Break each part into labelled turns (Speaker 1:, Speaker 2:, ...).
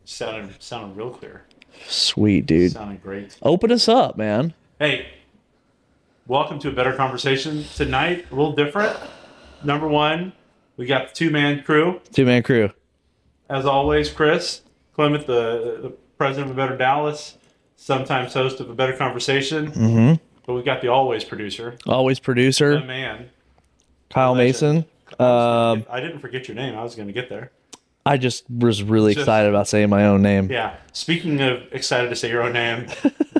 Speaker 1: Sounded real clear.
Speaker 2: Sweet, dude.
Speaker 1: Sounded great.
Speaker 2: Open us up, man.
Speaker 1: Hey, welcome to a better conversation tonight. A little different. Number one, we got the two-man crew.
Speaker 2: Two-man crew.
Speaker 1: As always, Chris Clement, the president of A Better Dallas, sometimes host of A Better Conversation.
Speaker 2: Mm-hmm.
Speaker 1: But we got the always producer,
Speaker 2: Always
Speaker 1: the
Speaker 2: producer.
Speaker 1: man,
Speaker 2: Kyle
Speaker 1: legend.
Speaker 2: Mason.
Speaker 1: I didn't forget your name. I was going to get there.
Speaker 2: I just was really excited about saying my own name.
Speaker 1: Yeah. Speaking of excited to say your own name,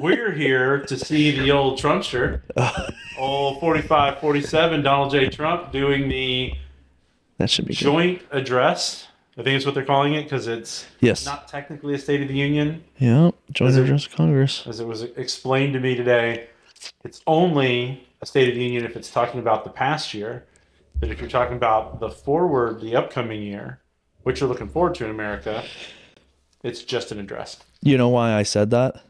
Speaker 1: we're here to see the old Trumpster, old 45-47 Donald J. Trump doing the
Speaker 2: That should be good.
Speaker 1: joint address. I think it's what they're calling it because it's
Speaker 2: Yes.
Speaker 1: not technically a State of the Union.
Speaker 2: Yeah. Joint address of Congress.
Speaker 1: As it was explained to me today, it's only a State of the Union if it's talking about the past year. But if you're talking about the upcoming year, which you're looking forward to in America, it's just an address.
Speaker 2: You know why I said that?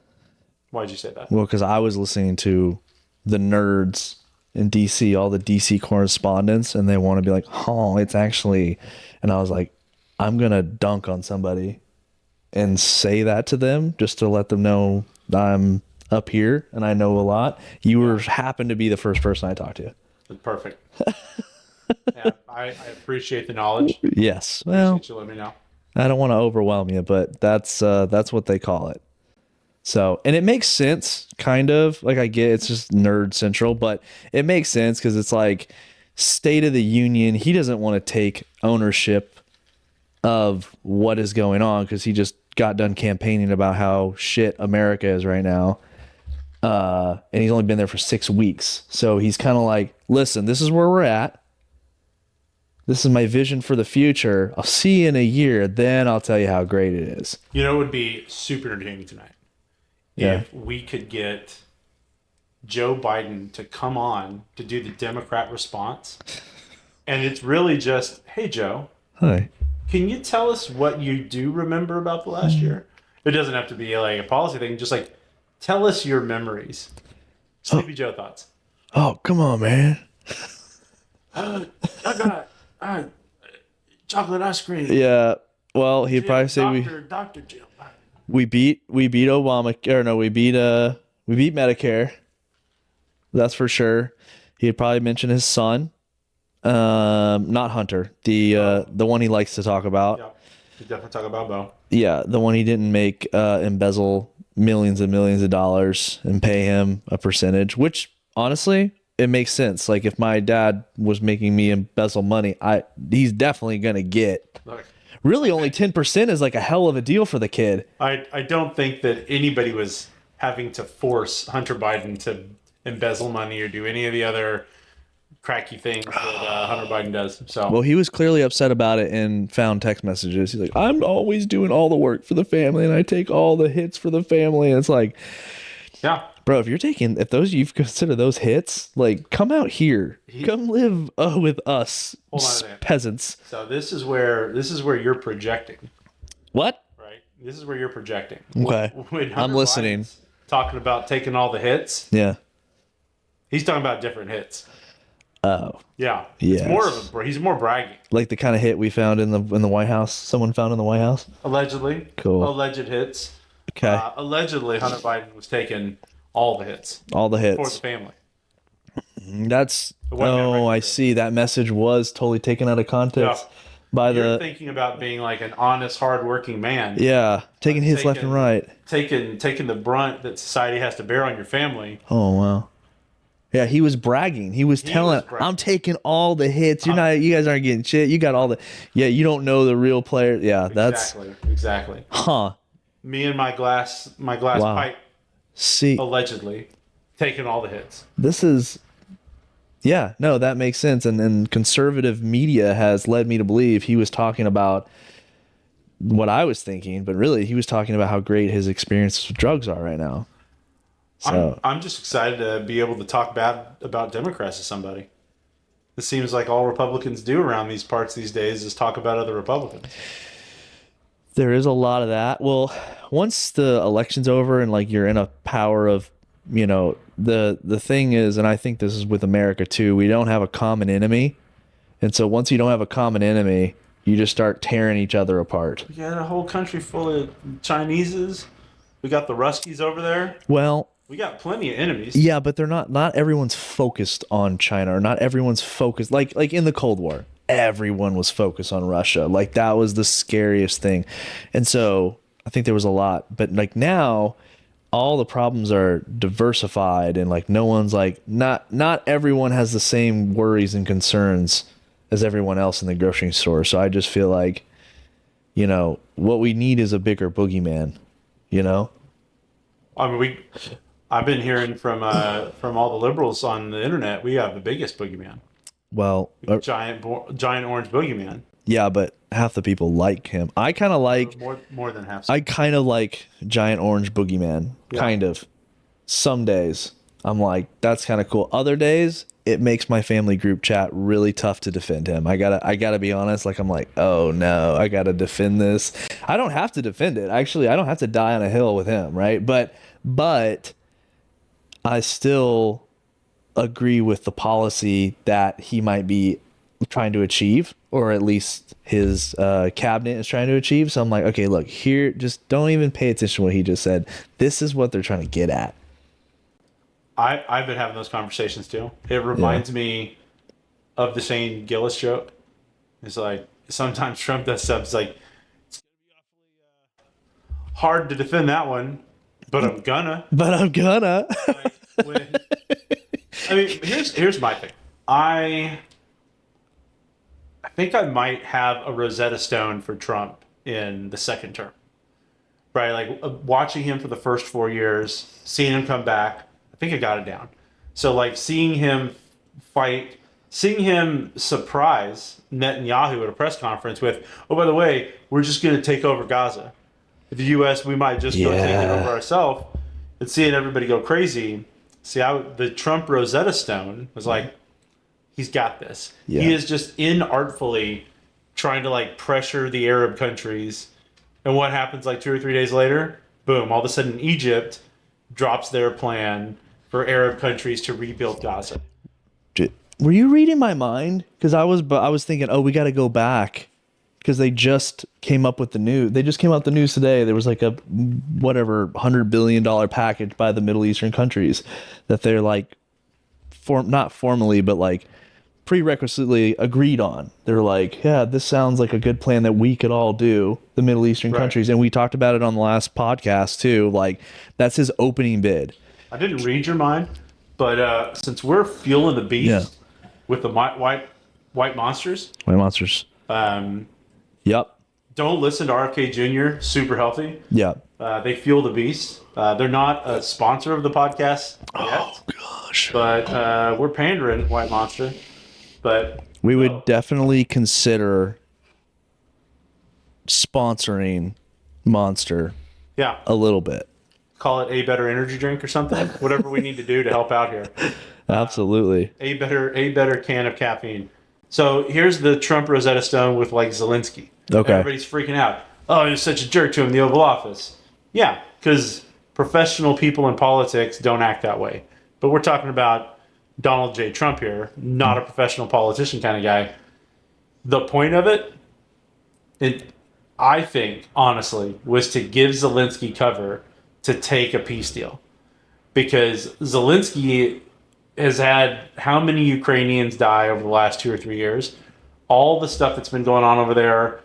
Speaker 1: Why'd you say that?
Speaker 2: Well, because I was listening to the nerds in DC, all the DC correspondents, and they want to be like, oh, it's actually, and I was like, I'm going to dunk on somebody and say that to them just to let them know I'm up here and I know a lot. You were happened to be the first person I talked to.
Speaker 1: Perfect. Yeah, I appreciate the knowledge.
Speaker 2: Yes. Well,
Speaker 1: Appreciate you letting me know.
Speaker 2: I don't want to overwhelm you, but that's what they call it. So, and it makes sense, kind of. Like I get it's just nerd central, but it makes sense because it's like State of the Union. He doesn't want to take ownership of what is going on because he just got done campaigning about how shit America is right now. And he's only been there for 6 weeks. So he's kind of like, listen, this is where we're at. This is my vision for the future. I'll see you in a year. Then I'll tell you how great it is.
Speaker 1: You know, it would be super entertaining tonight if we could get Joe Biden to come on to do the Democrat response. And it's really just, hey, Joe,
Speaker 2: Hi.
Speaker 1: can you tell us what you do remember about the last year? It doesn't have to be like a policy thing. Just like, tell us your memories. Sleepy Joe thoughts.
Speaker 2: Oh, come on, man.
Speaker 1: I got chocolate ice cream.
Speaker 2: Yeah. Well, he'd probably say
Speaker 1: Dr. Jill.
Speaker 2: we beat Obama, or no, we beat Medicare. That's for sure. He'd probably mention his son. Not Hunter, the one he likes to talk about.
Speaker 1: Yeah, we definitely talk about Bo.
Speaker 2: Yeah, the one he didn't make embezzle millions and millions of dollars and pay him a percentage, which honestly, it makes sense. Like if my dad was making me embezzle money, he's definitely gonna get.
Speaker 1: Look,
Speaker 2: Really, only 10% is like a hell of a deal for the kid.
Speaker 1: I don't think that anybody was having to force Hunter Biden to embezzle money or do any of the other cracky things that Hunter Biden does. So,
Speaker 2: Well, he was clearly upset about it and found text messages. He's like, I'm always doing all the work for the family and I take all the hits for the family. And it's like,
Speaker 1: yeah,
Speaker 2: bro, if those you consider those hits, like come out here, come live with us
Speaker 1: Hold on a minute.
Speaker 2: peasants.
Speaker 1: so this is where you're projecting,
Speaker 2: What?
Speaker 1: right? This is where you're projecting.
Speaker 2: Okay.
Speaker 1: When
Speaker 2: I'm
Speaker 1: Hunter
Speaker 2: listening.
Speaker 1: Biden's talking about taking all the hits.
Speaker 2: Yeah.
Speaker 1: He's talking about different hits.
Speaker 2: Oh,
Speaker 1: Yeah,
Speaker 2: yes.
Speaker 1: it's more of he's more bragging.
Speaker 2: like the kind of hit we found in the White House. Someone found in the White House.
Speaker 1: Allegedly,
Speaker 2: Cool.
Speaker 1: Alleged hits.
Speaker 2: Okay.
Speaker 1: Allegedly, Hunter Biden was taking all the hits
Speaker 2: All the
Speaker 1: for the
Speaker 2: hits.
Speaker 1: family.
Speaker 2: That's.
Speaker 1: wasn't that
Speaker 2: Oh, I
Speaker 1: record.
Speaker 2: see. That message was totally taken out of context by
Speaker 1: You're
Speaker 2: the.
Speaker 1: thinking about being like an honest, hardworking man.
Speaker 2: Yeah, taking hits left and right.
Speaker 1: Taking the brunt that society has to bear on your family.
Speaker 2: Oh wow. Yeah, he was bragging. He was telling,
Speaker 1: bragging.
Speaker 2: "I'm taking all the hits. You guys aren't getting shit. You got all the. Yeah, you don't know the real player. Yeah, that's.
Speaker 1: Exactly.
Speaker 2: Huh.
Speaker 1: Me and my glass
Speaker 2: Wow.
Speaker 1: pipe
Speaker 2: See,
Speaker 1: allegedly taking all the hits.
Speaker 2: this is. Yeah, no, that makes sense. And conservative media has led me to believe he was talking about what I was thinking, but really he was talking about how great his experiences with drugs are right now. So
Speaker 1: I'm just excited to be able to talk bad about Democrats to somebody. It seems like all Republicans do around these parts these days is talk about other Republicans.
Speaker 2: there is a lot of that. Well, once the election's over and like you're in a power of, the thing is, and I think this is with America too, we don't have a common enemy. And so once you don't have a common enemy, you just start tearing each other apart.
Speaker 1: We got a whole country full of Chineses. We got the Ruskies over there.
Speaker 2: Well,
Speaker 1: We got plenty of enemies.
Speaker 2: yeah, but they're not everyone's focused on China, or not everyone's focused like in the Cold War. Everyone was focused on Russia. Like that was the scariest thing. And so I think there was a lot, but like now all the problems are diversified, and like no one's like not everyone has the same worries and concerns as everyone else in the grocery store. So I just feel like, what we need is a bigger boogeyman,
Speaker 1: I mean, I've been hearing from all the liberals on the internet. We have the biggest boogeyman,
Speaker 2: Well,
Speaker 1: giant orange boogeyman.
Speaker 2: yeah, but half the people like him. I kind of like
Speaker 1: More than half.
Speaker 2: I kind of like Giant Orange Boogeyman.
Speaker 1: Yeah.
Speaker 2: Kind of. Some days I'm like, that's kind of cool. Other days it makes my family group chat really tough to defend him. I gotta be honest. Like I'm like, oh no, I gotta defend this. I don't have to defend it. Actually, I don't have to die on a hill with him, right? But I still agree with the policy that he might be trying to achieve, or at least his cabinet is trying to achieve. So I'm like, okay, look here, just don't even pay attention to what he just said. This is what they're trying to get at.
Speaker 1: I've been having those conversations too. It reminds me of the Shane Gillis joke. It's like sometimes Trump does stuff. It's like it's gonna be awfully hard to defend that one, but I'm gonna. Like, I mean, here's my thing. I think I might have a Rosetta Stone for Trump in the second term. Right? Like watching him for the first 4 years, seeing him come back, I think I got it down. So like seeing him fight, seeing him surprise Netanyahu at a press conference with, oh, by the way, we're just going to take over Gaza. The U.S., we might just go take it over ourselves, and seeing everybody go crazy. See, the Trump Rosetta Stone was like, he's got this.
Speaker 2: Yeah.
Speaker 1: He is just inartfully trying to like pressure the Arab countries. And what happens like 2 or 3 days later? Boom, all of a sudden Egypt drops their plan for Arab countries to rebuild Gaza.
Speaker 2: Were you reading my mind? Because I was thinking, oh, we got to go back, because they just came up with the news. They just came out the news today. There was like a whatever $100 billion package by the Middle Eastern countries that they're like, not formally, but like prerequisitely agreed on. They're like, yeah, this sounds like a good plan that we could all do, the Middle Eastern countries. And we talked about it on the last podcast too. Like that's his opening bid.
Speaker 1: I didn't read your mind, but since we're fueling the beast with the white monsters,
Speaker 2: Yep.
Speaker 1: don't listen to RFK Jr. Super healthy.
Speaker 2: Yep.
Speaker 1: They fuel the beast. They're not a sponsor of the podcast yet.
Speaker 2: Oh gosh.
Speaker 1: But we're pandering White Monster. But
Speaker 2: we would definitely consider sponsoring Monster
Speaker 1: yeah,
Speaker 2: a little bit.
Speaker 1: call it a better energy drink or something. Whatever we need to do to help out here.
Speaker 2: Absolutely.
Speaker 1: A better can of caffeine. So here's the Trump Rosetta Stone with like Zelensky.
Speaker 2: Okay.
Speaker 1: Everybody's freaking out. Oh, you're such a jerk to him in the Oval Office. Yeah, because professional people in politics don't act that way. But we're talking about Donald J. Trump here, not a professional politician kind of guy. The point of it, I think, honestly, was to give Zelensky cover to take a peace deal. Because Zelensky has had how many Ukrainians die over the last 2 or 3 years? All the stuff that's been going on over there.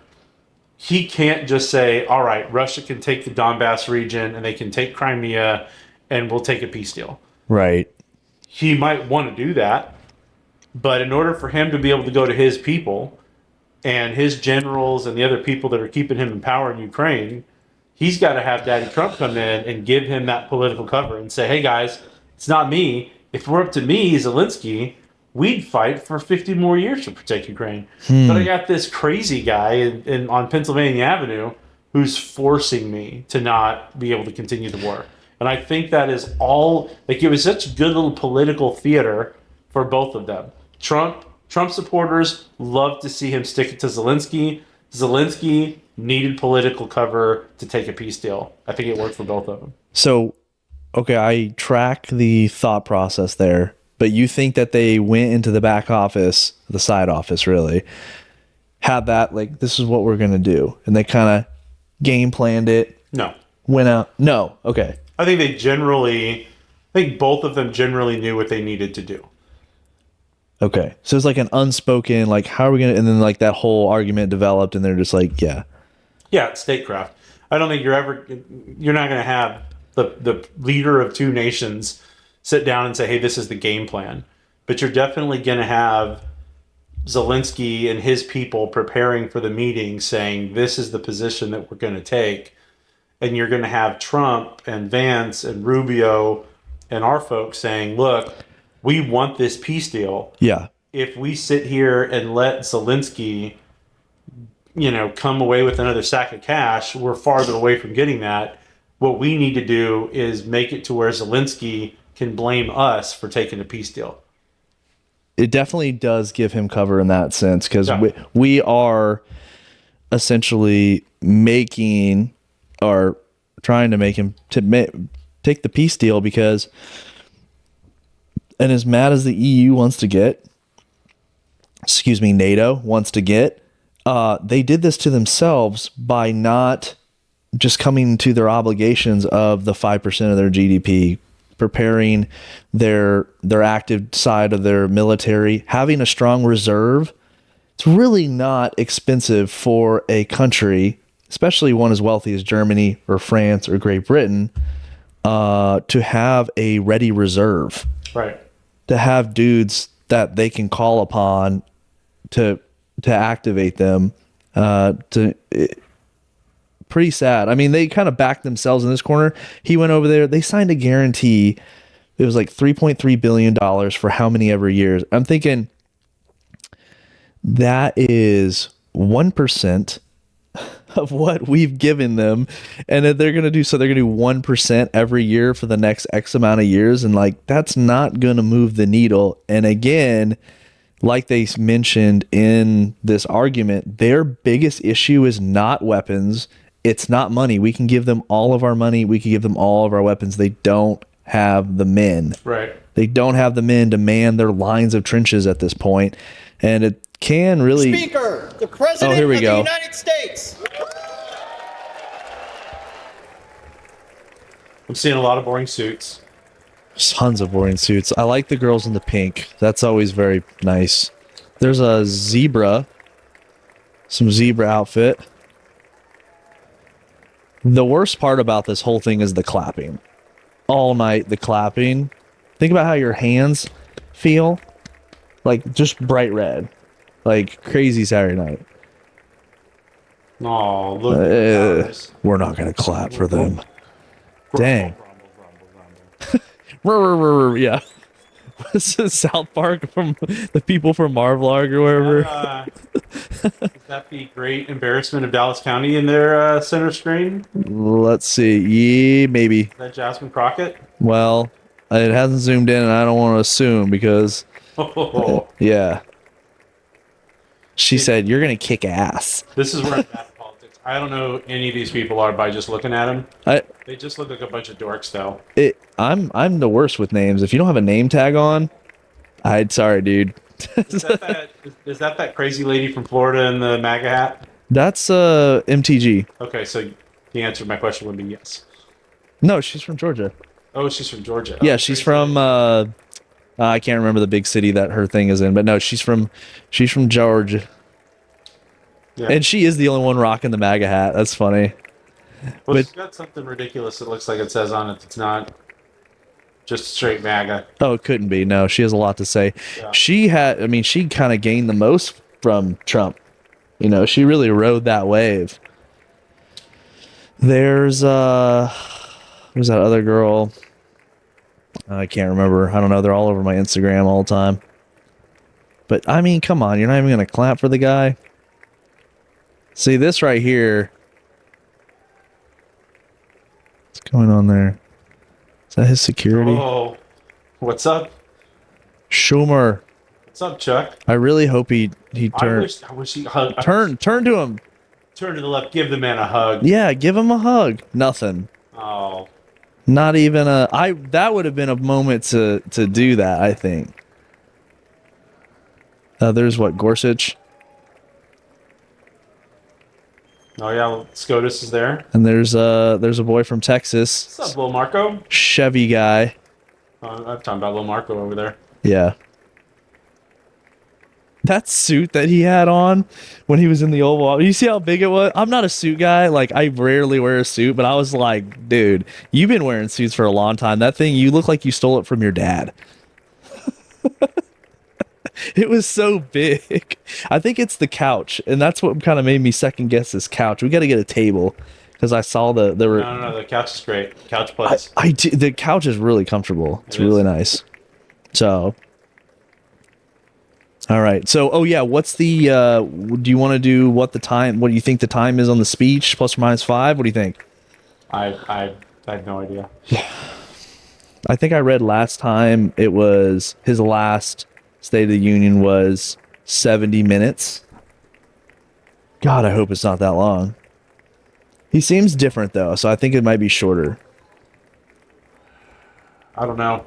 Speaker 1: He can't just say, all right, Russia can take the Donbass region and they can take Crimea and we'll take a peace deal.
Speaker 2: Right.
Speaker 1: He might want to do that, but in order for him to be able to go to his people and his generals and the other people that are keeping him in power in Ukraine, he's got to have Daddy Trump come in and give him that political cover and say, hey guys, it's not me. If we're up to me, Zelensky, we'd fight for 50 more years to protect Ukraine. But I got this crazy guy on Pennsylvania Avenue who's forcing me to not be able to continue the war. And I think that is all, like it was such good little political theater for both of them. Trump supporters loved to see him stick it to Zelensky. Zelensky needed political cover to take a peace deal. I think it worked for both of them.
Speaker 2: So, okay, I track the thought process there, but you think that they went into the back office, the side office really, had that like this is what we're gonna do, and they kind of game planned it,
Speaker 1: No.
Speaker 2: went out. No, okay,
Speaker 1: I think I think both of them generally knew what they needed to do.
Speaker 2: okay. So it's like an unspoken like how are we gonna, and then like that whole argument developed, and they're just like yeah,
Speaker 1: Yeah, it's statecraft. I don't think you're not going to have the leader of two nations sit down and say, "Hey, this is the game plan." But you're definitely going to have Zelensky and his people preparing for the meeting, saying, "This is the position that we're going to take." And you're going to have Trump and Vance and Rubio and our folks saying, "Look, we want this peace deal.
Speaker 2: yeah.
Speaker 1: If we sit here and let Zelensky, come away with another sack of cash, we're farther away from getting that. What we need to do is make it to where Zelensky can blame us for taking a peace deal."
Speaker 2: It definitely does give him cover in that sense because
Speaker 1: Yeah.
Speaker 2: we are essentially making or trying to make him take the peace deal because, and as mad as the EU wants to get, excuse me, NATO wants to get, they did this to themselves by not just coming to their obligations of the 5% of their GDP, preparing their active side of their military, having a strong reserve. It's really not expensive for a country, especially one as wealthy as Germany or France or Great Britain, to have a ready reserve,
Speaker 1: Right.
Speaker 2: to have dudes that they can call upon to activate them. Pretty sad. I mean, they kind of backed themselves in this corner. He went over there. They signed a guarantee. It was like $3.3 billion for how many ever years. I'm thinking that is 1% of what we've given them. And that they're going to do, so they're going to do 1% every year for the next X amount of years. And like, that's not going to move the needle. And again, like they mentioned in this argument, their biggest issue is not weapons. It's not money. We can give them all of our money. We can give them all of our weapons. They don't have the men.
Speaker 1: Right.
Speaker 2: They don't have the men to man their lines of trenches at this point. And it can really...
Speaker 3: Speaker, the President
Speaker 2: here we
Speaker 3: of
Speaker 2: go.
Speaker 3: the United States.
Speaker 1: I'm seeing a lot of boring suits.
Speaker 2: Tons of boring suits. I like the girls in the pink. That's always very nice. There's a zebra. Some zebra outfit. The worst part about this whole thing is the clapping. All night, the clapping. Think about how your hands feel. Like, just bright red. Like, crazy Saturday night.
Speaker 1: Oh, look at the colors.
Speaker 2: We're not going to clap for them. Dang. Yeah. This is South Park from the people from Marvlog or wherever.
Speaker 1: Is that the great embarrassment of Dallas County in their center screen?
Speaker 2: Let's see. Yeah, maybe.
Speaker 1: Is that Jasmine Crockett?
Speaker 2: Well, it hasn't zoomed in, and I don't want to assume because,
Speaker 1: Oh,
Speaker 2: yeah. She said, "You're gonna kick ass."
Speaker 1: this is where I'm at in politics. I don't know who any of these people are by just looking at them. They just look like a bunch of dorks, though.
Speaker 2: I'm the worst with names. If you don't have a name tag on, sorry, dude.
Speaker 1: Is that crazy lady from Florida in the MAGA hat?
Speaker 2: That's MTG.
Speaker 1: Okay, so the answer to my question would be yes.
Speaker 2: No, she's from Georgia.
Speaker 1: Oh, she's from Georgia.
Speaker 2: Yeah,
Speaker 1: Oh,
Speaker 2: she's
Speaker 1: crazy
Speaker 2: from
Speaker 1: lady.
Speaker 2: I can't remember the big city that her thing is in, but no, she's from Georgia.
Speaker 1: Yeah.
Speaker 2: And she is the only one rocking the MAGA hat. That's funny.
Speaker 1: Well,
Speaker 2: but-
Speaker 1: she's got something ridiculous. It looks like it says on it. It's not just straight MAGA.
Speaker 2: Oh, it couldn't be. No, she has a lot to say.
Speaker 1: Yeah.
Speaker 2: She kind of gained the most from Trump. You know, she really rode that wave. There's who's that other girl? I can't remember. I don't know. They're all over my Instagram all the time. But I mean, come on, you're not even gonna clap for the guy. See this right here. What's going on there? Is that his security?
Speaker 1: Oh, what's up?
Speaker 2: Schumer.
Speaker 1: What's up, Chuck?
Speaker 2: I really hope he turns.
Speaker 1: I wish he hugged.
Speaker 2: Turn to him.
Speaker 1: Turn to the left. Give the man a hug.
Speaker 2: Yeah, give him a hug. Nothing.
Speaker 1: Oh,
Speaker 2: Not even a that would have been a moment to do that, I think. There's what, Gorsuch?
Speaker 1: Oh yeah, SCOTUS is there.
Speaker 2: And there's a boy from Texas,
Speaker 1: What's up, Lil Marco?
Speaker 2: Chevy guy.
Speaker 1: I'm talking about Lil Marco over there.
Speaker 2: Yeah. That suit that he had on when he was in the Oval Office, you see how big it was? I'm not a suit guy. Like, I rarely wear a suit, but I was like, dude, you've been wearing suits for a long time. That thing, you look like you stole it from your dad. It was so big. I think it's the couch, and that's what kind of made me second guess this couch. We got to get a table because I saw the
Speaker 1: No, the couch is great. Couch plays.
Speaker 2: the couch is really comfortable. It's
Speaker 1: It
Speaker 2: really
Speaker 1: is.
Speaker 2: nice. So, all right. So, oh yeah, what's the? Do you want to do what the time? What do you think the time is on the speech? Plus or minus 5? What do you think?
Speaker 1: I have no idea.
Speaker 2: I think I read last time it was his last State of the Union was 70 minutes. God, I hope it's not that long. He seems different though, so I think it might be shorter.
Speaker 1: I don't know.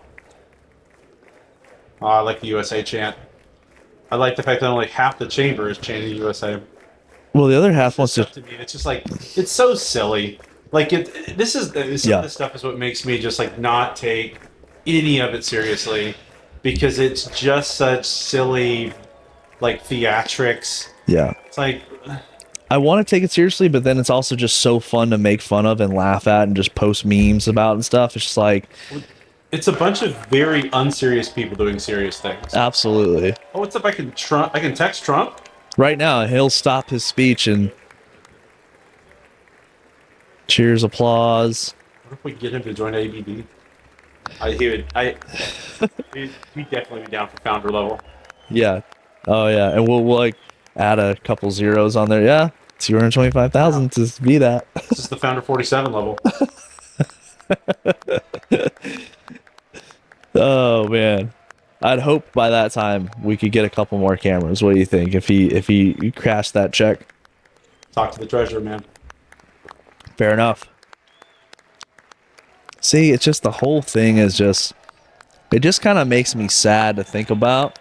Speaker 1: Oh, I like the USA chant. I like the fact that only half the chamber is chanting USA.
Speaker 2: Well, the other half wants
Speaker 1: Stuff
Speaker 2: to.
Speaker 1: to me, it's just like it's so silly. Like this is some
Speaker 2: Yeah.
Speaker 1: of this stuff is what makes me just like not take any of it seriously because it's just such silly like theatrics.
Speaker 2: Yeah.
Speaker 1: It's like
Speaker 2: I want to take it seriously, but then it's also just so fun to make fun of and laugh at and just post memes about and stuff. It's just like,
Speaker 1: it's a bunch of very unserious people doing serious things.
Speaker 2: absolutely.
Speaker 1: Oh, what's up? I can text Trump.
Speaker 2: Right now, he'll stop his speech and cheers, applause.
Speaker 1: What if we get him to join ABD? He'd definitely be down for founder level.
Speaker 2: Yeah. Oh, yeah. And we'll like add a couple zeros on there. Yeah. 225,000 to be that.
Speaker 1: This is the founder 47 level.
Speaker 2: Oh, man. I'd hope by that time we could get a couple more cameras. What do you think if he crashed that check?
Speaker 1: Talk to the treasurer, man.
Speaker 2: Fair enough. See, it's just the whole thing is just, it just kind of makes me sad to think about.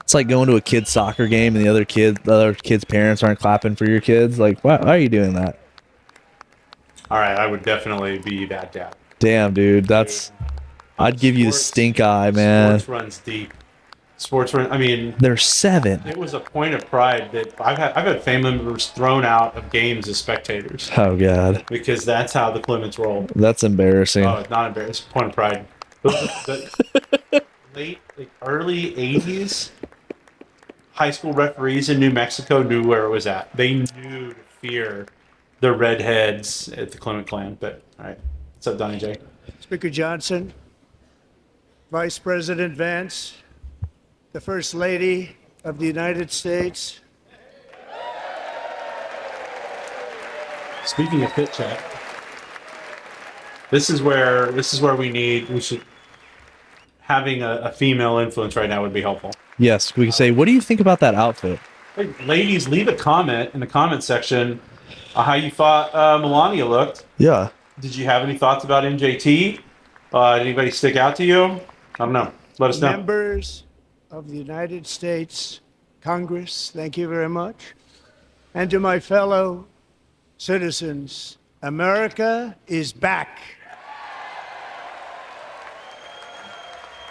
Speaker 2: It's like going to a kid's soccer game and the other kid's parents aren't clapping for your kids. Like, why are you doing that?
Speaker 1: All right, I would definitely be that dad.
Speaker 2: Damn, dude, I'd give you the
Speaker 1: Sports-
Speaker 2: stink eye, man.
Speaker 1: Sports runs deep. I mean,
Speaker 2: They're 7.
Speaker 1: it was a point of pride that I've had family members thrown out of games as spectators
Speaker 2: Oh god,
Speaker 1: because that's how the Clements roll.
Speaker 2: that's embarrassing.
Speaker 1: Oh, it's not embarrassing. Point of pride. Early 80s, high school referees in New Mexico knew where it was at. They knew to fear the redheads at the Clement clan. But, all right. What's up, Donnie J?
Speaker 3: Speaker Johnson, Vice President Vance, the First Lady of the United States.
Speaker 1: Speaking of pit check, this is where we should having a female influence right now would be helpful.
Speaker 2: Yes, we can say, what do you think about that outfit?
Speaker 1: Hey, ladies, leave a comment in the comment section how you thought Melania looked.
Speaker 2: Yeah.
Speaker 1: Did you have any thoughts about MJT? Did anybody stick out to you? I don't know. Let us know.
Speaker 3: Members of the United States Congress, thank you very much. And to my fellow citizens, America is back.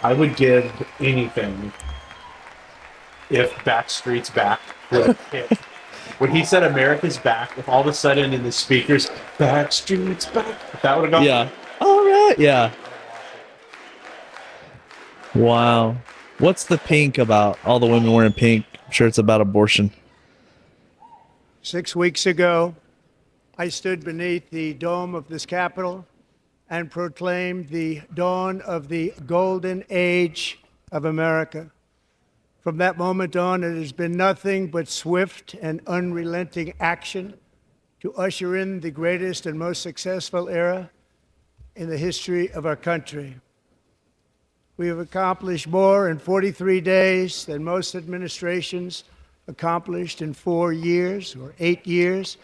Speaker 1: I would give anything if Backstreet's back would hit. When he said America's back, if all of a sudden in the speakers, Backstreet's back, if that would have gone.
Speaker 2: Yeah. All right. Yeah. Wow. What's the pink about? All the women wearing pink. I'm sure it's about abortion.
Speaker 3: 6 weeks ago, I stood beneath the dome of this Capitol and proclaimed the dawn of the golden age of America. From that moment on, it has been nothing but swift and unrelenting action to usher in the greatest and most successful era in the history of our country. We have accomplished more in 43 days than most administrations accomplished in 4 years or 8 years,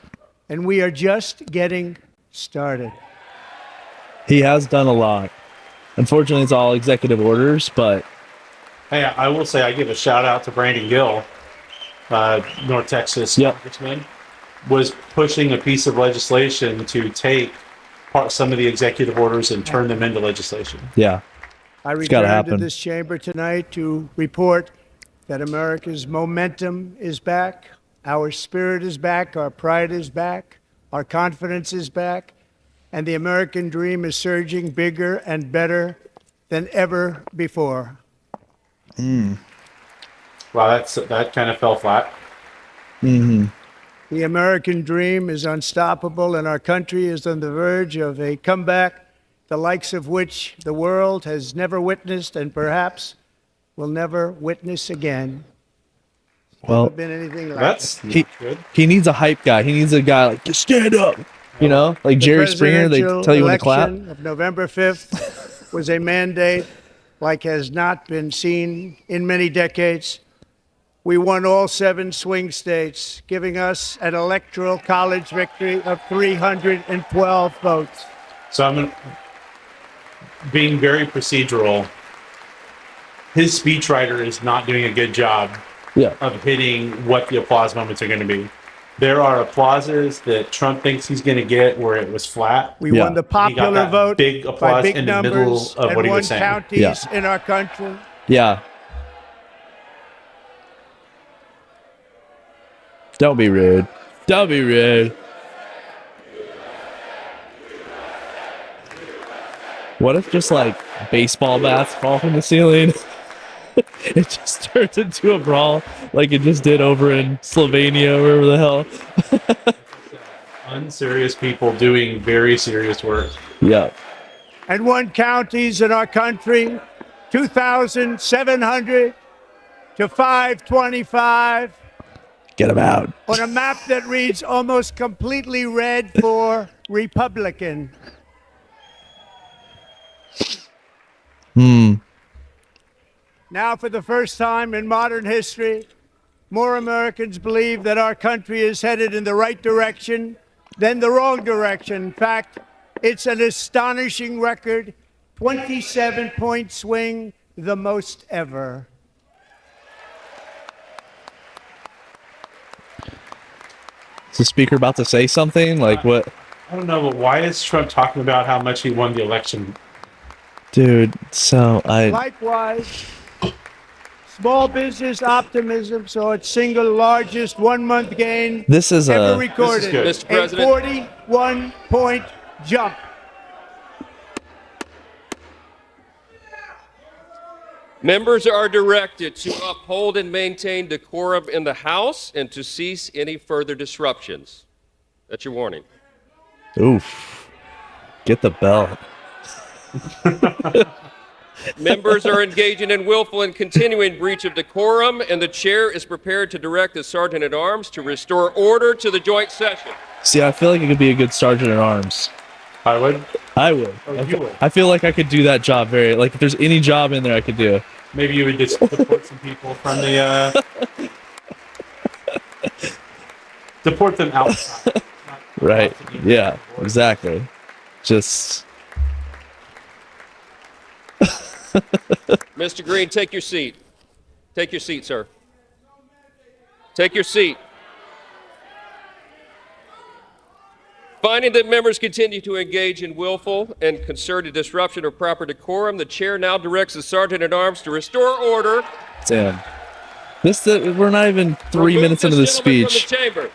Speaker 3: and we are just getting started.
Speaker 2: He has done a lot. Unfortunately, it's all executive orders, but
Speaker 1: Hey, I will say I give a shout out to Brandon Gill, North Texas
Speaker 2: Yep.
Speaker 1: congressman. was pushing a piece of legislation to take some of the executive orders and turn them into legislation.
Speaker 2: Yeah.
Speaker 3: I
Speaker 2: It's gotta
Speaker 3: return to
Speaker 2: happen.
Speaker 3: this chamber tonight to report that America's momentum is back, our spirit is back, our pride is back, our confidence is back, and the American dream is surging bigger and better than ever before.
Speaker 1: Wow, that kind of fell flat.
Speaker 3: The American dream is unstoppable, and our country is on the verge of a comeback, the likes of which the world has never witnessed and perhaps will never witness again.
Speaker 2: Well,
Speaker 3: Never been anything like
Speaker 1: That's
Speaker 3: it.
Speaker 1: good.
Speaker 2: he needs a hype guy. He needs a guy like, just stand up. You know, like
Speaker 3: The
Speaker 2: Jerry Springer, they
Speaker 3: presidential
Speaker 2: tell you when to clap.
Speaker 3: election of November 5th was a mandate like has not been seen in many decades. We won all 7 swing states, giving us an electoral college victory of 312 votes.
Speaker 1: So being very procedural. His speechwriter is not doing a good job
Speaker 2: Yeah.
Speaker 1: of hitting what the applause moments are going to be. There are applauses that Trump thinks he's going to get where it was flat.
Speaker 3: We
Speaker 2: Yeah.
Speaker 3: won the
Speaker 1: He got
Speaker 3: popular
Speaker 1: that
Speaker 3: vote
Speaker 1: big
Speaker 3: by
Speaker 1: applause
Speaker 3: big
Speaker 1: in the middle
Speaker 3: numbers
Speaker 1: of
Speaker 3: and
Speaker 1: what he
Speaker 3: won
Speaker 1: was saying.
Speaker 3: counties in our country.
Speaker 2: Yeah. Don't be rude. Don't be rude. What if just like baseball bats fall from the ceiling? It just turns into a brawl like it just did over in Slovenia or wherever the hell.
Speaker 1: Unserious people doing very serious work.
Speaker 2: Yeah.
Speaker 3: And won counties in our country, 2,700 to 525.
Speaker 2: Get him out.
Speaker 3: On a map that reads almost completely red for Republican. Now, for the first time in modern history, more Americans believe that our country is headed in the right direction than the wrong direction. In fact, it's an astonishing record, 27-point swing, the most ever.
Speaker 2: Is the speaker about to say something? Like what?
Speaker 1: I don't know, but why is Trump talking about how much he won the election?
Speaker 2: Dude, so
Speaker 3: Likewise, small business optimism saw its single largest one-month gain
Speaker 2: this is
Speaker 3: ever
Speaker 2: a
Speaker 3: recorded,
Speaker 1: good.
Speaker 4: Mr.
Speaker 3: a
Speaker 4: President.
Speaker 3: 41-point jump.
Speaker 4: Members are directed to uphold and maintain decorum in the House and to cease any further disruptions. That's your warning.
Speaker 2: oof. Get the belt.
Speaker 4: Members are engaging in willful and continuing breach of decorum, and the chair is prepared to direct the Sergeant at Arms to restore order to the joint session.
Speaker 2: See, I feel like it could be a good sergeant at arms.
Speaker 1: I would.
Speaker 2: I would.
Speaker 1: You would.
Speaker 2: I feel like I could do that job very like if there's any job in there I could do.
Speaker 1: Maybe you would just deport some people from the. Deport them outside.
Speaker 2: Right. Yeah, exactly. Just
Speaker 4: Mr. Green, take your seat. Take your seat, sir. Take your seat. Finding that members continue to engage in willful and concerted disruption of proper decorum, the chair now directs the Sergeant at Arms to restore order.
Speaker 2: damn. We're not even 3
Speaker 4: Remove
Speaker 2: minutes into the
Speaker 4: this gentleman
Speaker 2: speech.
Speaker 4: From the chamber.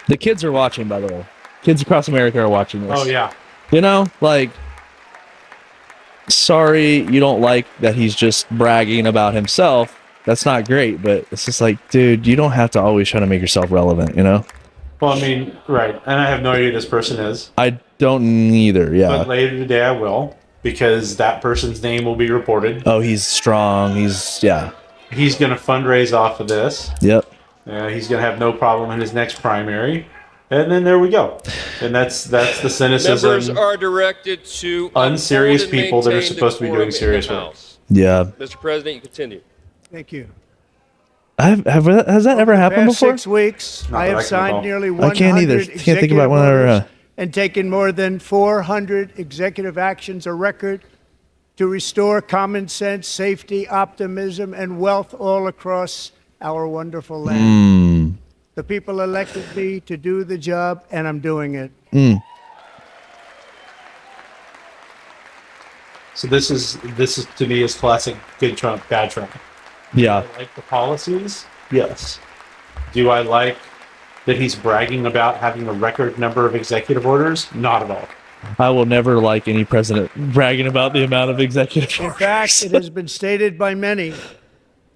Speaker 2: The kids are watching, by the way. Kids across America are watching this.
Speaker 1: Oh yeah.
Speaker 2: You know, like, sorry you don't like that he's just bragging about himself. That's not great, but it's just like, dude, you don't have to always try to make yourself relevant, you know?
Speaker 1: Well, I mean, right, and I have no idea who this person is,
Speaker 2: I don't either,
Speaker 1: but
Speaker 2: yeah.
Speaker 1: later today I will, because that person's name will be reported.
Speaker 2: Oh, he's strong. Yeah.
Speaker 1: He's going to fundraise off of this.
Speaker 2: Yep.
Speaker 1: He's going to have no problem in his next primary, and then there we go. And that's the
Speaker 4: Members
Speaker 1: cynicism.
Speaker 4: are directed to
Speaker 1: Unserious
Speaker 4: uphold and
Speaker 1: people that are
Speaker 4: maintain
Speaker 1: supposed to be
Speaker 4: decorum
Speaker 1: doing serious
Speaker 4: in the
Speaker 1: work.
Speaker 4: House.
Speaker 2: Yeah.
Speaker 4: Mr. President, you continue.
Speaker 3: Thank you.
Speaker 2: Has that ever happened
Speaker 3: Past
Speaker 2: before?
Speaker 3: 6 weeks,
Speaker 1: Not
Speaker 3: I
Speaker 1: that I
Speaker 3: have
Speaker 1: can
Speaker 3: signed
Speaker 1: recall.
Speaker 3: nearly
Speaker 2: I
Speaker 3: 100
Speaker 2: can't either. Can't think about
Speaker 3: executive
Speaker 2: when I ever,
Speaker 3: orders and taken more than 400 executive actions, a record to restore common sense, safety, optimism, and wealth all across our wonderful land. The people elected me to do the job, and I'm doing it.
Speaker 1: So this is to me is classic good Trump, bad Trump.
Speaker 2: Yeah.
Speaker 1: I like the policies. Yes. Do I like that he's bragging about having a record number of executive orders? Not at all.
Speaker 2: I will never like any president bragging about the amount of executive
Speaker 3: In
Speaker 2: orders.
Speaker 3: fact, it has been stated by many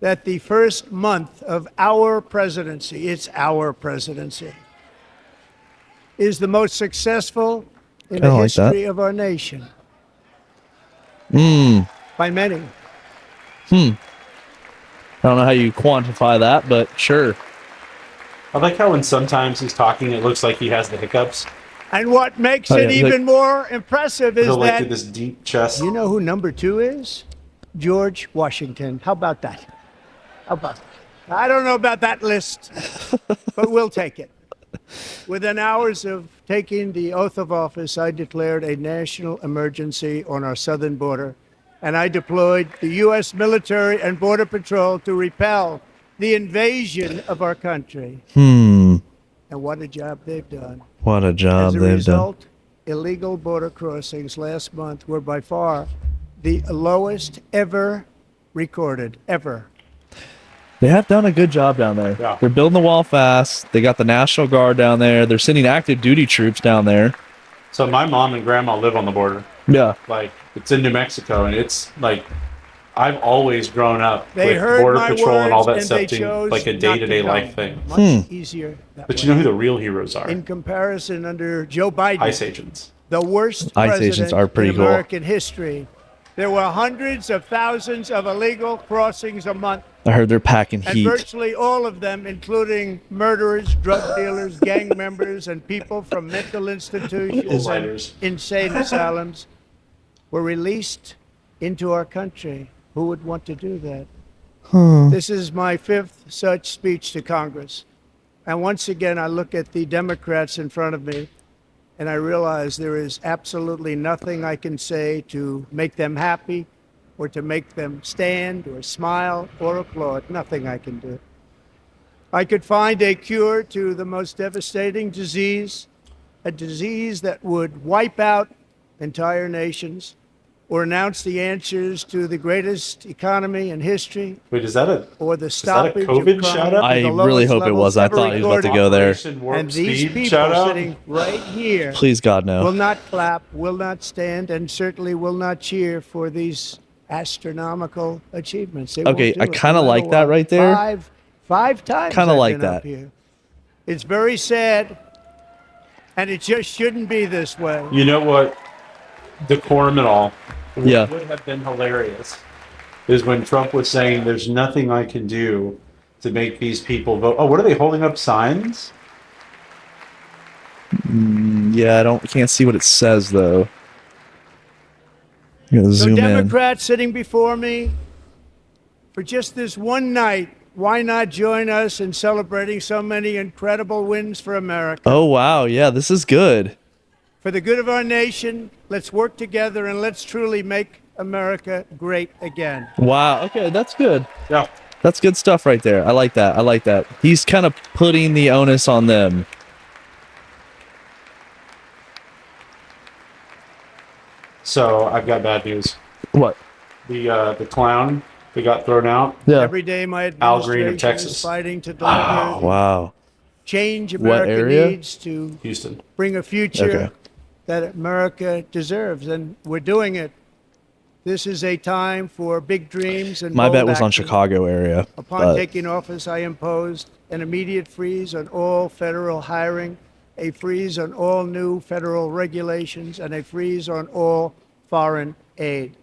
Speaker 3: that the first month of our presidency, it's our presidency, is the most successful in the
Speaker 2: Kinda like that.
Speaker 3: history of our nation. By many.
Speaker 2: I don't know how you quantify that, but sure.
Speaker 1: I like how when sometimes he's talking, it looks like he has the hiccups.
Speaker 3: And what makes
Speaker 2: Oh,
Speaker 3: it
Speaker 2: yeah, like-
Speaker 3: even more impressive is
Speaker 1: He'll like
Speaker 3: that
Speaker 1: through this deep chest.
Speaker 3: you know who number 2 is? George Washington. How about that? How about that? I don't know about that list, but we'll take it. Within hours of taking the oath of office, I declared a national emergency on our southern border, and I deployed the U.S. military and Border Patrol to repel the invasion of our country. And what a job they've done.
Speaker 2: What a job
Speaker 3: As a
Speaker 2: they've
Speaker 3: result, illegal border crossings last month were by far the lowest ever recorded, ever.
Speaker 2: done. They have done a good job down there.
Speaker 1: Yeah.
Speaker 2: They're building the wall fast. They got the National Guard down there. They're sending active duty troops down there.
Speaker 1: So my mom and grandma live on the border.
Speaker 2: Yeah.
Speaker 1: Like it's in New Mexico, and it's like I've always grown up
Speaker 3: They
Speaker 1: with
Speaker 3: heard
Speaker 1: Border
Speaker 3: my
Speaker 1: Patrol and all that
Speaker 3: words,
Speaker 1: stuff
Speaker 3: and they
Speaker 1: being
Speaker 3: chose
Speaker 1: like a
Speaker 3: not to
Speaker 1: day-to-day
Speaker 3: come.
Speaker 1: life thing.
Speaker 3: Much easier that
Speaker 1: But
Speaker 3: way.
Speaker 1: you know who the real heroes are?
Speaker 3: In comparison, under Joe Biden,
Speaker 1: ICE agents.
Speaker 3: the worst
Speaker 2: ICE
Speaker 3: president
Speaker 2: agents are pretty
Speaker 3: in
Speaker 2: cool.
Speaker 3: American history, there were hundreds of thousands of illegal crossings a month,
Speaker 2: I heard they're packing
Speaker 3: and
Speaker 2: heat.
Speaker 3: virtually all of them, including murderers, drug dealers, gang members, and people from mental institutions and
Speaker 1: Lighters.
Speaker 3: insane asylums, were released into our country. Who would want to do that? This is my 5th such speech to Congress. And once again, I look at the Democrats in front of me, and I realize there is absolutely nothing I can say to make them happy or to make them stand or smile or applaud. Nothing I can do. I could find a cure to the most devastating disease, a disease that would wipe out entire nations, or announce the answers to the greatest economy in history,
Speaker 1: Wait, is that a
Speaker 3: or the
Speaker 1: that a
Speaker 3: stoppage
Speaker 1: COVID
Speaker 3: of crime
Speaker 1: shout-out?
Speaker 3: to
Speaker 2: I
Speaker 3: the
Speaker 2: really
Speaker 3: lowest
Speaker 2: hope it
Speaker 3: levels
Speaker 2: was. I
Speaker 3: ever
Speaker 2: thought he was about to
Speaker 3: recorded.
Speaker 2: go there.
Speaker 1: Operation Warp
Speaker 3: And these
Speaker 1: Speed
Speaker 3: people
Speaker 1: shout-out?
Speaker 3: sitting right here
Speaker 2: Please, God,
Speaker 3: will
Speaker 2: no.
Speaker 3: not clap, will not stand, and certainly will not cheer for these astronomical achievements. They
Speaker 2: Okay,
Speaker 3: won't do
Speaker 2: I
Speaker 3: it,
Speaker 2: kinda
Speaker 3: no matter
Speaker 2: like that
Speaker 3: what.
Speaker 2: right there.
Speaker 3: Five times
Speaker 2: Kinda
Speaker 3: I've
Speaker 2: like
Speaker 3: been up
Speaker 2: that.
Speaker 3: here. It's very sad, and it just shouldn't be this way.
Speaker 1: You know what? Decorum and all. What
Speaker 2: Yeah.
Speaker 1: would have been hilarious is when Trump was saying, "There's nothing I can do to make these people vote." Oh, what are they holding up signs?
Speaker 2: Yeah, can't see what it says though. You gotta
Speaker 3: So
Speaker 2: zoom in.
Speaker 3: Democrats sitting before me, for just this one night, why not join us in celebrating so many incredible wins for America?
Speaker 2: Oh wow, yeah, this is good.
Speaker 3: For the good of our nation, let's work together and let's truly make America great again.
Speaker 2: Wow, okay, that's good.
Speaker 1: Yeah.
Speaker 2: That's good stuff right there. I like that. I like that. He's kind of putting the onus on them.
Speaker 1: So I've got bad news.
Speaker 2: What?
Speaker 1: The clown who got thrown out.
Speaker 2: Yeah.
Speaker 3: Every day, my
Speaker 1: Al Green of
Speaker 3: administration is
Speaker 1: Texas.
Speaker 3: fighting to deliver the
Speaker 2: Wow.
Speaker 3: change
Speaker 2: What
Speaker 3: America
Speaker 2: area?
Speaker 3: needs to
Speaker 1: Houston.
Speaker 3: bring a future
Speaker 2: Okay.
Speaker 3: that America deserves, and we're doing it. This is a time for big dreams and
Speaker 2: My
Speaker 3: bold
Speaker 2: bet was on
Speaker 3: action.
Speaker 2: Chicago area.
Speaker 3: Upon
Speaker 2: but-
Speaker 3: taking office, I imposed an immediate freeze on all federal hiring, a freeze on all new federal regulations, and a freeze on all foreign aid.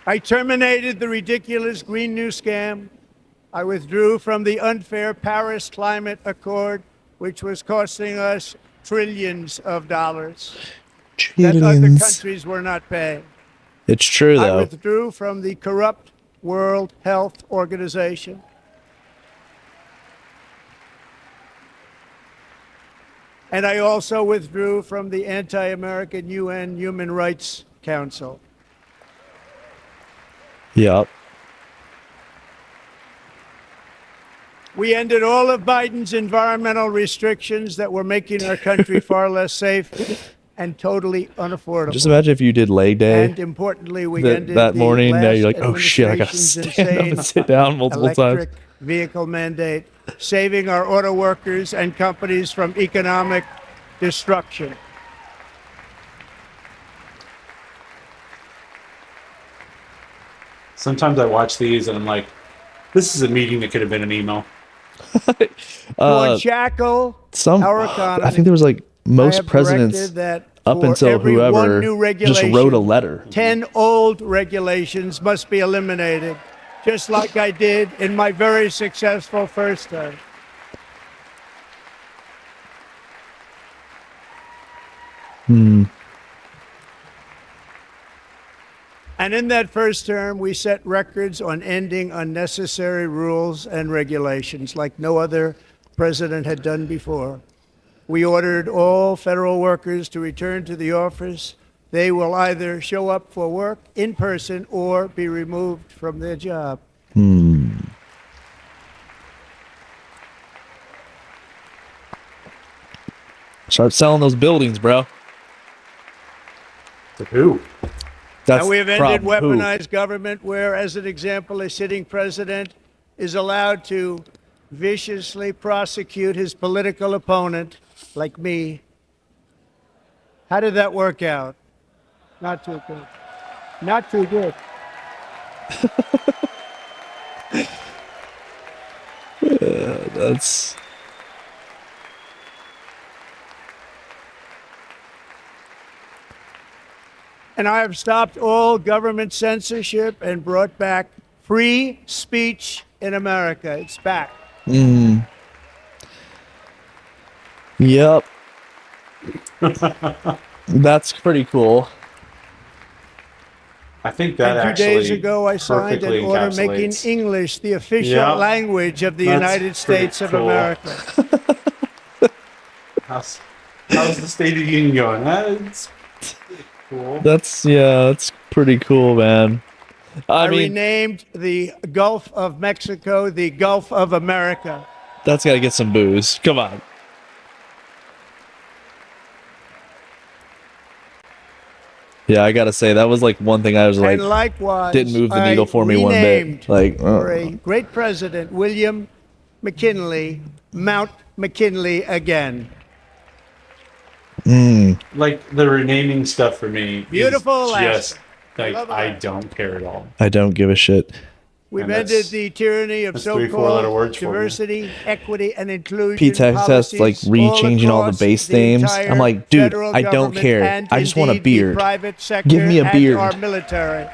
Speaker 3: I terminated the ridiculous Green New Scam. I withdrew from the unfair Paris Climate Accord, which was costing us trillions of dollars that other
Speaker 2: Trillions.
Speaker 3: countries were not paying.
Speaker 2: It's true
Speaker 3: I
Speaker 2: though.
Speaker 3: withdrew from the corrupt World Health Organization. And I also withdrew from the anti-American UN Human Rights Council.
Speaker 2: Yep.
Speaker 3: We ended all of Biden's environmental restrictions that were making our country far less safe and totally unaffordable.
Speaker 2: Just imagine if you did leg day
Speaker 3: And importantly, we
Speaker 2: that,
Speaker 3: ended
Speaker 2: that
Speaker 3: the
Speaker 2: morning. Now
Speaker 3: last
Speaker 2: you're like, oh shit, I gotta
Speaker 3: administration's
Speaker 2: stand up
Speaker 3: insane
Speaker 2: and sit down multiple times.
Speaker 3: electric vehicle mandate, saving our auto workers and companies from economic destruction.
Speaker 1: Sometimes I watch these and I'm like, this is a meeting that could have been an email.
Speaker 3: To unshackle our economy,
Speaker 2: I think there was like
Speaker 3: I
Speaker 2: most
Speaker 3: have
Speaker 2: presidents
Speaker 3: directed that
Speaker 2: up
Speaker 3: for
Speaker 2: until
Speaker 3: every one
Speaker 2: whoever
Speaker 3: new
Speaker 2: just wrote a
Speaker 3: regulation,
Speaker 2: letter.
Speaker 3: 10 old regulations must be eliminated, just like I did in my very successful first term. And in that first term, we set records on ending unnecessary rules and regulations like no other president had done before. We ordered all federal workers to return to the office. They will either show up for work in person or be removed from their job.
Speaker 2: Start selling those buildings, bro.
Speaker 1: To who?
Speaker 2: That's
Speaker 3: And we have
Speaker 2: the
Speaker 3: ended
Speaker 2: problem. Who?
Speaker 3: weaponized government where, as an example, a sitting president is allowed to viciously prosecute his political opponent, like me. How did that work out? Not too good. Not too good.
Speaker 2: That's
Speaker 3: And I have stopped all government censorship and brought back free speech in America. It's back.
Speaker 2: yep. That's pretty cool.
Speaker 1: I think that
Speaker 3: And 2
Speaker 1: actually
Speaker 3: days ago, I signed an
Speaker 1: perfectly
Speaker 3: order making
Speaker 1: encapsulates-
Speaker 3: English the official
Speaker 1: Yeah.
Speaker 3: language of the
Speaker 1: That's
Speaker 3: United
Speaker 1: pretty
Speaker 3: States of
Speaker 1: cool.
Speaker 3: America.
Speaker 1: How's the State of the Union going? That's cool.
Speaker 2: That's pretty cool, man. I
Speaker 3: I
Speaker 2: mean,
Speaker 3: renamed the Gulf of Mexico the Gulf of America.
Speaker 2: that's got to get some booze. Come on. Yeah, I gotta say that was like one thing I was like,
Speaker 3: And likewise,
Speaker 2: didn't move the
Speaker 3: I
Speaker 2: needle for me one bit.
Speaker 3: renamed
Speaker 2: Like,
Speaker 3: for a great president, William McKinley, Mount McKinley again.
Speaker 1: Like the renaming stuff for me. is
Speaker 3: Beautiful Alaska.
Speaker 1: Just like
Speaker 3: Love
Speaker 1: I
Speaker 3: Alaska.
Speaker 1: don't care at all.
Speaker 2: I don't give a shit.
Speaker 3: We've
Speaker 1: And that's-
Speaker 3: ended the tyranny of
Speaker 1: that's 3 4-letter
Speaker 3: so-called
Speaker 1: words for me.
Speaker 3: diversity, equity, and inclusion
Speaker 2: Pete Texas like
Speaker 3: policies
Speaker 2: re-changing all the
Speaker 3: across
Speaker 2: base
Speaker 3: the
Speaker 2: names.
Speaker 3: entire
Speaker 2: I'm like, dude,
Speaker 3: federal
Speaker 2: I don't
Speaker 3: government
Speaker 2: care.
Speaker 3: and
Speaker 2: I just want a
Speaker 3: indeed the
Speaker 2: beard.
Speaker 3: private sector
Speaker 2: Give me a
Speaker 3: and
Speaker 2: beard.
Speaker 3: our military.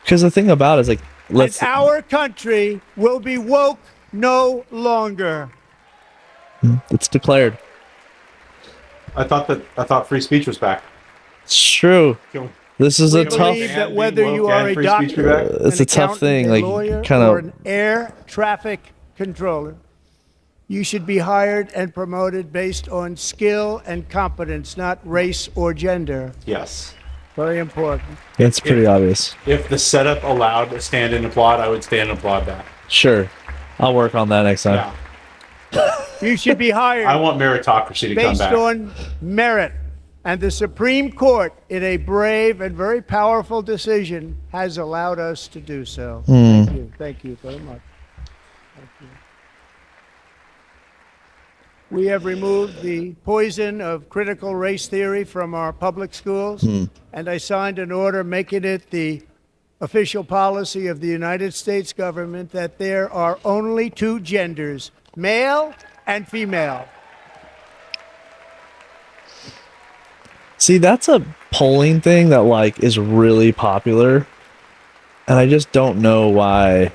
Speaker 2: Because the thing about it is like, let's.
Speaker 3: And our country will be woke no longer.
Speaker 2: It's declared.
Speaker 1: I thought free speech was back.
Speaker 2: It's true.
Speaker 1: Can-
Speaker 2: This is
Speaker 3: We
Speaker 2: a tough.
Speaker 3: believe that whether you are a
Speaker 1: Free speech be
Speaker 3: doctor,
Speaker 1: back?
Speaker 2: It's
Speaker 3: an
Speaker 2: a tough
Speaker 3: accountant,
Speaker 2: thing,
Speaker 3: a
Speaker 2: like,
Speaker 3: lawyer,
Speaker 2: kinda-
Speaker 3: or an air traffic controller, you should be hired and promoted based on skill and competence, not race or gender.
Speaker 1: Yes.
Speaker 3: Very important.
Speaker 2: It's pretty obvious.
Speaker 1: If the setup allowed a stand and applaud, I would stand and applaud that.
Speaker 2: Sure, I'll work on that next time.
Speaker 1: Yeah.
Speaker 3: You should be hired
Speaker 1: I want meritocracy to come
Speaker 3: based
Speaker 1: back.
Speaker 3: on merit. And the Supreme Court, in a brave and very powerful decision, has allowed us to do so. Thank you. Thank you very much. Thank you. We have removed the poison of critical race theory from our public schools, and I signed an order making it the official policy of the United States government that there are only 2 genders, male and female.
Speaker 2: See, that's a polling thing that like is really popular, and I just don't know why.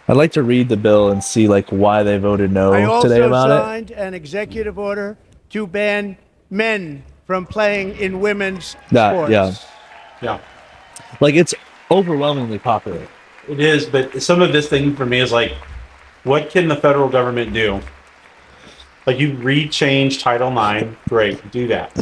Speaker 2: I'd like to read the bill and see like why they voted no
Speaker 3: I also
Speaker 2: today about it.
Speaker 3: signed an executive order to ban men from playing in women's
Speaker 2: That-
Speaker 3: sports.
Speaker 2: yeah.
Speaker 1: Yeah.
Speaker 2: Like it's overwhelmingly popular.
Speaker 1: It is, but some of this thing for me is like What can the federal government do? Like you re-change Title IX, great, do that.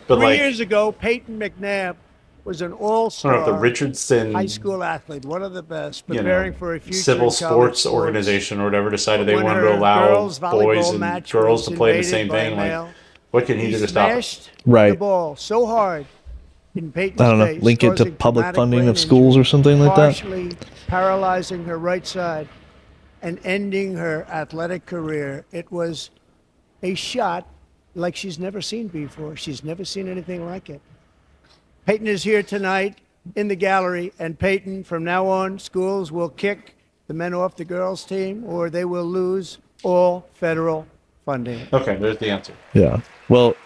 Speaker 1: But
Speaker 3: 3 years ago, Peyton McNabb was an
Speaker 1: I don't know if the
Speaker 3: all-star
Speaker 1: Richardson,
Speaker 3: high school athlete, one of the best,
Speaker 1: you
Speaker 3: preparing
Speaker 1: know,
Speaker 3: for a future
Speaker 1: civil
Speaker 3: in college
Speaker 1: sports
Speaker 3: sports.
Speaker 1: organization or whatever decided
Speaker 3: But
Speaker 1: they
Speaker 3: when
Speaker 1: wanted to
Speaker 3: her
Speaker 1: allow
Speaker 3: girls'
Speaker 1: boys
Speaker 3: volleyball
Speaker 1: and
Speaker 3: match
Speaker 1: girls
Speaker 3: was
Speaker 1: to play the
Speaker 3: invaded
Speaker 1: same
Speaker 3: by a
Speaker 1: thing, like
Speaker 3: male,
Speaker 1: what can he do to stop it?
Speaker 3: smashed
Speaker 2: Right.
Speaker 3: the ball so hard in Peyton's
Speaker 2: I don't know.
Speaker 3: face,
Speaker 2: Link it to
Speaker 3: causing
Speaker 2: public
Speaker 3: traumatic
Speaker 2: funding
Speaker 3: brain
Speaker 2: of schools
Speaker 3: injury,
Speaker 2: or something like that.
Speaker 3: partially paralyzing her right side and ending her athletic career. It was a shot like she's never seen before. She's never seen anything like it. Peyton is here tonight in the gallery, and Peyton, from now on, schools will kick the men off the girls' team or they will lose all federal funding.
Speaker 1: Okay, there's the answer.
Speaker 2: Yeah. Well,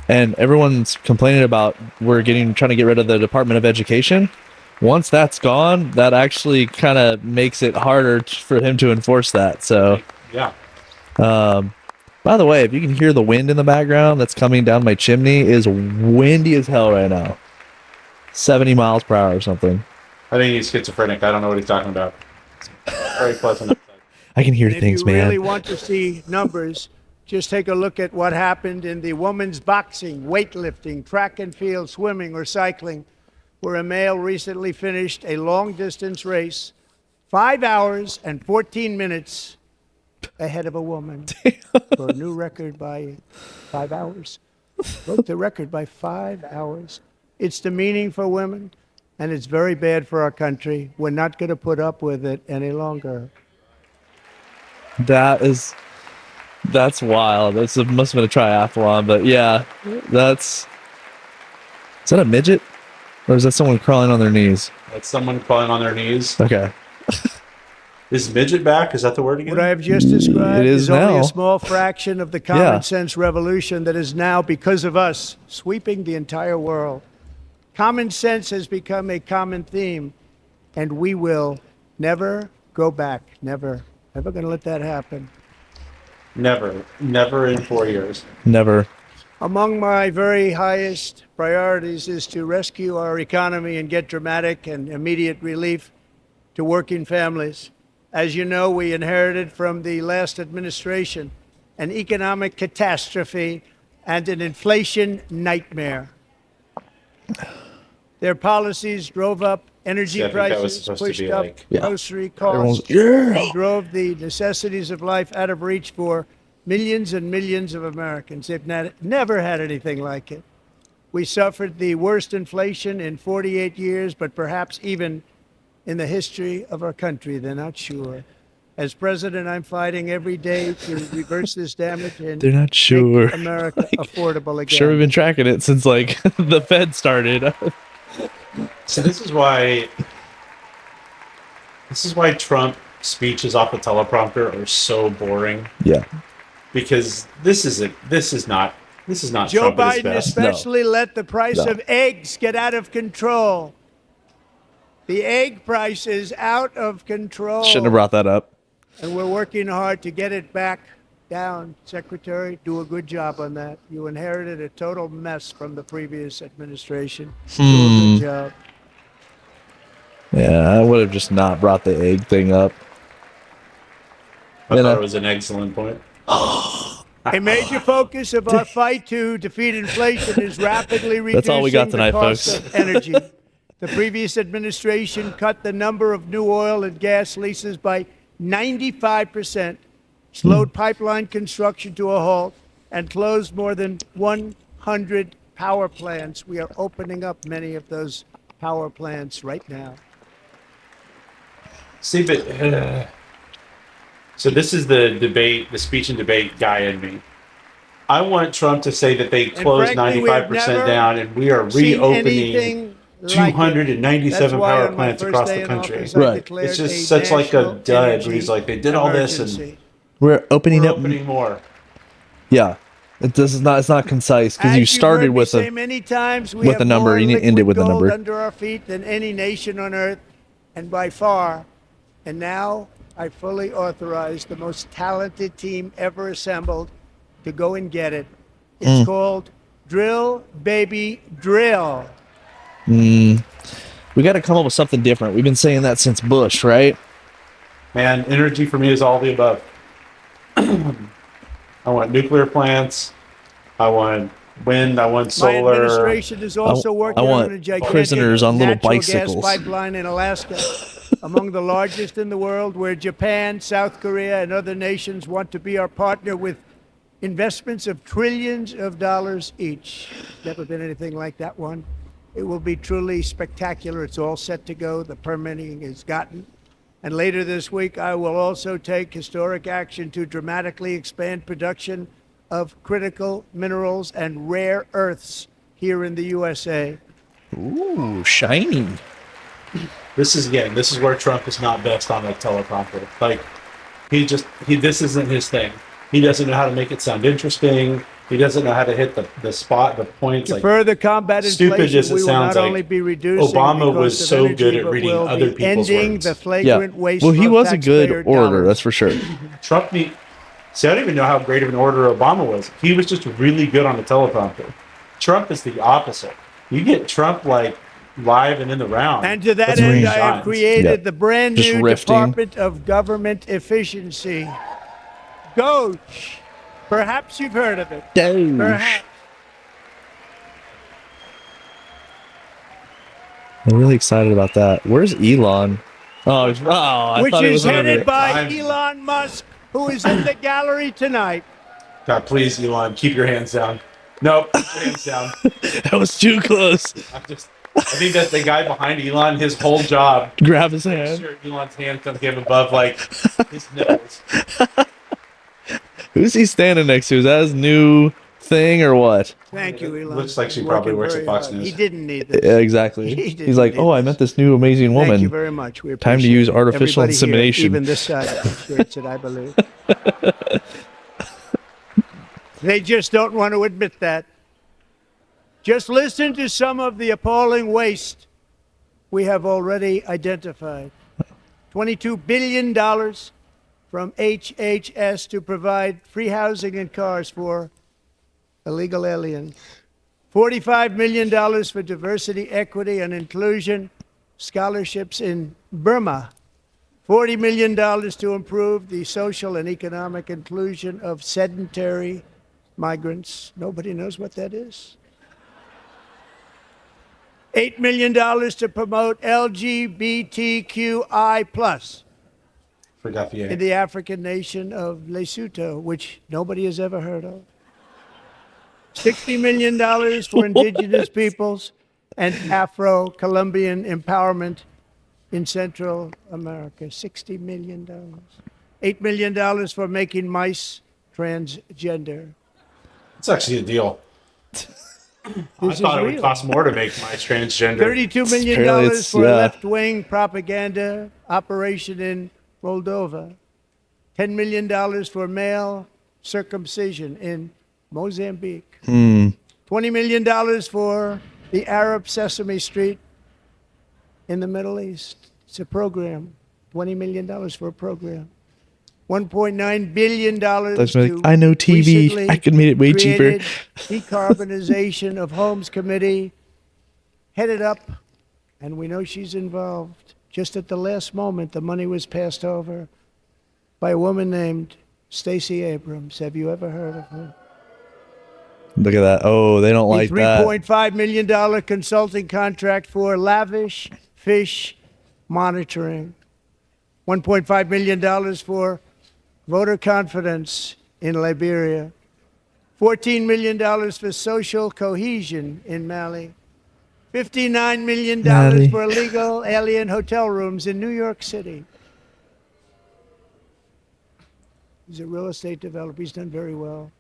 Speaker 2: and everyone's complaining about trying to get rid of the Department of Education. Once that's gone, that actually kind of makes it harder for him to enforce that. So,
Speaker 1: Yeah.
Speaker 2: by the way, if you can hear the wind in the background that's coming down my chimney, it is windy as hell right now. 70 miles per hour or something.
Speaker 1: I think he's schizophrenic. I don't know what he's talking about. Very pleasant outside.
Speaker 2: I can hear
Speaker 3: And
Speaker 2: things,
Speaker 3: if you
Speaker 2: man.
Speaker 3: really want to see numbers, just take a look at what happened in the women's boxing, weightlifting, track and field, swimming, or cycling, where a male recently finished a long distance race 5 hours and 14 minutes ahead of a woman for a new record by 5 hours. Broke the record by 5 hours. It's demeaning for women, and it's very bad for our country. We're not going to put up with it any longer.
Speaker 2: That's wild. Must have been a triathlon, but yeah, is that a midget? Or is that someone crawling on their knees?
Speaker 1: That's someone crawling on their knees.
Speaker 2: Okay.
Speaker 1: Is midget back? Is that the word again?
Speaker 3: What I have just described
Speaker 2: It is
Speaker 3: only
Speaker 2: now.
Speaker 3: a small fraction of the common sense revolution that is now, because of us, sweeping the entire world. Common sense has become a common theme, and we will never go back. Never. Never going to let that happen.
Speaker 1: Never. Never in 4 years.
Speaker 2: Never.
Speaker 3: Among my very highest priorities is to rescue our economy and get dramatic and immediate relief to working families. As you know, we inherited from the last administration an economic catastrophe and an inflation nightmare. Their policies drove up energy
Speaker 1: See, I think that was
Speaker 3: prices,
Speaker 1: supposed to
Speaker 3: pushed
Speaker 1: be
Speaker 3: up
Speaker 1: like-
Speaker 2: Yeah.
Speaker 3: grocery
Speaker 2: Everyone's,
Speaker 3: costs,
Speaker 2: yeah.
Speaker 3: and drove the necessities of life out of reach for millions and millions of Americans. They've never had anything like it. We suffered the worst inflation in 48 years, but perhaps even in the history of our country. They're not sure. As president, I'm fighting every day to reverse this damage and
Speaker 2: They're not sure.
Speaker 3: make America affordable again.
Speaker 2: Sure, we've been tracking it since like the Fed started.
Speaker 1: So this is why Trump speeches off the teleprompter are so boring,
Speaker 2: Yeah.
Speaker 1: because this is not
Speaker 3: Joe
Speaker 1: Trump at his
Speaker 3: Biden
Speaker 1: best.
Speaker 3: especially let the price
Speaker 2: No.
Speaker 3: of eggs get out of control. The egg price is out of control.
Speaker 2: Shouldn't have brought that up.
Speaker 3: And we're working hard to get it back down. Secretary, do a good job on that. You inherited a total mess from the previous administration. Do a good job.
Speaker 2: Yeah, I would have just not brought the egg thing up.
Speaker 1: I
Speaker 2: You
Speaker 1: thought
Speaker 2: know.
Speaker 1: it was an excellent point.
Speaker 3: A major focus of our fight to defeat inflation is rapidly reducing
Speaker 2: That's all we got tonight,
Speaker 3: the cost
Speaker 2: folks.
Speaker 3: of energy. The previous administration cut the number of new oil and gas leases by 95%, slowed pipeline construction to a halt, and closed more than 100 power plants. We are opening up many of those power plants right now.
Speaker 1: See, but so this is the speech and debate guy in me. I want Trump to say that they closed
Speaker 3: frankly, we have
Speaker 1: 95%
Speaker 3: never
Speaker 1: down and we are
Speaker 3: Seen
Speaker 1: reopening
Speaker 3: anything like it.
Speaker 1: 297
Speaker 3: That's why
Speaker 1: power
Speaker 3: on my
Speaker 1: plants
Speaker 3: first
Speaker 1: across
Speaker 3: day
Speaker 1: the
Speaker 3: in
Speaker 1: country.
Speaker 3: office, I
Speaker 2: Right.
Speaker 3: declared
Speaker 1: It's just
Speaker 3: a
Speaker 1: such like a
Speaker 3: national
Speaker 1: dud where
Speaker 3: energy
Speaker 1: he's like, they did all this and
Speaker 3: emergency.
Speaker 2: We're opening
Speaker 1: we're
Speaker 2: up.
Speaker 1: opening more.
Speaker 2: Yeah. It's not concise because
Speaker 3: As
Speaker 2: you
Speaker 3: you've
Speaker 2: started
Speaker 3: heard me
Speaker 2: with
Speaker 3: say
Speaker 2: a
Speaker 3: many times, we
Speaker 2: with
Speaker 3: have
Speaker 2: a number.
Speaker 3: more
Speaker 2: You need to end it
Speaker 3: liquid
Speaker 2: with a
Speaker 3: gold
Speaker 2: number.
Speaker 3: under our feet than any nation on earth, and by far. And now I fully authorize the most talented team ever assembled to go and get it. It's called Drill Baby Drill.
Speaker 2: we got to come up with something different. We've been saying that since Bush, right?
Speaker 1: Man, energy for me is all the above. I want nuclear plants. I want wind. I want
Speaker 3: My
Speaker 1: solar.
Speaker 3: administration is also working
Speaker 2: want
Speaker 3: on a gigantic
Speaker 2: prisoners on little
Speaker 3: natural
Speaker 2: bicycles.
Speaker 3: gas pipeline in Alaska, among the largest in the world, where Japan, South Korea, and other nations want to be our partner with investments of trillions of dollars each. Never been anything like that one. It will be truly spectacular. It's all set to go. The permitting is gotten. And later this week, I will also take historic action to dramatically expand production of critical minerals and rare earths here in the USA.
Speaker 2: Ooh, shiny.
Speaker 1: This is where Trump is not best on a teleprompter. Like, this isn't his thing. He doesn't know how to make it sound interesting. He doesn't know how to hit the spot, the points.
Speaker 3: To
Speaker 1: Like,
Speaker 3: further combat
Speaker 1: stupid
Speaker 3: inflation,
Speaker 1: as it
Speaker 3: we will
Speaker 1: sounds,
Speaker 3: not
Speaker 1: like,
Speaker 3: only be reducing
Speaker 1: Obama
Speaker 3: the
Speaker 1: was
Speaker 3: cost of
Speaker 1: so
Speaker 3: energy,
Speaker 1: good at
Speaker 3: but
Speaker 1: reading
Speaker 3: we'll
Speaker 1: other
Speaker 3: be
Speaker 1: people's
Speaker 3: ending
Speaker 1: words.
Speaker 3: the
Speaker 2: Yeah.
Speaker 3: flagrant waste
Speaker 2: Well, he
Speaker 3: of
Speaker 2: was a good
Speaker 3: taxpayer
Speaker 2: orator,
Speaker 3: dollars.
Speaker 2: that's for sure.
Speaker 1: Trump see, I don't even know how great of an orator Obama was. He was just really good on the teleprompter. Trump is the opposite. You get Trump like live and in the round.
Speaker 3: And to that
Speaker 1: that's where he
Speaker 3: end, I have
Speaker 1: shines.
Speaker 3: created
Speaker 2: Yep.
Speaker 3: the brand
Speaker 2: Just
Speaker 3: new
Speaker 2: riffing.
Speaker 3: Department of Government Efficiency. Doge. Perhaps you've heard of it.
Speaker 2: Doge.
Speaker 3: Perhaps.
Speaker 2: I'm really excited about that. Where's Elon? I
Speaker 3: Which
Speaker 2: thought it
Speaker 3: is
Speaker 2: was over
Speaker 3: headed
Speaker 2: there.
Speaker 3: by
Speaker 1: I'm-
Speaker 3: Elon Musk, who is in the gallery tonight.
Speaker 1: God, please, Elon, keep your hands down. Nope, keep your hands down.
Speaker 2: That was too close.
Speaker 1: I think that the guy behind Elon, his whole job,
Speaker 2: Grab his
Speaker 1: make
Speaker 2: hand.
Speaker 1: sure Elon's hand doesn't get above like his nipples.
Speaker 2: Who's he standing next to? Is that his new thing or what?
Speaker 3: Thank you, Elon.
Speaker 1: Looks like she
Speaker 3: You're
Speaker 1: probably
Speaker 3: working
Speaker 1: works at
Speaker 3: very
Speaker 1: Fox
Speaker 3: hard.
Speaker 1: News.
Speaker 3: He didn't need this.
Speaker 2: Yeah, exactly.
Speaker 3: He didn't
Speaker 2: He's like,
Speaker 3: need
Speaker 2: oh, I
Speaker 3: this.
Speaker 2: met this new amazing woman.
Speaker 3: Thank you very much. We
Speaker 2: Time to
Speaker 3: appreciate
Speaker 2: use
Speaker 3: it.
Speaker 2: artificial
Speaker 3: Everybody here,
Speaker 2: insemination.
Speaker 3: even this side appreciates it, I believe. They just don't want to admit that. Just listen to some of the appalling waste we have already identified. $22 billion from HHS to provide free housing and cars for illegal aliens. $45 million for diversity, equity, and inclusion scholarships in Burma. $40 million to improve the social and economic inclusion of sedentary migrants. Nobody knows what that is. $8 million to promote LGBTQI+
Speaker 1: Forgot the
Speaker 3: in
Speaker 1: A.
Speaker 3: the African nation of Lesotho, which nobody has ever heard of. $60 million for indigenous peoples and Afro-Colombian empowerment in Central America. $60 million. $8 million for making mice transgender.
Speaker 1: It's actually a deal. I
Speaker 3: This
Speaker 1: thought
Speaker 3: is
Speaker 1: it would
Speaker 3: real.
Speaker 1: cost more to make my transgender.
Speaker 3: $32 million
Speaker 2: Apparently it's-
Speaker 3: for
Speaker 2: yeah.
Speaker 3: left-wing propaganda operation in Moldova. $10 million for male circumcision in Mozambique. $20 million for the Arab Sesame Street in the Middle East. It's a program. $20 million for a program. $1.9 billion
Speaker 2: That's like,
Speaker 3: to
Speaker 2: I know TV.
Speaker 3: recently
Speaker 2: I could make it way cheaper.
Speaker 3: created Decarbonization of Homes Committee, headed up, and we know she's involved. Just at the last moment, the money was passed over by a woman named Stacey Abrams. Have you ever heard of her?
Speaker 2: Look at that. Oh, they don't like
Speaker 3: A
Speaker 2: that.
Speaker 3: $3.5 million consulting contract for lavish fish monitoring. $1.5 million for voter confidence in Liberia. $14 million for social cohesion in Mali. $59 million
Speaker 2: Mali.
Speaker 3: for illegal alien hotel rooms in New York City. He's a real estate developer. He's done very well.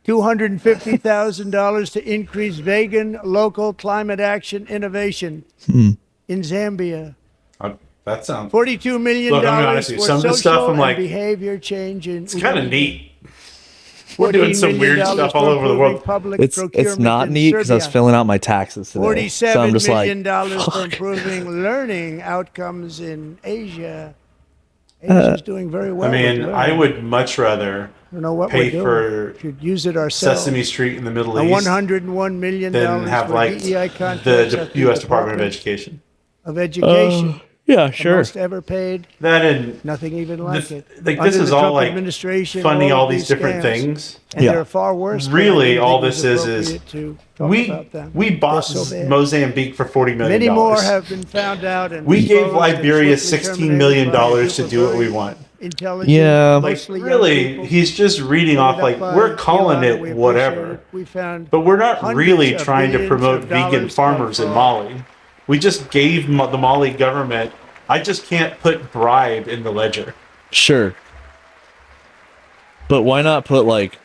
Speaker 3: $250,000 to increase vegan local climate action innovation in Zambia.
Speaker 1: That sounds.
Speaker 3: $42 million
Speaker 1: Look, I'm gonna be honest with
Speaker 3: for
Speaker 1: you, some of
Speaker 3: social
Speaker 1: this stuff I'm
Speaker 3: and
Speaker 1: like,
Speaker 3: behavior change in
Speaker 1: It's kind of
Speaker 3: Uganda.
Speaker 1: neat. We're doing some
Speaker 3: $14
Speaker 1: weird
Speaker 3: million
Speaker 1: stuff
Speaker 3: for
Speaker 1: all over the
Speaker 3: improving
Speaker 1: world.
Speaker 3: public
Speaker 2: It's
Speaker 3: procurement
Speaker 2: not
Speaker 3: in
Speaker 2: neat because I was
Speaker 3: Serbia.
Speaker 2: filling out my taxes today. So I'm
Speaker 3: $47
Speaker 2: just like,
Speaker 3: million dollars for
Speaker 2: fuck.
Speaker 3: improving learning outcomes in Asia. Asia's doing very well.
Speaker 1: I mean,
Speaker 3: with
Speaker 1: I
Speaker 3: learning.
Speaker 1: would much rather
Speaker 3: I don't know what
Speaker 1: pay
Speaker 3: we're doing.
Speaker 1: for
Speaker 3: Should use it ourselves.
Speaker 1: Sesame Street in the Middle
Speaker 3: And
Speaker 1: East
Speaker 3: $101 million
Speaker 1: than have
Speaker 3: for
Speaker 1: like
Speaker 3: DEI contracts
Speaker 1: the
Speaker 3: at the
Speaker 1: U.S. Department of Education.
Speaker 3: of Education.
Speaker 2: Yeah,
Speaker 3: The
Speaker 2: sure.
Speaker 3: most ever paid.
Speaker 1: That and
Speaker 3: Nothing even like
Speaker 1: this,
Speaker 3: it.
Speaker 1: like
Speaker 3: Under
Speaker 1: this is
Speaker 3: the
Speaker 1: all
Speaker 3: Trump
Speaker 1: like
Speaker 3: administration,
Speaker 1: funding all
Speaker 3: of
Speaker 1: these different
Speaker 3: scams,
Speaker 1: things.
Speaker 3: and
Speaker 2: Yeah.
Speaker 3: there are far worse. but I
Speaker 1: Really,
Speaker 3: didn't
Speaker 1: all
Speaker 3: think it was
Speaker 1: this is
Speaker 3: appropriate to talk
Speaker 1: we
Speaker 3: about them.
Speaker 1: we
Speaker 3: They're
Speaker 1: bought
Speaker 3: so bad.
Speaker 1: Mozambique for $40 million.
Speaker 3: Many more have been found out and
Speaker 1: We gave
Speaker 3: disposed and
Speaker 1: Liberia
Speaker 3: swiftly
Speaker 1: $16 million
Speaker 3: terminated by a
Speaker 1: to
Speaker 3: group
Speaker 1: do
Speaker 3: of
Speaker 1: what we
Speaker 3: very
Speaker 1: want.
Speaker 3: Intelligent,
Speaker 2: Yeah.
Speaker 1: Like
Speaker 3: mostly young
Speaker 1: really,
Speaker 3: people,
Speaker 1: he's just reading off
Speaker 3: headed
Speaker 1: like
Speaker 3: up by
Speaker 1: we're calling
Speaker 3: Ilana.
Speaker 1: it
Speaker 3: We appreciate
Speaker 1: whatever.
Speaker 3: it. We found
Speaker 1: But we're not
Speaker 3: hundreds
Speaker 1: really
Speaker 3: of
Speaker 1: trying to
Speaker 3: billions
Speaker 1: promote
Speaker 3: of
Speaker 1: vegan
Speaker 3: dollars
Speaker 1: farmers
Speaker 3: of
Speaker 1: in
Speaker 3: fraud.
Speaker 1: Mali. We just gave the Mali government. I just can't put bribe in the ledger.
Speaker 2: Sure. But why not put like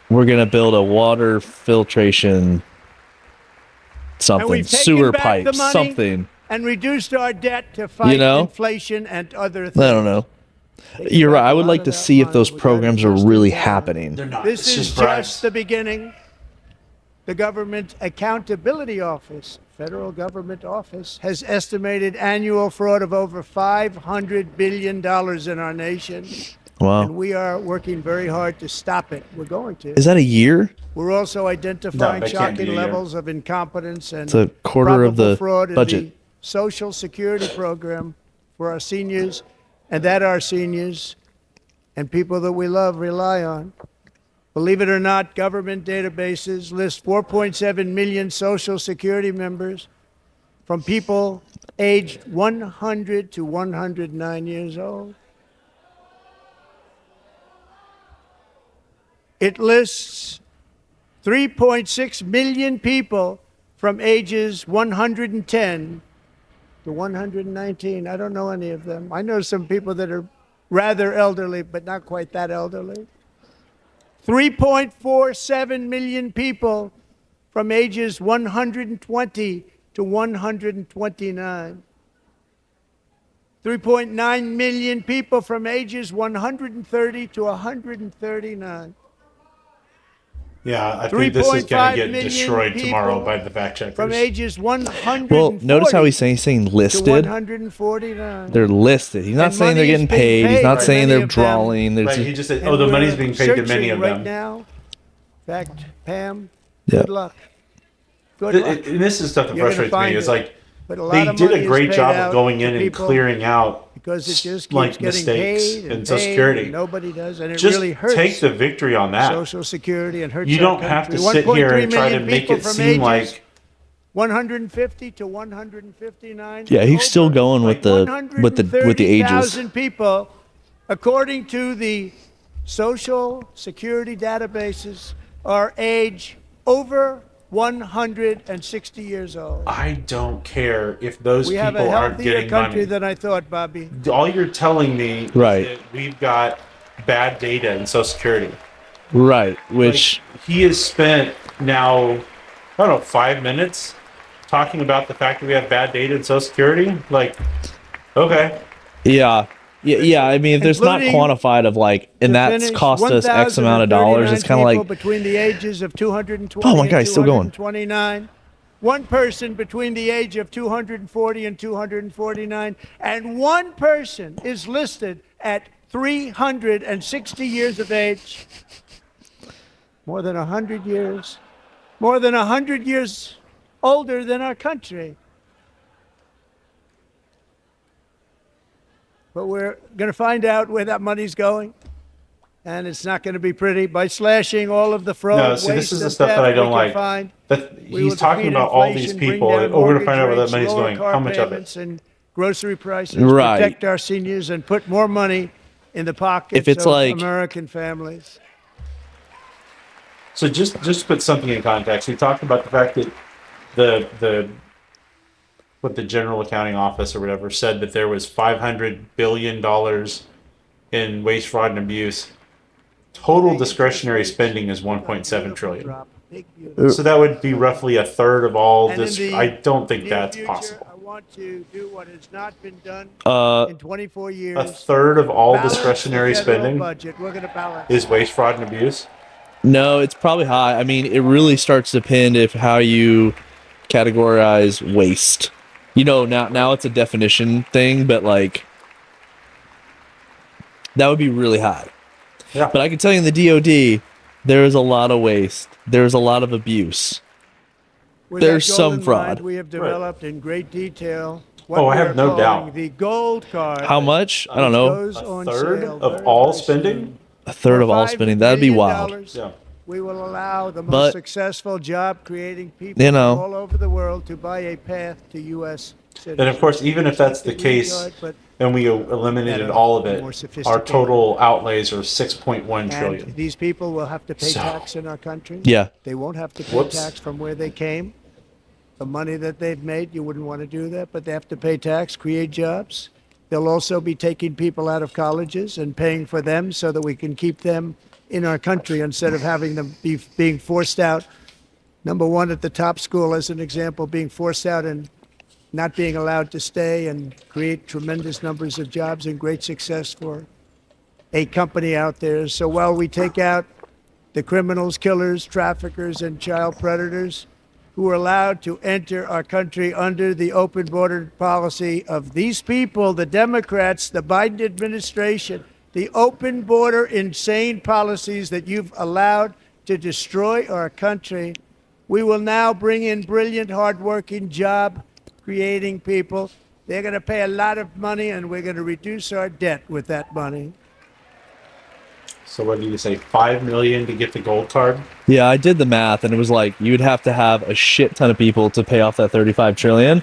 Speaker 2: we're gonna build a water filtration something,
Speaker 3: we've taken
Speaker 2: sewer
Speaker 3: back
Speaker 2: pipe,
Speaker 3: the money.
Speaker 2: something.
Speaker 3: And reduced our debt to fight
Speaker 2: know?
Speaker 3: inflation and other things.
Speaker 2: I don't know.
Speaker 3: Taking
Speaker 2: You're
Speaker 3: back
Speaker 2: right. I
Speaker 3: a
Speaker 2: would
Speaker 3: lot
Speaker 2: like
Speaker 3: of
Speaker 2: to
Speaker 3: that
Speaker 2: see if
Speaker 3: money
Speaker 2: those
Speaker 3: without
Speaker 2: programs are
Speaker 3: investing
Speaker 2: really
Speaker 3: more.
Speaker 2: happening.
Speaker 1: They're not.
Speaker 3: This
Speaker 1: It's
Speaker 3: is
Speaker 1: just bribes.
Speaker 3: just the beginning. The Government Accountability Office, federal government office, has estimated annual fraud of over $500 billion in our nation. And
Speaker 2: Wow.
Speaker 3: we are working very hard to stop it. We're going to.
Speaker 2: Is that a year?
Speaker 3: We're also identifying
Speaker 1: No, that can't be
Speaker 3: shocking
Speaker 1: a year.
Speaker 3: levels of incompetence and
Speaker 2: It's a quarter of
Speaker 3: probable
Speaker 2: the
Speaker 3: fraud
Speaker 2: budget.
Speaker 3: in the Social Security program for our seniors, and that our seniors and people that we love rely on. Believe it or not, government databases list 4.7 million Social Security members from people aged 100 to 109 years old. It lists 3.6 million people from ages 110 to 119. I don't know any of them. I know some people that are rather elderly, but not quite that elderly. 3.47 million people from ages 120 to 129. 3.9 million people from ages 130 to 139.
Speaker 1: Yeah, I think this is going
Speaker 3: 3.5
Speaker 1: to get
Speaker 3: million
Speaker 1: destroyed tomorrow
Speaker 3: people
Speaker 1: by the fact checkers.
Speaker 3: From ages 140
Speaker 2: Well, notice how he's saying
Speaker 3: to
Speaker 2: listed.
Speaker 3: 149.
Speaker 2: They're listed. He's not
Speaker 3: And
Speaker 2: saying they're
Speaker 3: money is
Speaker 2: getting
Speaker 3: being
Speaker 2: paid. He's
Speaker 3: paid
Speaker 2: not
Speaker 3: by
Speaker 2: saying
Speaker 3: many
Speaker 2: they're
Speaker 3: of them.
Speaker 2: drawing. There's
Speaker 1: Right,
Speaker 2: just,
Speaker 1: he just said,
Speaker 3: And
Speaker 1: "Oh, the money's
Speaker 3: we're
Speaker 1: being paid to many
Speaker 3: searching
Speaker 1: of
Speaker 3: right
Speaker 1: them."
Speaker 3: now. In fact, Pam,
Speaker 2: Yeah.
Speaker 3: good luck. Good luck.
Speaker 1: And this is stuff that
Speaker 3: You're gonna
Speaker 1: frustrates
Speaker 3: find
Speaker 1: me. Is
Speaker 3: it.
Speaker 1: like
Speaker 3: But a lot
Speaker 1: they
Speaker 3: of
Speaker 1: did
Speaker 3: money
Speaker 1: a
Speaker 3: is
Speaker 1: great
Speaker 3: paid
Speaker 1: job
Speaker 3: out
Speaker 1: of going
Speaker 3: to
Speaker 1: in and
Speaker 3: people
Speaker 1: clearing out
Speaker 3: because it just keeps
Speaker 1: like
Speaker 3: getting
Speaker 1: mistakes
Speaker 3: paid and
Speaker 1: in Social
Speaker 3: paid,
Speaker 1: Security.
Speaker 3: and nobody does, and it
Speaker 1: Just
Speaker 3: really hurts
Speaker 1: take the victory on that.
Speaker 3: Social Security and hurts
Speaker 1: You
Speaker 3: our
Speaker 1: don't have to
Speaker 3: country.
Speaker 1: sit here
Speaker 3: 1.3
Speaker 1: and try to
Speaker 3: million
Speaker 1: make
Speaker 3: people
Speaker 1: it
Speaker 3: from
Speaker 1: seem
Speaker 3: ages
Speaker 1: like
Speaker 3: 150 to 159.
Speaker 2: yeah, he's still
Speaker 3: Over
Speaker 2: going with the ages.
Speaker 3: 130,000 people, according to the Social Security databases, are age over 160 years old.
Speaker 1: I don't care if those
Speaker 3: We have a
Speaker 1: people aren't
Speaker 3: healthier
Speaker 1: getting
Speaker 3: country
Speaker 1: money.
Speaker 3: than I thought, Bobby.
Speaker 1: All you're telling me
Speaker 2: Right.
Speaker 1: is that we've got bad data in Social Security.
Speaker 2: Right, which
Speaker 1: Like, he has spent now, I don't know, 5 minutes talking about the fact that we have bad data in Social Security. Like, okay,
Speaker 2: yeah. I mean, if there's not
Speaker 3: Including,
Speaker 2: quantified of like, and
Speaker 3: To
Speaker 2: that's
Speaker 3: finish,
Speaker 2: cost us X amount of dollars. It's kind of
Speaker 3: 1,039
Speaker 2: like,
Speaker 3: people between the ages of 220
Speaker 2: Oh my
Speaker 3: and
Speaker 2: God, he's still going.
Speaker 3: 229. One person between the age of 240 and 249, and one person is listed at 360 years of age. More than 100 years. More than 100 years older than our country. But we're going to find out where that money's going. And it's not going to be pretty by slashing all of the fraud,
Speaker 1: no. See, this
Speaker 3: waste,
Speaker 1: is the
Speaker 3: and
Speaker 1: stuff that
Speaker 3: theft
Speaker 1: I don't
Speaker 3: we can
Speaker 1: like.
Speaker 3: find.
Speaker 1: That
Speaker 3: We will
Speaker 1: he's talking
Speaker 3: defeat
Speaker 1: about all these
Speaker 3: inflation, bring
Speaker 1: people.
Speaker 3: down
Speaker 1: And we're going to
Speaker 3: mortgage
Speaker 1: find out where that
Speaker 3: rates,
Speaker 1: money's
Speaker 3: lower
Speaker 1: going.
Speaker 3: car
Speaker 1: How much of it?
Speaker 3: payments and grocery prices,
Speaker 2: Right.
Speaker 3: protect our seniors, and put more money in the pockets
Speaker 2: If it's
Speaker 3: of
Speaker 2: like-
Speaker 3: American families.
Speaker 1: So just put something in context. We talked about the fact that the what the General Accounting Office or whatever said that there was $500 billion in waste, fraud, and abuse. Total discretionary spending is 1.7 trillion.
Speaker 3: Drop, big, beautiful.
Speaker 1: So that would be roughly a third of all
Speaker 3: And in
Speaker 1: this.
Speaker 3: the
Speaker 1: I don't think
Speaker 3: near
Speaker 1: that's
Speaker 3: future,
Speaker 1: possible.
Speaker 3: I want to do what has not been done
Speaker 2: uh,
Speaker 3: in 24 years.
Speaker 1: A third of all
Speaker 3: Balance the
Speaker 1: discretionary
Speaker 3: federal
Speaker 1: spending
Speaker 3: budget. We're going to balance.
Speaker 1: is waste, fraud, and abuse.
Speaker 2: no, it's probably high. I mean, it really starts to depend if how you categorize waste. You know, now it's a definition thing, but like that would be really high.
Speaker 1: Yeah.
Speaker 2: But I can tell you in the DoD, there is a lot of waste. There's a lot of abuse.
Speaker 3: With
Speaker 2: There's
Speaker 3: that
Speaker 2: some
Speaker 3: goal in
Speaker 2: fraud.
Speaker 3: mind, we have developed in great detail what
Speaker 1: Oh, I
Speaker 3: we
Speaker 1: have
Speaker 3: are
Speaker 1: no
Speaker 3: calling
Speaker 1: doubt.
Speaker 3: the gold card.
Speaker 2: How much? I don't know.
Speaker 3: Goes
Speaker 1: A
Speaker 3: on
Speaker 1: third
Speaker 3: sale
Speaker 1: of
Speaker 3: very,
Speaker 1: all
Speaker 3: very
Speaker 1: spending?
Speaker 3: soon.
Speaker 2: A third
Speaker 3: For
Speaker 2: of all
Speaker 3: $5
Speaker 2: spending. That'd be
Speaker 3: million,
Speaker 2: wild.
Speaker 1: Yeah.
Speaker 3: we will allow the most
Speaker 2: But-
Speaker 3: successful job-creating people
Speaker 2: You know.
Speaker 3: from all over the world to buy a path to U.S. citizenship.
Speaker 1: And of course, even if that's the
Speaker 3: It's like green
Speaker 1: case,
Speaker 3: card, but-
Speaker 1: and we eliminated
Speaker 3: better,
Speaker 1: all of
Speaker 3: more
Speaker 1: it, our
Speaker 3: sophisticated.
Speaker 1: total outlays are 6.1
Speaker 3: And
Speaker 1: trillion.
Speaker 3: these people will have to pay
Speaker 1: So-
Speaker 3: tax in our country.
Speaker 2: Yeah.
Speaker 3: They won't have to pay
Speaker 1: Whoops.
Speaker 3: tax from where they came. The money that they've made, you wouldn't want to do that, but they have to pay tax, create jobs. They'll also be taking people out of colleges and paying for them so that we can keep them in our country instead of having them being forced out. Number one, at the top school, as an example, being forced out and not being allowed to stay and create tremendous numbers of jobs and great success for a company out there. So while we take out the criminals, killers, traffickers, and child predators who are allowed to enter our country under the open border policy of these people, the Democrats, the Biden administration, the open border insane policies that you've allowed to destroy our country, we will now bring in brilliant, hardworking, job-creating people. They're going to pay a lot of money, and we're going to reduce our debt with that money.
Speaker 1: So what do you say, 5 million to get the gold card?
Speaker 2: Yeah, I did the math, and it was like you'd have to have a shit ton of people to pay off that 35 trillion.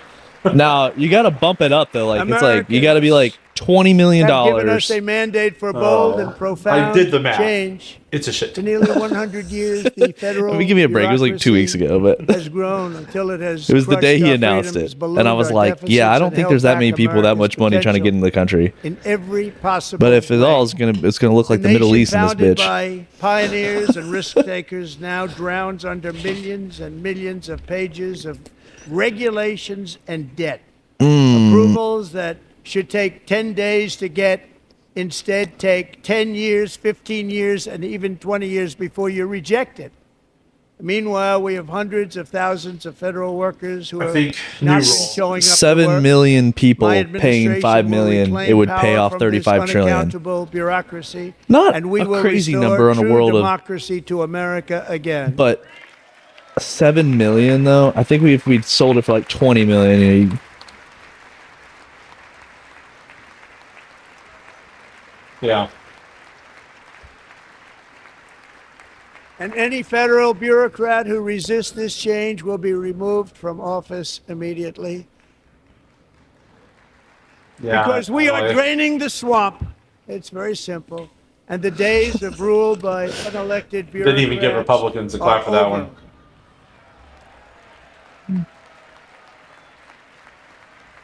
Speaker 2: Now you got to bump it up though. Like it's like you got to be like $20 million.
Speaker 3: Have given us a mandate for bold and profound
Speaker 1: I did the math.
Speaker 3: change.
Speaker 1: It's a shit.
Speaker 3: For nearly 100 years, the federal
Speaker 2: Let me give you a break. It was like 2 weeks ago, but
Speaker 3: has grown until it has.
Speaker 2: it was the
Speaker 3: crushed
Speaker 2: day he
Speaker 3: our
Speaker 2: announced
Speaker 3: freedoms,
Speaker 2: it,
Speaker 3: ballooned
Speaker 2: and I was
Speaker 3: our
Speaker 2: like, yeah, I
Speaker 3: deficits,
Speaker 2: don't
Speaker 3: and
Speaker 2: think
Speaker 3: held
Speaker 2: there's that
Speaker 3: back
Speaker 2: many people that
Speaker 3: America's
Speaker 2: much money trying to get
Speaker 3: potential
Speaker 2: into the country.
Speaker 3: in every possible
Speaker 2: But if it
Speaker 3: way.
Speaker 2: all is it's gonna look like the Middle
Speaker 3: nation
Speaker 2: East in this
Speaker 3: founded
Speaker 2: bitch.
Speaker 3: by pioneers and risk takers now drowns under millions and millions of pages of regulations and debt. Approvals that should take 10 days to get instead take 10 years, 15 years, and even 20 years before you're rejected. Meanwhile, we have hundreds of thousands of federal workers who
Speaker 1: I
Speaker 3: are
Speaker 1: think
Speaker 3: not
Speaker 1: new
Speaker 3: been
Speaker 1: rule.
Speaker 3: showing up to
Speaker 2: 7
Speaker 3: work.
Speaker 2: million people
Speaker 3: My
Speaker 2: paying
Speaker 3: administration
Speaker 2: 5
Speaker 3: will
Speaker 2: million,
Speaker 3: reclaim
Speaker 2: it would pay
Speaker 3: power
Speaker 2: off
Speaker 3: from
Speaker 2: 35
Speaker 3: this
Speaker 2: trillion.
Speaker 3: unaccountable bureaucracy,
Speaker 2: Not
Speaker 3: and we
Speaker 2: a
Speaker 3: will
Speaker 2: crazy
Speaker 3: restore
Speaker 2: number on a
Speaker 3: true
Speaker 2: world of-
Speaker 3: democracy to America again.
Speaker 2: But 7 million though, I think if we'd sold it for like 20 million, you know,
Speaker 1: Yeah.
Speaker 3: And any federal bureaucrat who resists this change will be removed from office immediately.
Speaker 1: Yeah.
Speaker 3: Because we are
Speaker 1: I-
Speaker 3: draining the swamp. It's very simple. And the days of rule by unelected bureaucrats
Speaker 1: Didn't even give Republicans a clap
Speaker 3: are
Speaker 1: for that
Speaker 3: over.
Speaker 1: one.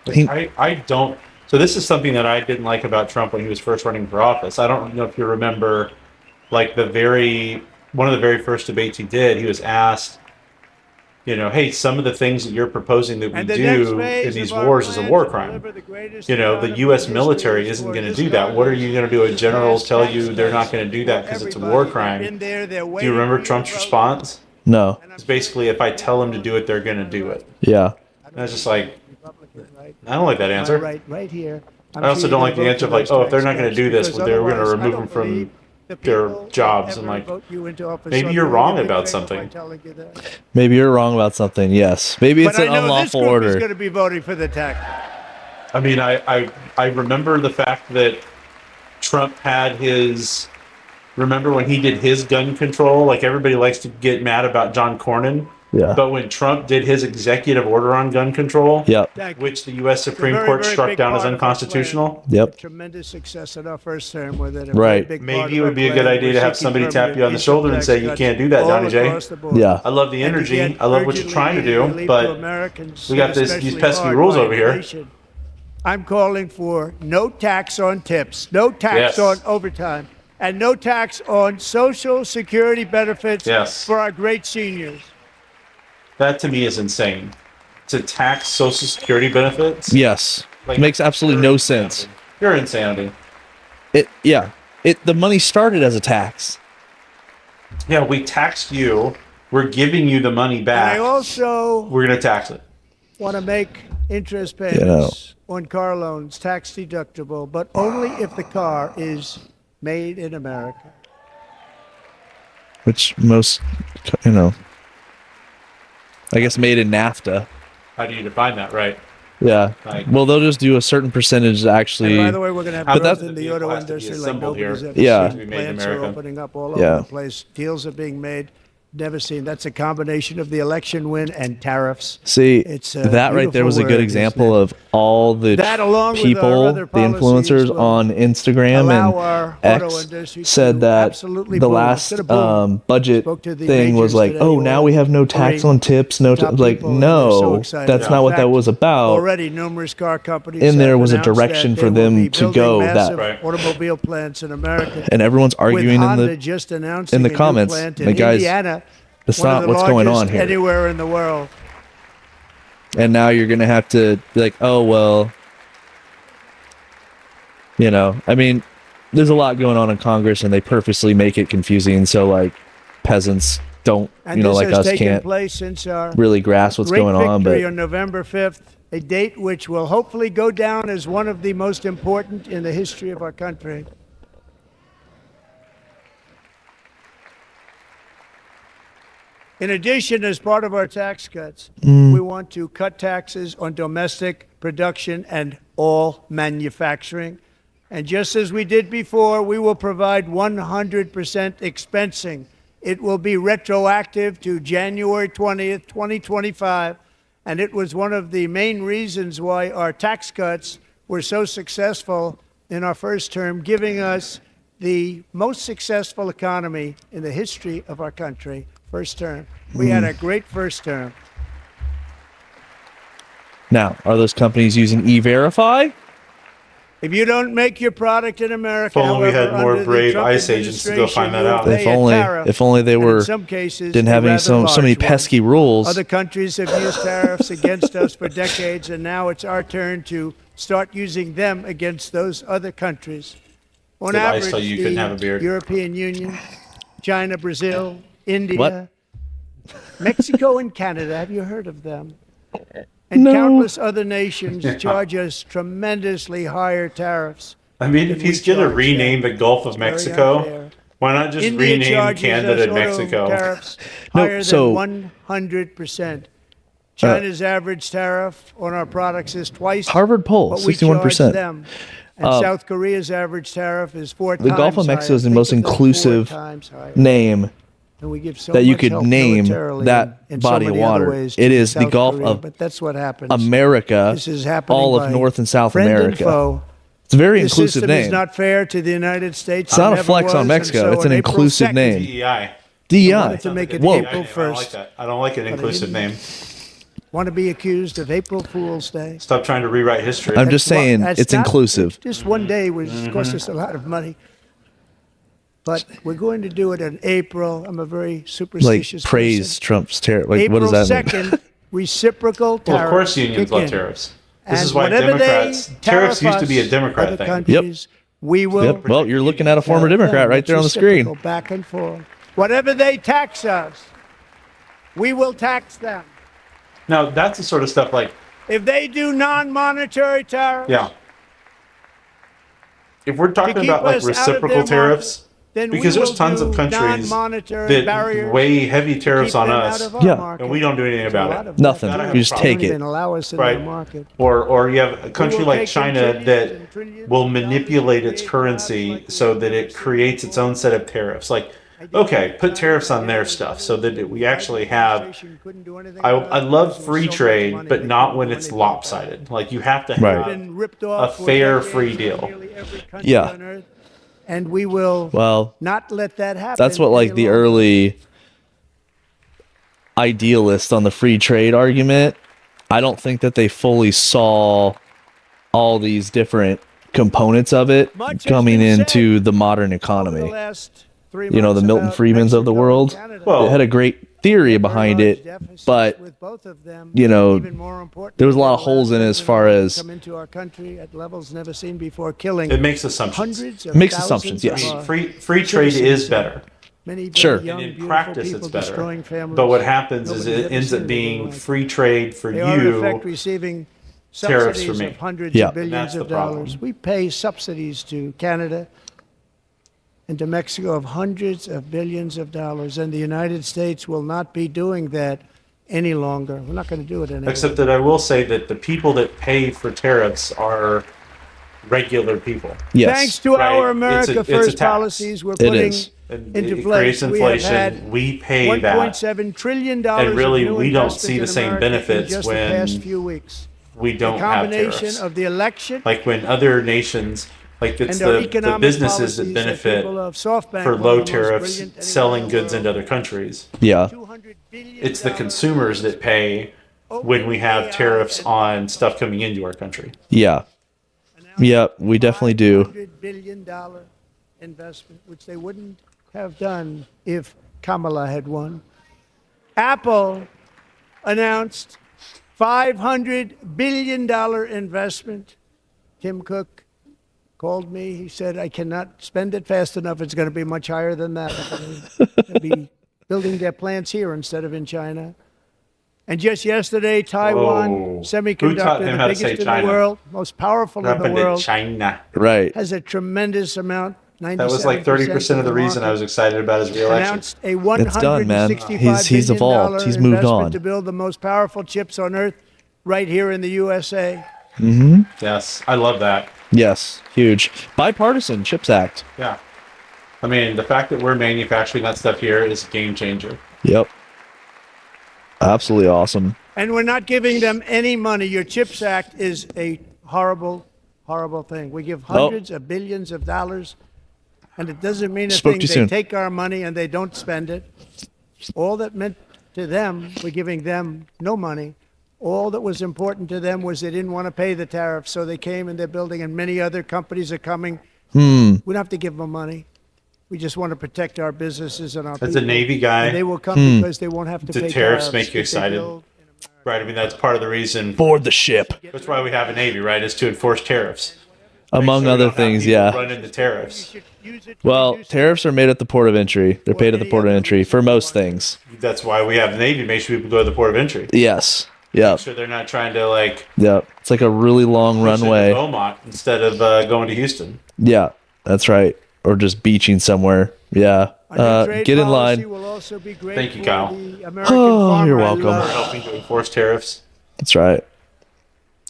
Speaker 1: I don't. So this is something that I didn't like about Trump when he was first running for office. I don't know if you remember, like one of the very first debates he did. He was asked, you know, hey, some of the things that you're proposing that we
Speaker 3: And the next
Speaker 1: do
Speaker 3: phase
Speaker 1: in these
Speaker 3: of our
Speaker 1: wars is a
Speaker 3: plan
Speaker 1: war
Speaker 3: to
Speaker 1: crime.
Speaker 3: deliver the greatest
Speaker 1: You know,
Speaker 3: amount
Speaker 1: the
Speaker 3: of
Speaker 1: U.S.
Speaker 3: history
Speaker 1: military
Speaker 3: is
Speaker 1: isn't
Speaker 3: for
Speaker 1: going to
Speaker 3: this
Speaker 1: do that. What are you going to do? A general
Speaker 3: Congress
Speaker 1: tell
Speaker 3: to
Speaker 1: you
Speaker 3: pass
Speaker 1: they're not going to do that
Speaker 3: for
Speaker 1: because it's a
Speaker 3: everybody.
Speaker 1: war
Speaker 3: They've
Speaker 1: crime.
Speaker 3: been there, they're
Speaker 1: Do you
Speaker 3: waiting
Speaker 1: remember
Speaker 3: for your
Speaker 1: Trump's
Speaker 3: vote.
Speaker 1: response?
Speaker 2: no.
Speaker 1: It's basically, if I tell them to do it, they're going to do it.
Speaker 2: Yeah.
Speaker 1: And I was just like,
Speaker 3: Republican, right?
Speaker 1: I don't like that answer.
Speaker 3: Right here.
Speaker 1: I also don't like the answer of like, oh, if they're not going to do this, well, they're going to remove them from their jobs. And like, maybe you're wrong about something.
Speaker 2: Maybe you're wrong about something. Yes. Maybe it's
Speaker 3: But
Speaker 2: an
Speaker 3: I know
Speaker 2: unlawful
Speaker 3: this group is
Speaker 2: order.
Speaker 3: going to be voting for the tax.
Speaker 1: I mean, I remember the fact that Trump had his. Remember when he did his gun control? Like everybody likes to get mad about John Cornyn.
Speaker 2: Yeah.
Speaker 1: But when Trump did his executive order on gun control,
Speaker 2: Yep.
Speaker 3: Thank you.
Speaker 1: which the U.S.
Speaker 3: It's a
Speaker 1: Supreme
Speaker 3: very,
Speaker 1: Court
Speaker 3: very
Speaker 1: struck
Speaker 3: big
Speaker 1: down as
Speaker 3: part of our
Speaker 1: unconstitutional.
Speaker 3: plan.
Speaker 2: Yep.
Speaker 3: Tremendous success in our first term with it.
Speaker 2: Right.
Speaker 1: Maybe it would be a good idea to have somebody tap you on the shoulder and say, "You can't do that, Johnny J."
Speaker 2: Yeah.
Speaker 1: I love the energy. I love what you're trying to do, but we got these pesky rules over here.
Speaker 3: I'm calling for no tax on tips, no tax
Speaker 1: Yes.
Speaker 3: on overtime, and no tax on Social Security benefits
Speaker 1: Yes.
Speaker 3: for our great seniors.
Speaker 1: That to me is insane. To tax Social Security benefits.
Speaker 2: Yes.
Speaker 1: Like,
Speaker 2: Makes absolutely
Speaker 1: pure
Speaker 2: no sense.
Speaker 1: insanity. Pure insanity.
Speaker 2: The money started as a tax.
Speaker 1: Yeah, we taxed you. We're giving you the money
Speaker 3: And
Speaker 1: back.
Speaker 3: I also
Speaker 1: We're going to tax it.
Speaker 3: want to make interest payments on car loans tax deductible, but only if the car is made in America.
Speaker 2: Which most, you know. I guess made in NAFTA.
Speaker 1: How do you define that, right?
Speaker 2: Yeah.
Speaker 1: Like-
Speaker 2: Well, they'll just do a certain percentage actually.
Speaker 3: And by the way, we're going to have
Speaker 1: How
Speaker 3: growth
Speaker 1: does
Speaker 3: in
Speaker 1: it
Speaker 3: the
Speaker 1: be
Speaker 3: auto
Speaker 1: plastic
Speaker 3: industry like
Speaker 1: assembled
Speaker 3: nobody's
Speaker 1: here?
Speaker 3: ever
Speaker 2: Yeah.
Speaker 3: seen.
Speaker 1: To be made in
Speaker 3: Plants are
Speaker 1: America.
Speaker 3: opening up all
Speaker 2: Yeah.
Speaker 3: over the place. Deals are being made. Never seen. That's a combination of the election win and tariffs.
Speaker 2: See,
Speaker 3: It's a
Speaker 2: that right there
Speaker 3: beautiful
Speaker 2: was a good
Speaker 3: word,
Speaker 2: example
Speaker 3: isn't it?
Speaker 2: of all the
Speaker 3: That, along with our
Speaker 2: people,
Speaker 3: other
Speaker 2: the
Speaker 3: policies,
Speaker 2: influencers
Speaker 3: will
Speaker 2: on Instagram
Speaker 3: allow our
Speaker 2: and
Speaker 3: auto
Speaker 2: X
Speaker 3: industry
Speaker 2: said
Speaker 3: to
Speaker 2: that
Speaker 3: absolutely
Speaker 2: the
Speaker 3: boom. It's
Speaker 2: last
Speaker 3: gonna boom.
Speaker 2: budget
Speaker 3: Spoke to the
Speaker 2: thing was
Speaker 3: majors
Speaker 2: like,
Speaker 3: today,
Speaker 2: oh, now
Speaker 3: all
Speaker 2: we have no tax
Speaker 3: three
Speaker 2: on tips, no
Speaker 3: top
Speaker 2: like,
Speaker 3: people, and they're so
Speaker 2: no,
Speaker 3: excited.
Speaker 2: that's
Speaker 3: In
Speaker 2: not what that
Speaker 3: fact,
Speaker 2: was about.
Speaker 3: Already, numerous car companies
Speaker 2: And there
Speaker 3: have
Speaker 2: was a
Speaker 3: announced
Speaker 2: direction
Speaker 3: that
Speaker 2: for
Speaker 3: they will
Speaker 2: them
Speaker 3: be
Speaker 2: to
Speaker 3: building
Speaker 2: go that-
Speaker 3: massive
Speaker 1: Right.
Speaker 3: automobile plants in America.
Speaker 2: And everyone's
Speaker 3: With
Speaker 2: arguing in
Speaker 3: Honda
Speaker 2: the
Speaker 3: just announcing
Speaker 2: in the
Speaker 3: a new
Speaker 2: comments,
Speaker 3: plant
Speaker 2: the
Speaker 3: in
Speaker 2: guys,
Speaker 3: Indiana,
Speaker 2: that's
Speaker 3: one of
Speaker 2: not
Speaker 3: the
Speaker 2: what's going on
Speaker 3: largest
Speaker 2: here.
Speaker 3: anywhere in the world.
Speaker 2: And now you're gonna have to be like, oh well, you know. I mean, there's a lot going on in Congress, and they purposely make it confusing so like peasants don't,
Speaker 3: And
Speaker 2: you know,
Speaker 3: this
Speaker 2: like
Speaker 3: has
Speaker 2: us
Speaker 3: taken
Speaker 2: can't
Speaker 3: place since our
Speaker 2: really grasp what's
Speaker 3: great
Speaker 2: going on.
Speaker 3: victory
Speaker 2: But
Speaker 3: on November 5th, a date which will hopefully go down as one of the most important in the history of our country. In addition, as part of our tax cuts, we want to cut taxes on domestic production and all manufacturing. And just as we did before, we will provide 100% expensing. It will be retroactive to January 20th, 2025. And it was one of the main reasons why our tax cuts were so successful in our first term, giving us the most successful economy in the history of our country. First term. We had a great first term.
Speaker 2: now, are those companies using E-Verify?
Speaker 3: If you don't make your product in America,
Speaker 1: If only we
Speaker 3: however,
Speaker 1: had more
Speaker 3: under the
Speaker 1: brave
Speaker 3: Trump
Speaker 1: ICE agents to go find that
Speaker 3: administration,
Speaker 1: out.
Speaker 3: you
Speaker 2: If
Speaker 3: pay a
Speaker 2: only,
Speaker 3: tariff,
Speaker 2: if only they
Speaker 3: and
Speaker 2: were
Speaker 3: in some cases,
Speaker 2: didn't
Speaker 3: a
Speaker 2: have any
Speaker 3: rather
Speaker 2: so many
Speaker 3: large one.
Speaker 2: pesky rules.
Speaker 3: Other countries have used tariffs against us for decades, and now it's our turn to start using them against those other countries. On
Speaker 1: Did ICE
Speaker 3: average,
Speaker 1: tell you you couldn't have a
Speaker 3: the
Speaker 1: beard?
Speaker 3: European Union, China, Brazil, India,
Speaker 2: What?
Speaker 3: Mexico, and Canada, have you heard of them? And
Speaker 2: No.
Speaker 3: countless other nations charge us tremendously higher tariffs.
Speaker 1: I mean, if
Speaker 3: Can
Speaker 1: he's
Speaker 3: we
Speaker 1: going to
Speaker 3: charge
Speaker 1: rename
Speaker 3: them?
Speaker 1: the Gulf of
Speaker 3: Very
Speaker 1: Mexico,
Speaker 3: unfair.
Speaker 1: why not just
Speaker 3: India
Speaker 1: rename
Speaker 3: charges
Speaker 1: Canada
Speaker 3: us
Speaker 1: and
Speaker 3: auto
Speaker 1: Mexico?
Speaker 3: tariffs
Speaker 2: No,
Speaker 3: higher
Speaker 2: so-
Speaker 3: than 100%. China's average tariff on our products is twice
Speaker 2: Harvard poll,
Speaker 3: what we
Speaker 2: 61%.
Speaker 3: charge them. And South Korea's average tariff is four times
Speaker 2: The Gulf of Mexico
Speaker 3: higher.
Speaker 2: is the
Speaker 3: Think
Speaker 2: most
Speaker 3: of that, 4
Speaker 2: inclusive
Speaker 3: times higher.
Speaker 2: name
Speaker 3: And we give so
Speaker 2: that you
Speaker 3: much
Speaker 2: could
Speaker 3: help
Speaker 2: name
Speaker 3: militarily
Speaker 2: that
Speaker 3: and so
Speaker 2: body of
Speaker 3: many other
Speaker 2: water.
Speaker 3: ways
Speaker 2: It
Speaker 3: to
Speaker 2: is the
Speaker 3: South
Speaker 2: Gulf
Speaker 3: Korea,
Speaker 2: of
Speaker 3: but that's what happens.
Speaker 2: America,
Speaker 3: This is happening
Speaker 2: all
Speaker 3: by
Speaker 2: of North and South
Speaker 3: friend and
Speaker 2: America.
Speaker 3: foe.
Speaker 2: It's a very
Speaker 3: This
Speaker 2: inclusive
Speaker 3: system
Speaker 2: name.
Speaker 3: is not fair to the United States.
Speaker 2: It's not
Speaker 3: It
Speaker 2: a
Speaker 3: never
Speaker 2: flex
Speaker 3: was,
Speaker 2: on
Speaker 3: and
Speaker 2: Mexico.
Speaker 3: so
Speaker 2: It's an
Speaker 3: on April
Speaker 2: inclusive
Speaker 3: 2nd,
Speaker 2: name.
Speaker 1: DEI.
Speaker 2: DEI.
Speaker 3: wanted to make it
Speaker 2: Whoa.
Speaker 3: April
Speaker 1: I don't like
Speaker 3: 1st.
Speaker 1: that. I don't like an inclusive name.
Speaker 3: Want to be accused of April Fool's Day?
Speaker 1: Stop trying to rewrite history.
Speaker 2: I'm just saying
Speaker 3: That's
Speaker 2: it's
Speaker 3: not-
Speaker 2: inclusive.
Speaker 3: Just one day was cost us a lot of money. But we're going to do it in April. I'm a very
Speaker 2: Like
Speaker 3: superstitious
Speaker 2: praise
Speaker 3: person.
Speaker 2: Trump's tariff. Like
Speaker 3: April
Speaker 2: what does that mean?
Speaker 3: 2nd, reciprocal tariffs.
Speaker 1: Well, of course, unions
Speaker 3: kick
Speaker 1: love
Speaker 3: in.
Speaker 1: tariffs. This
Speaker 3: And
Speaker 1: is why
Speaker 3: whatever they
Speaker 1: Democrats. Tariffs
Speaker 3: tariff
Speaker 1: used to be a
Speaker 3: us,
Speaker 1: Democrat
Speaker 3: other
Speaker 1: thing.
Speaker 3: countries, we will
Speaker 2: Yep. Well, you're looking at a former
Speaker 3: tariff
Speaker 2: Democrat
Speaker 3: them.
Speaker 2: right
Speaker 3: That's
Speaker 2: there on the screen.
Speaker 3: reciprocal, back and forth. Whatever they tax us, we will tax them.
Speaker 1: Now, that's the sort of stuff like,
Speaker 3: If they do non-monetary tariffs,
Speaker 1: yeah. If we're
Speaker 3: to
Speaker 1: talking
Speaker 3: keep
Speaker 1: about like
Speaker 3: us out of
Speaker 1: reciprocal
Speaker 3: their market,
Speaker 1: tariffs,
Speaker 3: then we
Speaker 1: because there's
Speaker 3: will
Speaker 1: tons
Speaker 3: do
Speaker 1: of countries
Speaker 3: non-monetary
Speaker 1: that
Speaker 3: barriers
Speaker 1: weigh heavy
Speaker 3: to
Speaker 1: tariffs
Speaker 3: keep
Speaker 1: on
Speaker 3: them
Speaker 1: us,
Speaker 3: out of our
Speaker 2: Yeah.
Speaker 3: market.
Speaker 1: and we don't do anything
Speaker 3: There's a
Speaker 1: about
Speaker 3: lot
Speaker 1: it.
Speaker 3: of
Speaker 2: Nothing.
Speaker 3: that.
Speaker 1: Gotta have
Speaker 2: You
Speaker 1: a
Speaker 2: just
Speaker 1: problem.
Speaker 2: take
Speaker 3: Don't
Speaker 2: it.
Speaker 3: even allow us in
Speaker 1: Right.
Speaker 3: their market.
Speaker 1: Or you have a country
Speaker 3: will
Speaker 1: like
Speaker 3: take
Speaker 1: China
Speaker 3: trillions
Speaker 1: that
Speaker 3: and trillions
Speaker 1: will
Speaker 3: of dollars
Speaker 1: manipulate
Speaker 3: to
Speaker 1: its
Speaker 3: create
Speaker 1: currency
Speaker 3: jobs like
Speaker 1: so
Speaker 3: we've
Speaker 1: that
Speaker 3: never
Speaker 1: it
Speaker 3: seen
Speaker 1: creates its
Speaker 3: before.
Speaker 1: own set of tariffs. Like, okay, put tariffs on their stuff so that we actually have. I love free trade, but not when it's lopsided. Like you have to
Speaker 2: Right.
Speaker 1: have
Speaker 3: Been ripped
Speaker 1: a
Speaker 3: off for
Speaker 1: fair
Speaker 3: decades
Speaker 1: free
Speaker 3: by
Speaker 1: deal.
Speaker 3: nearly every country
Speaker 2: Yeah.
Speaker 3: on Earth, and we will
Speaker 2: Well,
Speaker 3: not let that happen.
Speaker 2: that's what like
Speaker 3: any
Speaker 2: the
Speaker 3: longer.
Speaker 2: early idealists on the free trade argument. I don't think that they fully saw all these different components of it
Speaker 3: Much has
Speaker 2: coming
Speaker 3: been
Speaker 2: into
Speaker 3: said
Speaker 2: the modern
Speaker 3: Over
Speaker 2: economy.
Speaker 3: the last 3
Speaker 2: You know, the
Speaker 3: months
Speaker 2: Milton
Speaker 3: about
Speaker 2: Friedmans of the
Speaker 3: Mexico and
Speaker 2: world.
Speaker 3: Canada.
Speaker 1: Well,
Speaker 2: It had a great theory
Speaker 3: Very
Speaker 2: behind
Speaker 3: large
Speaker 2: it,
Speaker 3: deficits
Speaker 2: but
Speaker 3: with both of them.
Speaker 2: you know,
Speaker 3: Even more important,
Speaker 2: there was a lot of
Speaker 3: the
Speaker 2: holes in it as
Speaker 3: last
Speaker 2: far
Speaker 3: president
Speaker 2: as-
Speaker 3: come into our country at levels never seen before, killing
Speaker 1: It makes assumptions.
Speaker 3: hundreds of
Speaker 2: Makes
Speaker 3: thousands
Speaker 2: assumptions, yes.
Speaker 3: of
Speaker 1: I mean,
Speaker 3: our
Speaker 1: free trade
Speaker 3: citizens
Speaker 1: is better,
Speaker 3: Many very
Speaker 2: Sure.
Speaker 3: young,
Speaker 1: and in
Speaker 3: beautiful
Speaker 1: practice
Speaker 3: people
Speaker 1: it's better.
Speaker 3: destroying families.
Speaker 1: But what happens is
Speaker 3: Nobody's
Speaker 1: it
Speaker 3: ever
Speaker 1: ends
Speaker 3: seen
Speaker 1: up
Speaker 3: anything
Speaker 1: being
Speaker 3: like it.
Speaker 1: free trade for
Speaker 3: They are in effect
Speaker 1: you.
Speaker 3: receiving
Speaker 1: tariffs for
Speaker 3: subsidies
Speaker 1: me.
Speaker 3: of hundreds
Speaker 2: Yeah.
Speaker 3: of billions
Speaker 1: That's the
Speaker 3: of dollars.
Speaker 1: problem.
Speaker 3: We pay subsidies to Canada and to Mexico of hundreds of billions of dollars, and the United States will not be doing that any longer. We're not going to do it anymore.
Speaker 1: Except that I will say that the people that pay for tariffs are regular people.
Speaker 2: Yes.
Speaker 3: Thanks to
Speaker 1: Right.
Speaker 3: our
Speaker 1: It's
Speaker 3: America
Speaker 1: a
Speaker 3: First
Speaker 1: tax.
Speaker 3: policies we're
Speaker 2: It
Speaker 3: putting
Speaker 2: is.
Speaker 1: And
Speaker 3: into
Speaker 1: it
Speaker 3: place,
Speaker 1: creates
Speaker 3: we have
Speaker 1: inflation.
Speaker 3: had
Speaker 1: We pay that.
Speaker 3: $1.7 trillion
Speaker 1: And really,
Speaker 3: of new
Speaker 1: we don't
Speaker 3: investment
Speaker 1: see
Speaker 3: in
Speaker 1: the same
Speaker 3: America in
Speaker 1: benefits
Speaker 3: just
Speaker 1: when
Speaker 3: the past few weeks.
Speaker 1: We
Speaker 3: The
Speaker 1: don't have
Speaker 3: combination
Speaker 1: tariffs.
Speaker 3: of the election
Speaker 1: Like when other nations, like it's
Speaker 3: and our
Speaker 1: the
Speaker 3: economic
Speaker 1: businesses that
Speaker 3: policies
Speaker 1: benefit
Speaker 3: people of SoftBank,
Speaker 1: for
Speaker 3: one
Speaker 1: low
Speaker 3: of the most
Speaker 1: tariffs
Speaker 3: brilliant anyone
Speaker 1: selling
Speaker 3: in the
Speaker 1: goods
Speaker 3: world,
Speaker 1: into other countries.
Speaker 2: Yeah.
Speaker 3: $200 billion
Speaker 1: It's the consumers that pay when we have tariffs on stuff coming into our country.
Speaker 2: Yeah. Yep, we definitely do.
Speaker 3: $500 billion investment, which they wouldn't have done if Kamala had won. Apple announced $500 billion investment. Tim Cook called me. He said, I cannot spend it fast enough. It's going to be much higher than that. They'll be building their plants here instead of in China. And just yesterday, Taiwan
Speaker 1: Whoa. Who taught
Speaker 3: Semiconductor,
Speaker 1: him
Speaker 3: the
Speaker 1: how to say
Speaker 3: biggest in
Speaker 1: China?
Speaker 3: the world, most powerful
Speaker 1: What
Speaker 3: in the
Speaker 1: happened to
Speaker 3: world,
Speaker 1: China?
Speaker 2: Right.
Speaker 3: has a tremendous amount.
Speaker 1: That was like 30% of the reason I was excited about his reelection.
Speaker 3: Announced a $165
Speaker 2: It's done, man. He's
Speaker 3: billion
Speaker 2: evolved. He's moved
Speaker 3: investment
Speaker 2: on.
Speaker 3: to build the most powerful chips on earth right here in the USA.
Speaker 1: Yes, I love that.
Speaker 2: Yes. Huge. Bipartisan CHIPS Act.
Speaker 1: Yeah. I mean, the fact that we're manufacturing that stuff here is a game changer.
Speaker 2: Yep. Absolutely awesome.
Speaker 3: And we're not giving them any money. Your CHIPS Act is a horrible, horrible thing. We give hundreds of billions of dollars, and it doesn't mean a
Speaker 2: Spoke
Speaker 3: thing.
Speaker 2: too
Speaker 3: They
Speaker 2: soon.
Speaker 3: take our money and they don't spend it. All that meant to them, we're giving them no money. All that was important to them was they didn't want to pay the tariffs, so they came and they're building, and many other companies are coming. We don't have to give them money. We just want to protect our businesses and our
Speaker 1: As a
Speaker 3: people.
Speaker 1: Navy guy,
Speaker 3: And they will come because they won't have to
Speaker 1: do
Speaker 3: pay
Speaker 1: tariffs
Speaker 3: tariffs
Speaker 1: make you
Speaker 3: if they
Speaker 1: excited?
Speaker 3: build in America.
Speaker 1: Right. I mean, that's part of the reason.
Speaker 2: Board the ship.
Speaker 1: That's why we have a Navy, right? Is to enforce tariffs.
Speaker 2: Among
Speaker 1: So we
Speaker 2: other
Speaker 1: don't have
Speaker 2: things,
Speaker 1: people
Speaker 2: yeah.
Speaker 1: Run into tariffs.
Speaker 3: Use it to
Speaker 2: Well,
Speaker 3: reduce
Speaker 2: tariffs are made at the port of entry. They're paid at the port of entry for most things.
Speaker 1: That's why we have the Navy. Make sure people go to the port of entry.
Speaker 2: Yes. Yep.
Speaker 1: So they're not trying to like
Speaker 2: Yep. It's like a really long
Speaker 1: push into
Speaker 2: runway.
Speaker 1: Beaumont instead of going to Houston.
Speaker 2: Yeah, that's right. Or just beaching somewhere. Yeah.
Speaker 3: Our new trade
Speaker 2: Get in
Speaker 3: policy
Speaker 2: line.
Speaker 3: will also be great
Speaker 1: Thank you,
Speaker 3: for
Speaker 1: Kyle.
Speaker 3: the American
Speaker 2: Oh,
Speaker 3: farmer.
Speaker 2: you're
Speaker 3: I
Speaker 2: welcome.
Speaker 3: love
Speaker 1: For helping to enforce tariffs.
Speaker 2: That's right.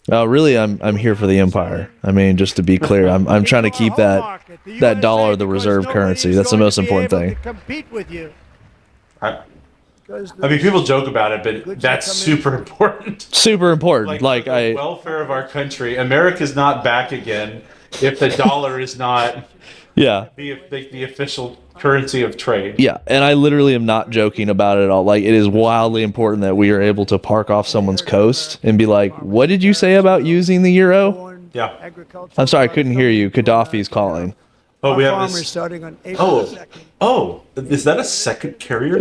Speaker 2: Really, I'm here for the empire. I mean, just to be clear, I'm trying to
Speaker 3: Into our
Speaker 2: keep
Speaker 3: home
Speaker 2: that
Speaker 3: market, the
Speaker 2: that
Speaker 3: USA,
Speaker 2: dollar the
Speaker 3: because
Speaker 2: reserve
Speaker 3: nobody
Speaker 2: currency.
Speaker 3: is
Speaker 2: That's the
Speaker 3: going
Speaker 2: most
Speaker 3: to be
Speaker 2: important
Speaker 3: able
Speaker 2: thing.
Speaker 3: to compete with you.
Speaker 1: I,
Speaker 3: Because
Speaker 1: I mean, people joke about it, but
Speaker 3: Goods
Speaker 1: that's
Speaker 3: that come in.
Speaker 1: super important.
Speaker 2: Super important. Like
Speaker 1: for the welfare of our country, America's not back again if the dollar is not
Speaker 2: yeah.
Speaker 1: the official currency of trade.
Speaker 2: Yeah, and I literally am not joking about it at all. Like, it is wildly important that we are able to park off someone's coast and be like, "What did you say about using the euro?"
Speaker 1: Yeah.
Speaker 2: I'm sorry, I couldn't hear you. Gaddafi's calling.
Speaker 1: Oh, we have
Speaker 3: farmers
Speaker 1: this.
Speaker 3: starting on April 2nd.
Speaker 1: Oh, is that a second carrier?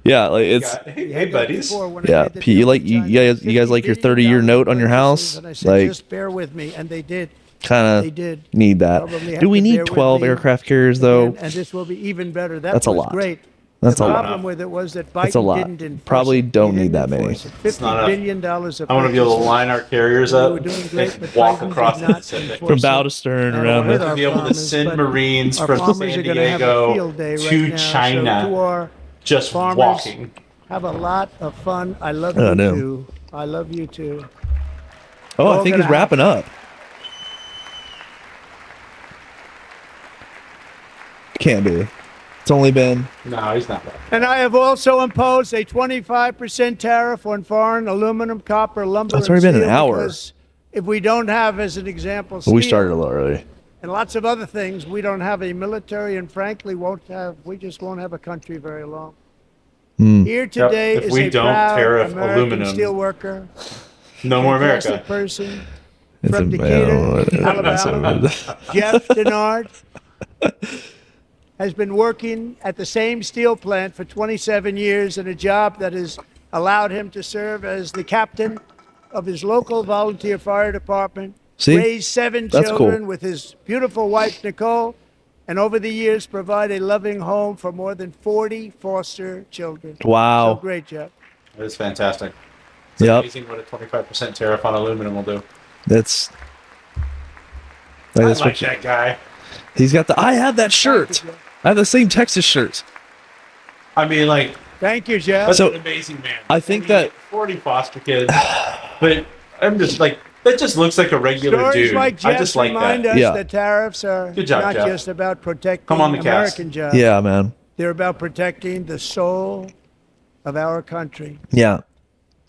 Speaker 2: Yeah, like it's
Speaker 1: Hey, buddies.
Speaker 2: yeah. Pete, you guys like your 30-year note on your house?
Speaker 3: And I said,
Speaker 2: Like,
Speaker 3: just bear with me, and they did. They
Speaker 2: kind of
Speaker 3: did.
Speaker 2: need that.
Speaker 3: Probably have
Speaker 2: Do we
Speaker 3: to bear
Speaker 2: need
Speaker 3: with
Speaker 2: 12
Speaker 3: me
Speaker 2: aircraft carriers though?
Speaker 3: And this will be even better.
Speaker 2: That's a
Speaker 3: was
Speaker 2: lot.
Speaker 3: Great.
Speaker 2: That's
Speaker 3: the
Speaker 2: a lot.
Speaker 3: problem with it was that
Speaker 2: That's a
Speaker 3: Biden
Speaker 2: lot.
Speaker 3: didn't enforce
Speaker 2: Probably
Speaker 3: it. He
Speaker 2: don't
Speaker 3: didn't
Speaker 2: need that many.
Speaker 3: enforce it. $50
Speaker 1: not enough.
Speaker 3: billion of
Speaker 1: I want to be able to
Speaker 3: purchases.
Speaker 1: line our carriers
Speaker 3: We
Speaker 1: up
Speaker 3: were doing great, but
Speaker 1: and walk
Speaker 3: Biden
Speaker 1: across
Speaker 3: did
Speaker 1: the
Speaker 3: not
Speaker 1: Pacific.
Speaker 3: enforce
Speaker 2: From
Speaker 3: it.
Speaker 2: bow to stern
Speaker 3: And
Speaker 2: around
Speaker 3: it'll hurt
Speaker 2: the.
Speaker 3: our
Speaker 1: To be able to
Speaker 3: farmers,
Speaker 1: send
Speaker 3: but
Speaker 1: Marines
Speaker 3: our
Speaker 1: from
Speaker 3: farmers
Speaker 1: San
Speaker 3: are gonna have a
Speaker 1: Diego
Speaker 3: field day right
Speaker 1: to
Speaker 3: now. So
Speaker 1: China
Speaker 3: to our
Speaker 1: just
Speaker 3: farmers,
Speaker 1: walking.
Speaker 3: have a lot of fun. I love
Speaker 2: Oh,
Speaker 3: you
Speaker 2: no.
Speaker 3: too. I love you too.
Speaker 2: Oh, I
Speaker 3: all
Speaker 2: think
Speaker 3: gonna
Speaker 2: he's wrapping up. Can't be. It's only been.
Speaker 1: No, he's not that.
Speaker 3: And I have also imposed a 25% tariff on foreign aluminum, copper, lumber,
Speaker 2: It's
Speaker 3: and
Speaker 2: already been an
Speaker 3: steel
Speaker 2: hour.
Speaker 3: because if we don't have, as an example, steel
Speaker 2: We started a little early.
Speaker 3: and lots of other things, we don't have a military, and frankly, we just won't have a country very long. Here today
Speaker 1: If
Speaker 3: is
Speaker 1: we
Speaker 3: a
Speaker 1: don't
Speaker 3: proud
Speaker 1: tariff
Speaker 3: American
Speaker 1: aluminum,
Speaker 3: steelworker,
Speaker 1: No more
Speaker 3: fantastic
Speaker 1: America.
Speaker 3: person
Speaker 2: It's
Speaker 3: from
Speaker 2: a
Speaker 3: Decatur, Alabama. Jeff Denard has been working at the same steel plant for 27 years in a job that has allowed him to serve as the captain of his local volunteer fire department,
Speaker 2: See?
Speaker 3: raise 7
Speaker 2: That's
Speaker 3: children
Speaker 2: cool.
Speaker 3: with his beautiful wife, Nicole, and over the years provide a loving home for more than 40 foster children.
Speaker 2: Wow.
Speaker 3: So great, Jeff.
Speaker 1: That is fantastic. It's
Speaker 2: Yep.
Speaker 1: amazing what a 25% tariff on aluminum will do.
Speaker 2: That's.
Speaker 1: I
Speaker 2: That's
Speaker 1: like
Speaker 2: what you-
Speaker 1: that guy.
Speaker 2: He's got the. I have that shirt. I have the same Texas shirt.
Speaker 1: I mean, like,
Speaker 3: Thank you, Jeff.
Speaker 1: That's
Speaker 2: So,
Speaker 1: an amazing man.
Speaker 2: I think that-
Speaker 1: 40 foster kids, but I'm just like, that just looks like a regular
Speaker 3: Stories
Speaker 1: dude.
Speaker 3: like
Speaker 1: I
Speaker 3: Jeff's
Speaker 1: just like
Speaker 3: remind
Speaker 1: that.
Speaker 3: us
Speaker 2: Yeah.
Speaker 3: that tariffs are
Speaker 1: Good job,
Speaker 3: not
Speaker 1: Jeff.
Speaker 3: just about protecting
Speaker 1: Come on the cast.
Speaker 3: American jobs.
Speaker 2: Yeah, man.
Speaker 3: They're about protecting the soul of our country.
Speaker 2: Yeah.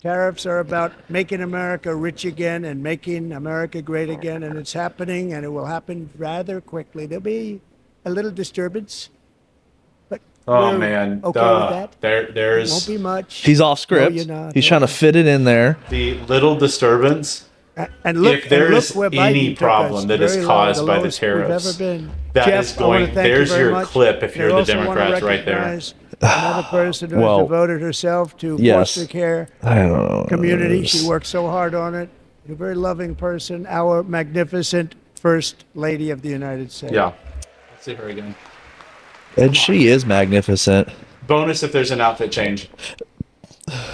Speaker 3: Tariffs are about making America rich again and making America great again, and it's happening, and it will happen rather quickly. There'll be a little disturbance, but
Speaker 1: Oh
Speaker 3: we're
Speaker 1: man,
Speaker 3: okay
Speaker 1: duh.
Speaker 3: with that. It
Speaker 1: There's
Speaker 3: won't be much.
Speaker 2: He's off script.
Speaker 3: you're not.
Speaker 2: He's trying to fit it in there.
Speaker 1: the little disturbance.
Speaker 3: And look,
Speaker 1: If there
Speaker 3: and look
Speaker 1: is
Speaker 3: where
Speaker 1: any
Speaker 3: Biden took
Speaker 1: problem
Speaker 3: us,
Speaker 1: that is
Speaker 3: very low,
Speaker 1: caused by the
Speaker 3: lowest
Speaker 1: tariffs,
Speaker 3: we've ever been.
Speaker 1: that
Speaker 3: Jeff,
Speaker 1: is
Speaker 3: I wanna
Speaker 1: going-
Speaker 3: thank you
Speaker 1: there's
Speaker 3: very
Speaker 1: your
Speaker 3: much.
Speaker 1: clip if you're
Speaker 3: And I
Speaker 1: the
Speaker 3: also wanna
Speaker 1: Democrats right there.
Speaker 3: recognize Another person who
Speaker 2: Well,
Speaker 3: has devoted herself to
Speaker 2: yes.
Speaker 3: foster care
Speaker 2: I don't know.
Speaker 3: community. She worked so hard on it. A very loving person. Our magnificent First Lady of the United States.
Speaker 1: Yeah. Let's see her again.
Speaker 2: And she is magnificent.
Speaker 1: Bonus if there's an outfit change.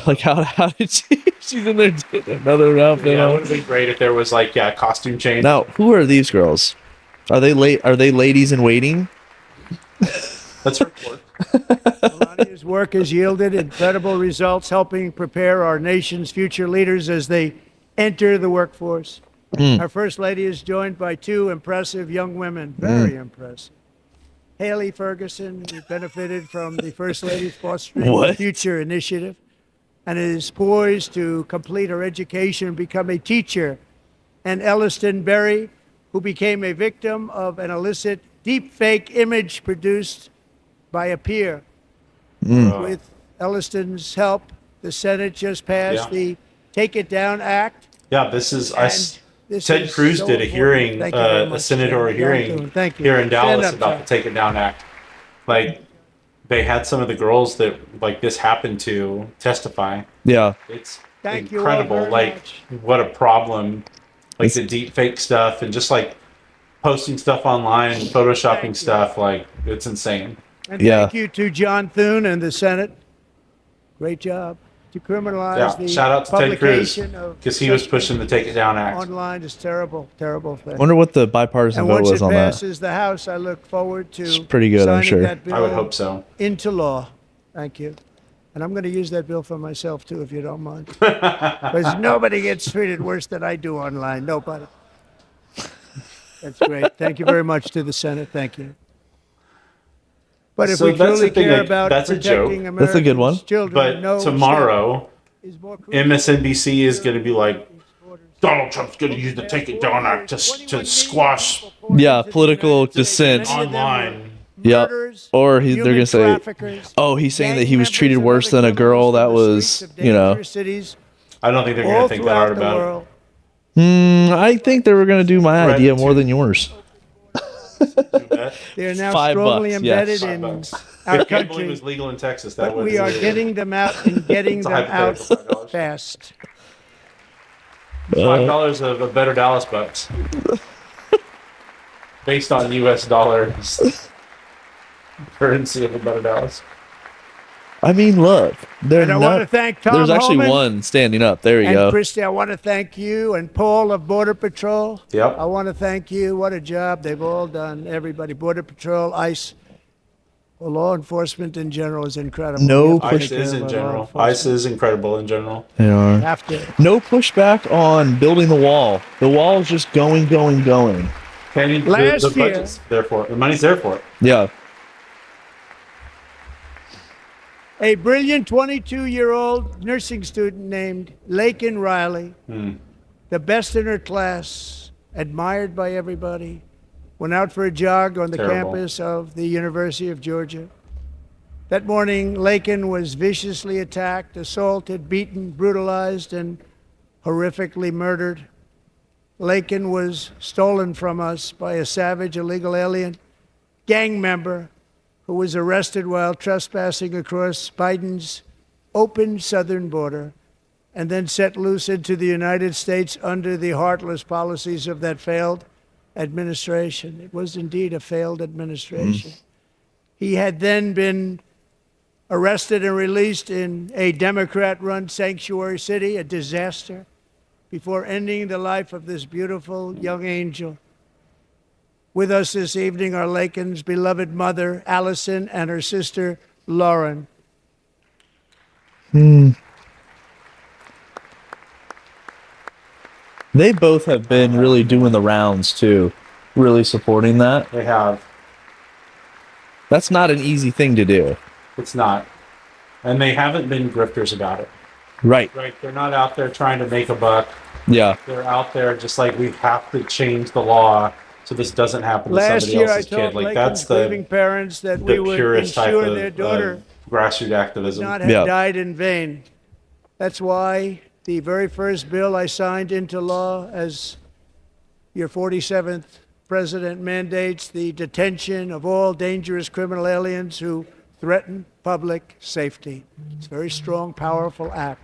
Speaker 2: Like how did she? She's in there doing another outfit.
Speaker 1: Yeah, it
Speaker 2: on.
Speaker 1: would have been great if there was like costume change.
Speaker 2: Now, who are these girls? Are they late? Are they ladies in waiting?
Speaker 1: Let's report.
Speaker 3: Melania's work has yielded incredible results, helping prepare our nation's future leaders as they enter the workforce. Our First Lady is joined by two impressive young women, very impressive. Haley Ferguson, who benefited from the First Lady's Fostering the
Speaker 2: What?
Speaker 3: Future initiative and is poised to complete her education and become a teacher. And Elliston Berry, who became a victim of an illicit deepfake image produced by a peer. With Elliston's help, the Senate just passed
Speaker 1: Yeah.
Speaker 3: the Take It Down Act.
Speaker 1: Yeah, this is
Speaker 3: And
Speaker 1: us.
Speaker 3: this
Speaker 1: Ted
Speaker 3: is
Speaker 1: Cruz
Speaker 3: so
Speaker 1: did a
Speaker 3: important.
Speaker 1: hearing,
Speaker 3: Thank you very
Speaker 1: a
Speaker 3: much,
Speaker 1: senatorial
Speaker 3: John
Speaker 1: hearing
Speaker 3: Thune. Thank you.
Speaker 1: here in
Speaker 3: Stand
Speaker 1: Dallas
Speaker 3: up,
Speaker 1: about
Speaker 3: John.
Speaker 1: the Take It Down Act. Like, they had some of the girls that like this happened to testify.
Speaker 2: Yeah.
Speaker 1: It's
Speaker 3: Thank you all
Speaker 1: incredible.
Speaker 3: very
Speaker 1: Like,
Speaker 3: much.
Speaker 1: what a problem. Like the deep fake stuff and just like posting stuff online, photoshopping
Speaker 3: Thank you.
Speaker 1: stuff. Like, it's insane.
Speaker 3: And
Speaker 2: Yeah.
Speaker 3: thank you to John Thune and the Senate. Great job to criminalize
Speaker 1: Yeah,
Speaker 3: the
Speaker 1: shout out to Ted Cruz
Speaker 3: publication of
Speaker 1: because he was
Speaker 3: such
Speaker 1: pushing the Take It Down Act.
Speaker 3: online is terrible, terrible thing.
Speaker 2: Wonder what the bipartisan
Speaker 3: And
Speaker 2: vote
Speaker 3: once
Speaker 2: was
Speaker 3: it
Speaker 2: on that.
Speaker 3: passes the House, I look forward to
Speaker 2: It's pretty good, I'm
Speaker 3: signing
Speaker 2: sure.
Speaker 3: that bill
Speaker 1: I would hope so.
Speaker 3: into law. Thank you. And I'm going to use that bill for myself too, if you don't mind. Because nobody gets treated worse than I do online. Nobody. That's great. Thank you very much to the Senate. Thank you. But if
Speaker 1: So
Speaker 3: we
Speaker 1: that's the
Speaker 3: truly
Speaker 1: thing,
Speaker 3: care
Speaker 1: like,
Speaker 3: about
Speaker 1: that's a joke.
Speaker 3: protecting
Speaker 2: That's a good one.
Speaker 3: Americans' children,
Speaker 1: But
Speaker 3: no
Speaker 1: tomorrow,
Speaker 3: step is more crucial.
Speaker 1: MSNBC is going to be like, Donald Trump's going to use the Take It Down Act to squash
Speaker 2: Yeah, political dissent.
Speaker 1: online.
Speaker 2: Yep. Or they're
Speaker 3: human
Speaker 2: gonna say,
Speaker 3: traffickers,
Speaker 2: oh, he's saying
Speaker 3: gang
Speaker 2: that he was
Speaker 3: members,
Speaker 2: treated
Speaker 3: and
Speaker 2: worse
Speaker 3: other
Speaker 2: than a girl
Speaker 3: criminals
Speaker 2: that
Speaker 3: from the
Speaker 2: was,
Speaker 3: streets of
Speaker 2: you know.
Speaker 3: dangerous cities
Speaker 1: I don't think they're going
Speaker 3: all
Speaker 1: to think that
Speaker 3: throughout
Speaker 1: hard
Speaker 3: the
Speaker 1: about it.
Speaker 3: world.
Speaker 2: I think they were gonna do my
Speaker 1: Right,
Speaker 2: idea more
Speaker 1: too.
Speaker 2: than yours.
Speaker 3: They are now
Speaker 2: $5,
Speaker 3: strongly
Speaker 2: yes.
Speaker 3: embedded
Speaker 1: $5
Speaker 3: in
Speaker 1: bucks.
Speaker 3: our
Speaker 1: If gambling
Speaker 3: country,
Speaker 1: was legal in Texas, that
Speaker 3: but
Speaker 1: would
Speaker 3: we
Speaker 1: be
Speaker 3: are
Speaker 1: legal.
Speaker 3: getting them out and getting
Speaker 1: It's a
Speaker 3: them out
Speaker 1: hypothetical $5.
Speaker 3: fast.
Speaker 1: $5 of a better Dallas bucks. Based on US dollars. Currency of a better Dallas.
Speaker 2: I mean, look, they're
Speaker 3: And I want to
Speaker 2: not.
Speaker 3: thank Tom
Speaker 2: There's actually
Speaker 3: Homan
Speaker 2: one standing up. There you
Speaker 3: and
Speaker 2: go.
Speaker 3: Christy. I want to thank you and Paul of Border Patrol.
Speaker 1: Yep.
Speaker 3: I want to thank you. What a job they've all done. Everybody, Border Patrol, ICE, well, law enforcement in general is incredible.
Speaker 2: No
Speaker 3: We have to
Speaker 1: ICE
Speaker 3: take care
Speaker 1: is
Speaker 3: of
Speaker 1: in
Speaker 3: our law
Speaker 1: general.
Speaker 3: enforcement.
Speaker 1: ICE is incredible in general.
Speaker 2: They are.
Speaker 3: Have to.
Speaker 2: No pushback on building the wall. The wall is just going.
Speaker 1: Kenny,
Speaker 3: Last
Speaker 1: the
Speaker 3: year-
Speaker 1: budget's there for it. The money's there for it.
Speaker 2: Yeah.
Speaker 3: A brilliant 22-year-old nursing student named Lakin Riley, the best in her class, admired by everybody, went out for a jog on the
Speaker 1: Terrible.
Speaker 3: campus of the University of Georgia. That morning, Lakin was viciously attacked, assaulted, beaten, brutalized, and horrifically murdered. Lakin was stolen from us by a savage illegal alien gang member who was arrested while trespassing across Biden's open southern border and then set loose into the United States under the heartless policies of that failed administration. It was indeed a failed administration. He had then been arrested and released in a Democrat-run sanctuary city, a disaster, before ending the life of this beautiful young angel. With us this evening are Lakin's beloved mother, Allison, and her sister, Lauren.
Speaker 2: They both have been really doing the rounds too, really supporting that.
Speaker 1: They have.
Speaker 2: That's not an easy thing to do.
Speaker 1: It's not. And they haven't been grifters about it.
Speaker 2: Right.
Speaker 1: Right? They're not out there trying to make a buck.
Speaker 2: Yeah.
Speaker 1: They're out there just like, we have to change the law so this doesn't happen to
Speaker 3: Last
Speaker 1: somebody
Speaker 3: year, I
Speaker 1: else's kid.
Speaker 3: told
Speaker 1: Like, that's
Speaker 3: Lakeland's grieving
Speaker 1: the
Speaker 3: parents that we would
Speaker 1: purest type
Speaker 3: ensure
Speaker 1: of
Speaker 3: their daughter
Speaker 1: grassroots activism.
Speaker 3: not have
Speaker 2: Yeah.
Speaker 3: died in vain. That's why the very first bill I signed into law as your 47th president mandates the detention of all dangerous criminal aliens who threaten public safety. It's a very strong, powerful act.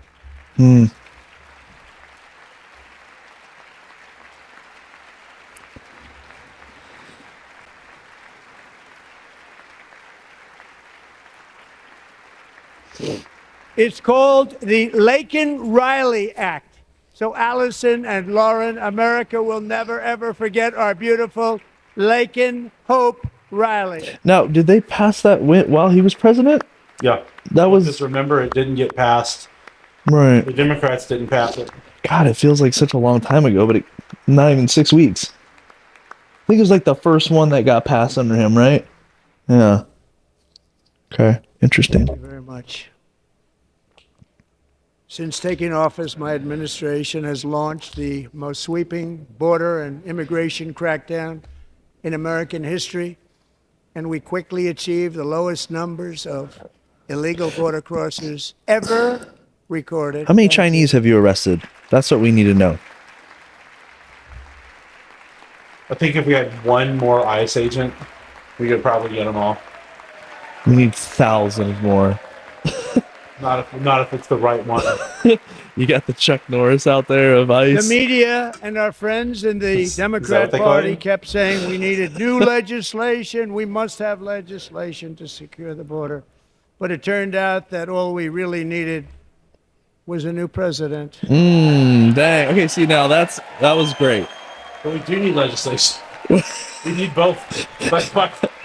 Speaker 3: It's called the Laken-Riley Act. So Allison and Lauren, America will never, ever forget our beautiful Laken Hope Riley.
Speaker 2: Now, did they pass that while he was president?
Speaker 1: Yeah.
Speaker 2: That was
Speaker 1: Just remember, it didn't get passed.
Speaker 2: right.
Speaker 1: The Democrats didn't pass it.
Speaker 2: God, it feels like such a long time ago, but not even 6 weeks. I think it was like the first one that got passed under him, right? Yeah. Okay. Interesting.
Speaker 3: Thank you very much. Since taking office, my administration has launched the most sweeping border and immigration crackdown in American history, and we quickly achieved the lowest numbers of illegal border crossers ever recorded.
Speaker 2: How many
Speaker 3: Thank you.
Speaker 2: Chinese have you arrested? That's what we need to know.
Speaker 1: I think if we had one more ICE agent, we could probably get them all.
Speaker 2: We need thousands more.
Speaker 1: Not if it's the right one.
Speaker 2: You got the Chuck Norris out there of ICE.
Speaker 3: The media and our friends in the
Speaker 1: Is that
Speaker 3: Democrat
Speaker 1: what they call
Speaker 3: Party
Speaker 1: you?
Speaker 3: kept saying we needed new legislation. We must have legislation to secure the border. But it turned out that all we really needed was a new president.
Speaker 2: Dang. Okay, see now that was great.
Speaker 1: But we do need legislation. We need both. But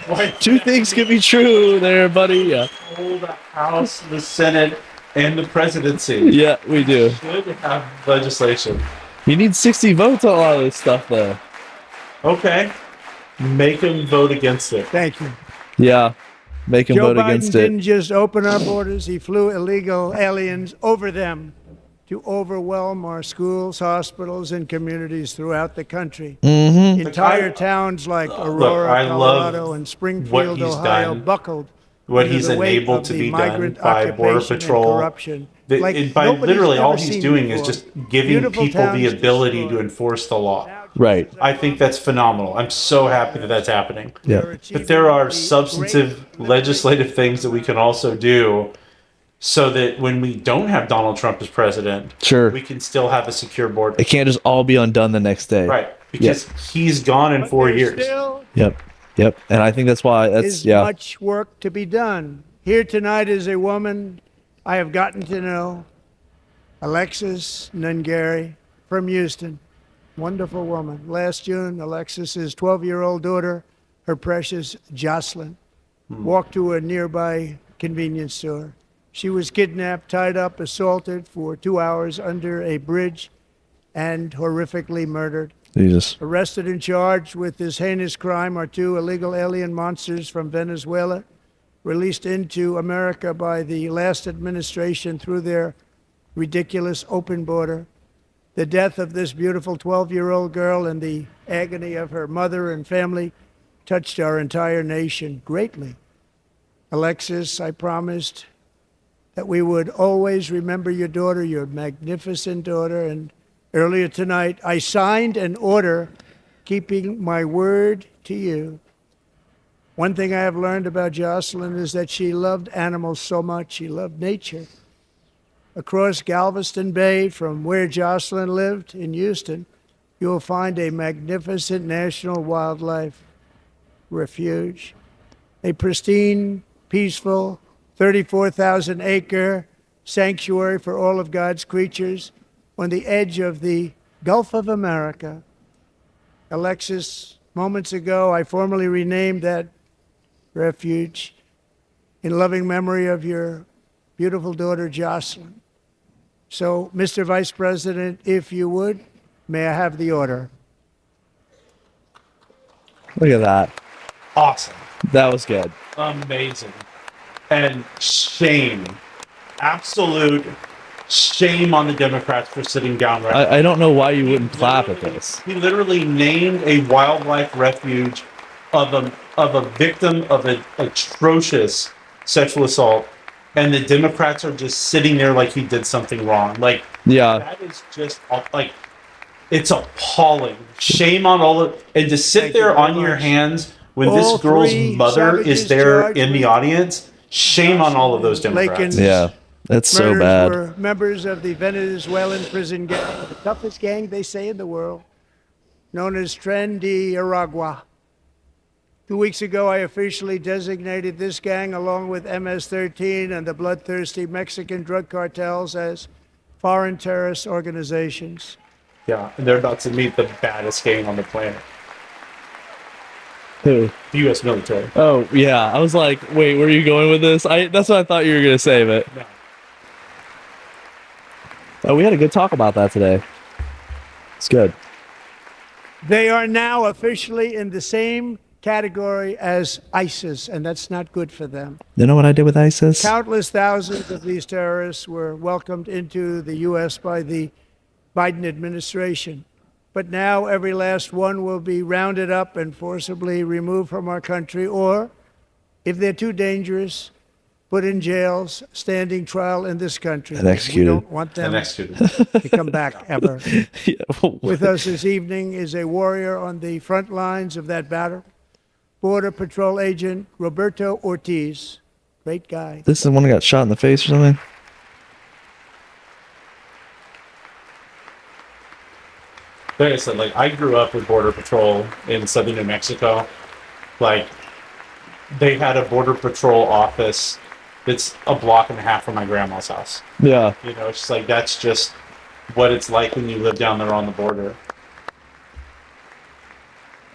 Speaker 1: why
Speaker 2: Two things can be true there, buddy. Yeah.
Speaker 1: hold the House, the Senate, and the presidency?
Speaker 2: Yeah, we do.
Speaker 1: Should have legislation.
Speaker 2: You need 60 votes on a lot of this stuff, though.
Speaker 1: Okay. Make them vote against it.
Speaker 3: Thank you.
Speaker 2: Yeah. Make him
Speaker 3: Joe
Speaker 2: vote
Speaker 3: Biden
Speaker 2: against
Speaker 3: didn't
Speaker 2: it.
Speaker 3: just open our borders, he flew illegal aliens over them to overwhelm our schools, hospitals, and communities throughout the country. Entire towns like Aurora,
Speaker 1: I love
Speaker 3: Colorado, and
Speaker 1: what
Speaker 3: Springfield,
Speaker 1: he's
Speaker 3: Ohio,
Speaker 1: done,
Speaker 3: buckled
Speaker 1: what
Speaker 3: under
Speaker 1: he's
Speaker 3: the weight
Speaker 1: enabled
Speaker 3: of
Speaker 1: to
Speaker 3: the
Speaker 1: be done
Speaker 3: migrant
Speaker 1: by Border
Speaker 3: occupation and
Speaker 1: Patrol.
Speaker 3: corruption.
Speaker 1: By
Speaker 3: nobody's
Speaker 1: literally all
Speaker 3: ever
Speaker 1: he's
Speaker 3: seen
Speaker 1: doing is
Speaker 3: before.
Speaker 1: just giving
Speaker 3: Beautiful
Speaker 1: people the
Speaker 3: towns
Speaker 1: ability
Speaker 3: destroyed.
Speaker 1: to enforce the law.
Speaker 2: Right.
Speaker 1: I think that's phenomenal. I'm so happy that that's happening.
Speaker 2: Yeah.
Speaker 1: But there are substantive legislative things that we can also do so that when we don't have Donald Trump as president,
Speaker 2: Sure.
Speaker 1: we can still have a secure border.
Speaker 2: It can't just all be undone the next day.
Speaker 1: Right. Because he's gone in
Speaker 3: But
Speaker 1: 4
Speaker 3: there
Speaker 1: years.
Speaker 3: still
Speaker 2: Yep. Yep. And I think that's why
Speaker 3: is
Speaker 2: yeah.
Speaker 3: much work to be done. Here tonight is a woman I have gotten to know, Alexis Nungary from Houston. Wonderful woman. Last June, Alexis's 12-year-old daughter, her precious Jocelyn, walked to a nearby convenience store. She was kidnapped, tied up, assaulted for 2 hours under a bridge, and horrifically murdered.
Speaker 2: Jesus.
Speaker 3: Arrested and charged with this heinous crime are two illegal alien monsters from Venezuela, released into America by the last administration through their ridiculous open border. The death of this beautiful 12-year-old girl and the agony of her mother and family touched our entire nation greatly. Alexis, I promised that we would always remember your daughter, your magnificent daughter, and earlier tonight I signed an order keeping my word to you. One thing I have learned about Jocelyn is that she loved animals so much. She loved nature. Across Galveston Bay, from where Jocelyn lived in Houston, you will find a magnificent national wildlife refuge, a pristine, peaceful, 34,000-acre sanctuary for all of God's creatures on the edge of the Gulf of America. Alexis, moments ago, I formally renamed that refuge in loving memory of your beautiful daughter, Jocelyn. So, Mr. Vice President, if you would, may I have the order?
Speaker 2: Look at that.
Speaker 1: Awesome.
Speaker 2: That was good.
Speaker 1: Amazing. And shame. Absolute shame on the Democrats for sitting down right now.
Speaker 2: I don't know why you wouldn't clap at this.
Speaker 1: He literally named a wildlife refuge of a victim of an atrocious sexual assault, and the Democrats are just sitting there like he did something wrong. Like,
Speaker 2: Yeah.
Speaker 1: that is just like, it's appalling. Shame on all of, and to sit
Speaker 3: Thank you
Speaker 1: there
Speaker 3: very
Speaker 1: on your
Speaker 3: much.
Speaker 1: hands when
Speaker 3: All
Speaker 1: this girl's
Speaker 3: three
Speaker 1: mother
Speaker 3: savages
Speaker 1: is there
Speaker 3: charged
Speaker 1: in the
Speaker 3: with
Speaker 1: audience. Shame on all of those Democrats.
Speaker 3: Lakin's
Speaker 2: Yeah. That's so
Speaker 3: murders
Speaker 2: bad.
Speaker 3: were members of the Venezuelan prison gang, the toughest gang, they say, in the world, known as Tren de Aragua. 2 weeks ago, I officially designated this gang, along with MS-13 and the bloodthirsty Mexican drug cartels, as foreign terrorist organizations.
Speaker 1: Yeah, and they're about to meet the baddest gang on the planet,
Speaker 2: Who?
Speaker 1: the U.S. military.
Speaker 2: Oh, yeah. I was like, wait, where are you going with this? That's what I thought you were going to say, but
Speaker 1: No.
Speaker 2: oh, we had a good talk about that today. It's good.
Speaker 3: They are now officially in the same category as ISIS, and that's not good for them.
Speaker 2: You know what I did with ISIS?
Speaker 3: Countless thousands of these terrorists were welcomed into the U.S. by the Biden administration. But now every last one will be rounded up and forcibly removed from our country, or, if they're too dangerous, put in jails, standing trial in this country.
Speaker 2: And executed.
Speaker 3: We don't want them
Speaker 1: And executed.
Speaker 3: to come back ever.
Speaker 2: Yeah.
Speaker 3: With us this evening is a warrior on the front lines of that battle, Border Patrol Agent Roberto Ortiz. Great guy.
Speaker 2: This is the one that got shot in the face or something?
Speaker 1: Like I said, like, I grew up with Border Patrol in southern New Mexico. Like, they had a Border Patrol office that's a block and a half from my grandma's house.
Speaker 2: Yeah.
Speaker 1: You know, it's just like, that's just what it's like when you live down there on the border.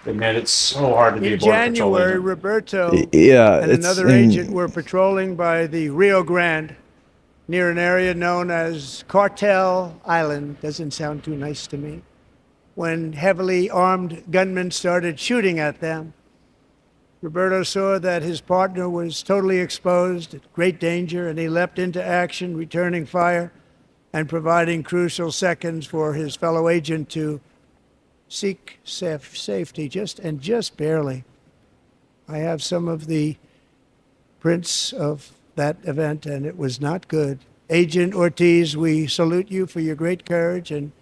Speaker 1: And man, it's so hard to be a
Speaker 3: In
Speaker 1: Border Patrol
Speaker 3: January,
Speaker 1: agent.
Speaker 3: Roberto
Speaker 2: Yeah.
Speaker 3: and another agent were patrolling by the Rio Grande near an area known as Cartel Island. Doesn't sound too nice to me. When heavily armed gunmen started shooting at them, Roberto saw that his partner was totally exposed, at great danger, and he leapt into action, returning fire and providing crucial seconds for his fellow agent to seek safety, just barely. I have some of the prints of that event, and it was not good. Agent Ortiz, we salute you for your great courage and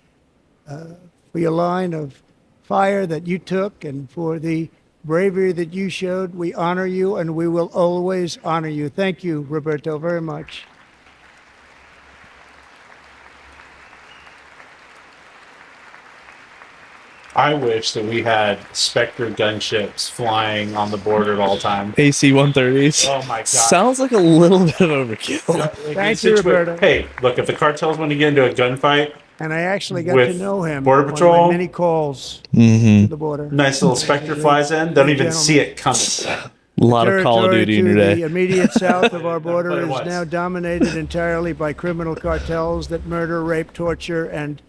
Speaker 3: for your line of fire that you took and for the bravery that you showed. We honor you, and we will always honor you. Thank you, Roberto, very much.
Speaker 1: I wish that we had Spectre gunships flying on the border at all times.
Speaker 2: AC-130s.
Speaker 1: Oh my god.
Speaker 2: Sounds like a little bit of overkill.
Speaker 3: Thank you, Roberto.
Speaker 1: Hey, look, if the cartels want to get into a gunfight,
Speaker 3: And I actually got
Speaker 1: With
Speaker 3: to know him
Speaker 1: Border
Speaker 3: on
Speaker 1: Patrol?
Speaker 3: my many calls
Speaker 2: Mm-hmm.
Speaker 3: to the border.
Speaker 1: nice little Spectre flies in, don't even see it coming.
Speaker 2: A lot of Call of
Speaker 3: Territory
Speaker 2: Duty in
Speaker 3: to
Speaker 2: your
Speaker 3: the
Speaker 2: day.
Speaker 3: immediate south of our
Speaker 1: But
Speaker 3: border
Speaker 1: it
Speaker 3: is
Speaker 1: was.
Speaker 3: now dominated entirely by criminal cartels that murder, rape, torture, and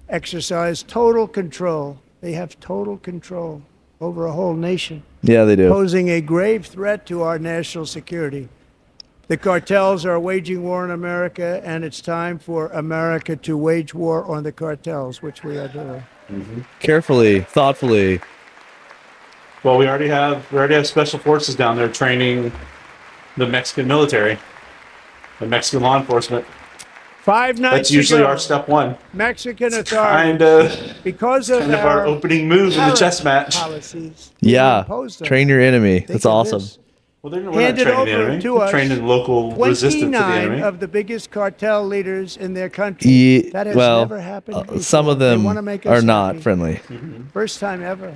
Speaker 3: exercise total control. They have total control over a whole nation,
Speaker 2: Yeah, they do.
Speaker 3: posing a grave threat to our national security. The cartels are waging war in America, and it's time for America to wage war on the cartels, which we are doing.
Speaker 2: Carefully, thoughtfully.
Speaker 1: Well, we already have special forces down there training the Mexican military, the Mexican law enforcement.
Speaker 3: 5 nights
Speaker 1: That's usually
Speaker 3: ago,
Speaker 1: our step one.
Speaker 3: Mexican
Speaker 1: Kind
Speaker 3: authorities,
Speaker 1: of
Speaker 3: because of
Speaker 1: our opening move in the chess match.
Speaker 3: policies,
Speaker 2: Yeah.
Speaker 3: imposed on
Speaker 2: Train your enemy.
Speaker 3: Think
Speaker 2: That's
Speaker 3: of
Speaker 2: awesome.
Speaker 3: this.
Speaker 1: Well, we're not
Speaker 3: Handed
Speaker 1: training the
Speaker 3: over
Speaker 1: enemy.
Speaker 3: to
Speaker 1: We're
Speaker 3: us
Speaker 1: training local resistance to the
Speaker 3: 29
Speaker 1: enemy.
Speaker 3: of the biggest cartel leaders in their country.
Speaker 2: Ye-
Speaker 3: That has
Speaker 2: well,
Speaker 3: never happened before.
Speaker 2: some of
Speaker 3: They
Speaker 2: them
Speaker 3: wanna make
Speaker 2: are
Speaker 3: us
Speaker 2: not
Speaker 3: happy.
Speaker 2: friendly.
Speaker 3: First time ever.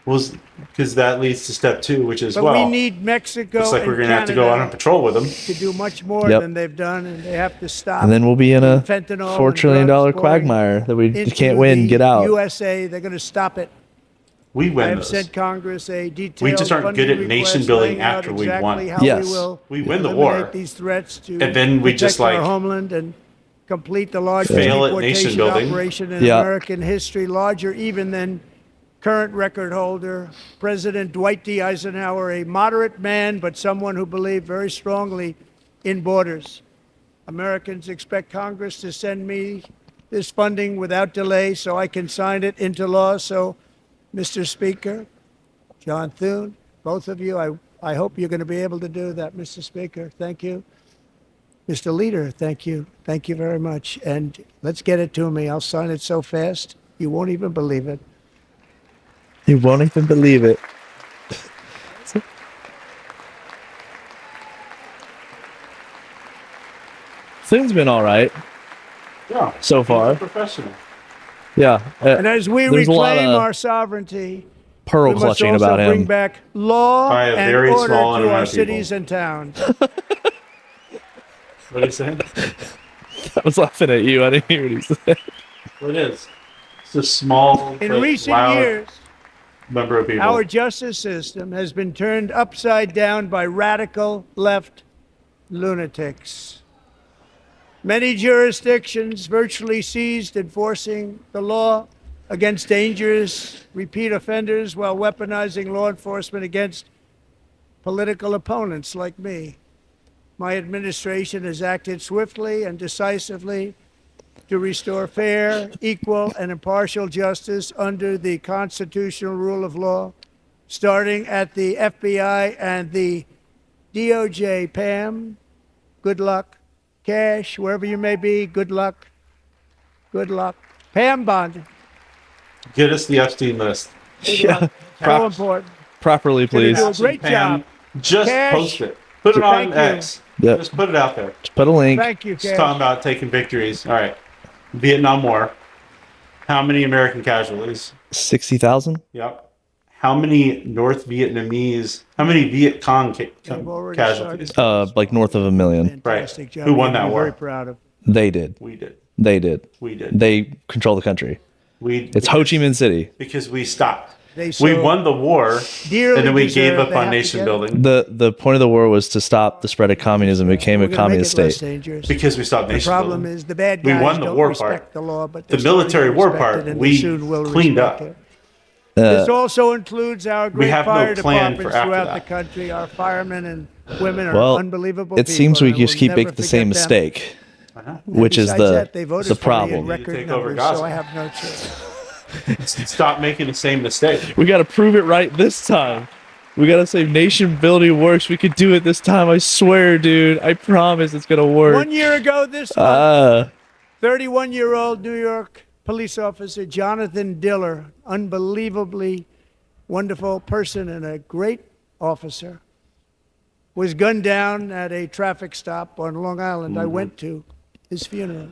Speaker 1: Because that leads to step two, which is,
Speaker 3: But
Speaker 1: well,
Speaker 3: we need Mexico
Speaker 1: looks like
Speaker 3: and
Speaker 1: we're going to have to go out on
Speaker 3: Canada
Speaker 1: patrol with them.
Speaker 3: to do much more
Speaker 2: Yep.
Speaker 3: than they've done, and they have to stop.
Speaker 2: And then we'll be in a
Speaker 3: fentanyl
Speaker 2: $4
Speaker 3: and
Speaker 2: trillion
Speaker 3: drugs pouring
Speaker 2: quagmire that we
Speaker 3: into
Speaker 2: can't win.
Speaker 3: the
Speaker 2: Get out.
Speaker 3: USA, they're going to stop it.
Speaker 1: We
Speaker 3: I
Speaker 1: win
Speaker 3: have
Speaker 1: those.
Speaker 3: sent Congress a detailed
Speaker 1: We just aren't
Speaker 3: funding
Speaker 1: good at nation
Speaker 3: request
Speaker 1: building
Speaker 3: laying out
Speaker 1: after we've
Speaker 3: exactly
Speaker 1: won.
Speaker 3: how
Speaker 2: Yes.
Speaker 3: we will
Speaker 1: We win the
Speaker 3: eliminate
Speaker 1: war,
Speaker 3: these threats to
Speaker 1: and then we
Speaker 3: protect
Speaker 1: just,
Speaker 3: our
Speaker 1: like,
Speaker 3: homeland and complete the largest
Speaker 1: fail at nation
Speaker 3: deportation
Speaker 1: building.
Speaker 3: operation in
Speaker 2: Yeah.
Speaker 3: American history, larger even than current record holder President Dwight D. Eisenhower, a moderate man, but someone who believed very strongly in borders. Americans expect Congress to send me this funding without delay so I can sign it into law. So, Mr. Speaker, John Thune, both of you, I hope you're going to be able to do that, Mr. Speaker. Thank you. Mr. Leader, thank you. Thank you very much. And let's get it to me. I'll sign it so fast, you won't even believe it.
Speaker 2: You won't even believe it. Thune's been all right
Speaker 1: Yeah.
Speaker 2: so far.
Speaker 1: He's a professional.
Speaker 2: Yeah.
Speaker 3: And as we
Speaker 2: There's a lot
Speaker 3: reclaim
Speaker 2: of
Speaker 3: our sovereignty,
Speaker 2: pearl
Speaker 3: we must
Speaker 2: clutching
Speaker 3: also
Speaker 2: about
Speaker 3: bring
Speaker 2: him.
Speaker 3: back law
Speaker 1: By a
Speaker 3: and
Speaker 1: very
Speaker 3: order
Speaker 1: small
Speaker 3: to
Speaker 1: amount
Speaker 3: our
Speaker 1: of people.
Speaker 3: cities and towns.
Speaker 1: What are you saying?
Speaker 2: I was laughing at you. I didn't hear what he said.
Speaker 1: What it is? It's a small,
Speaker 3: In
Speaker 1: but
Speaker 3: recent
Speaker 1: loud
Speaker 3: years,
Speaker 1: number of people.
Speaker 3: our justice system has been turned upside down by radical left lunatics. Many jurisdictions virtually ceased enforcing the law against dangerous repeat offenders while weaponizing law enforcement against political opponents like me. My administration has acted swiftly and decisively to restore fair, equal, and impartial justice under the constitutional rule of law, starting at the FBI and the DOJ. Pam, good luck. Cash, wherever you may be, good luck. Good luck. Pam Bond,
Speaker 1: Get us the Epstein list.
Speaker 2: Yeah.
Speaker 3: so important.
Speaker 2: Properly, please.
Speaker 3: do a great
Speaker 1: Pam,
Speaker 3: job.
Speaker 1: just
Speaker 3: Cash.
Speaker 1: post it. Put it on
Speaker 3: Thank you.
Speaker 1: X.
Speaker 2: Yep.
Speaker 1: Just put it out there.
Speaker 2: Just put a link.
Speaker 3: Thank you,
Speaker 1: Just talking
Speaker 3: Cash.
Speaker 1: about taking victories. All right. Vietnam War. How many American casualties?
Speaker 2: 60,000?
Speaker 1: Yep. How many North Vietnamese? How many Viet Cong
Speaker 3: They've already
Speaker 1: casualties?
Speaker 2: Like north of 1 million.
Speaker 3: Fantastic
Speaker 1: Right.
Speaker 3: job.
Speaker 1: Who won
Speaker 3: You'd
Speaker 1: that
Speaker 3: be
Speaker 1: war?
Speaker 3: Very proud of.
Speaker 2: They did.
Speaker 1: We did.
Speaker 2: They did.
Speaker 1: We did.
Speaker 2: They control the country. It's Ho Chi Minh City.
Speaker 1: Because we stopped.
Speaker 3: They
Speaker 1: We
Speaker 3: so
Speaker 1: won the war,
Speaker 3: dearly
Speaker 1: and then we gave
Speaker 3: deserve
Speaker 1: up
Speaker 3: they
Speaker 1: on
Speaker 3: have to
Speaker 1: nation
Speaker 3: get it.
Speaker 1: building
Speaker 2: The point of the war was to stop the spread of communism. It became
Speaker 3: We're
Speaker 2: a
Speaker 3: gonna make
Speaker 2: communist
Speaker 3: it less
Speaker 2: state.
Speaker 3: dangerous.
Speaker 1: because we stopped
Speaker 3: The
Speaker 1: nation
Speaker 3: problem
Speaker 1: building.
Speaker 3: is the bad
Speaker 1: We
Speaker 3: guys
Speaker 1: won the
Speaker 3: don't
Speaker 1: war
Speaker 3: respect
Speaker 1: part.
Speaker 3: the law, but
Speaker 1: The
Speaker 3: they're starting to
Speaker 1: military war
Speaker 3: respect
Speaker 1: part,
Speaker 3: it, and
Speaker 1: we
Speaker 3: they soon will
Speaker 1: cleaned
Speaker 3: respect
Speaker 1: up.
Speaker 3: it. This also includes our great
Speaker 1: have no
Speaker 3: fire
Speaker 1: plan for
Speaker 3: departments
Speaker 1: after
Speaker 3: throughout
Speaker 1: that.
Speaker 3: the country. Our firemen and women are
Speaker 2: Well,
Speaker 3: unbelievable
Speaker 2: it
Speaker 3: people,
Speaker 2: seems we
Speaker 3: and I will
Speaker 2: just keep
Speaker 3: never
Speaker 2: making the same
Speaker 3: forget them.
Speaker 2: mistake, which is
Speaker 3: Besides
Speaker 2: the
Speaker 3: that, they voted
Speaker 2: the
Speaker 3: for me in
Speaker 2: problem.
Speaker 3: record
Speaker 1: take over
Speaker 3: numbers,
Speaker 1: Gaza.
Speaker 3: so I have no choice.
Speaker 1: Stop making the same mistake.
Speaker 2: We got to prove it right this time. We got to say nation building works. We could do it this time. I swear, dude. I promise it's going to work.
Speaker 3: 1 year ago this month,
Speaker 2: Ah,
Speaker 3: 31-year-old New York police officer Jonathan Diller, unbelievably wonderful person and a great officer, was gunned down at a traffic stop on Long Island. I went to his funeral.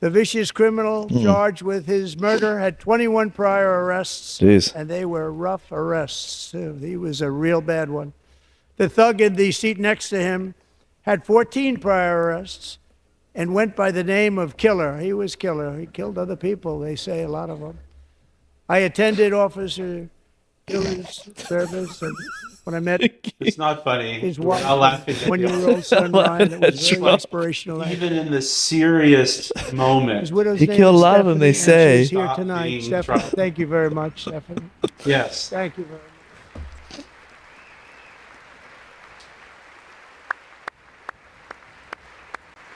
Speaker 3: The vicious criminal charged with his murder had 21 prior arrests,
Speaker 2: Jeez.
Speaker 3: and they were rough arrests, too. He was a real bad one. The thug in the seat next to him had 14 prior arrests and went by the name of Killer. He was Killer. He killed other people, they say, a lot of them. I attended Officer Killer's service, and when I met
Speaker 1: It's not funny.
Speaker 3: his
Speaker 1: We're
Speaker 3: wife,
Speaker 1: not laughing at you.
Speaker 3: one-year-old son, Ryan, it was very inspirational.
Speaker 1: Even in the serious moment.
Speaker 3: His widow's
Speaker 2: He
Speaker 3: name
Speaker 2: killed
Speaker 3: is
Speaker 2: a lot of them, they
Speaker 3: Stephanie, and
Speaker 2: say.
Speaker 3: she's here
Speaker 1: Stop
Speaker 3: tonight.
Speaker 1: being
Speaker 3: Stephanie,
Speaker 1: trouble.
Speaker 3: thank you very much, Stephanie.
Speaker 1: Yes.
Speaker 3: Thank you very much.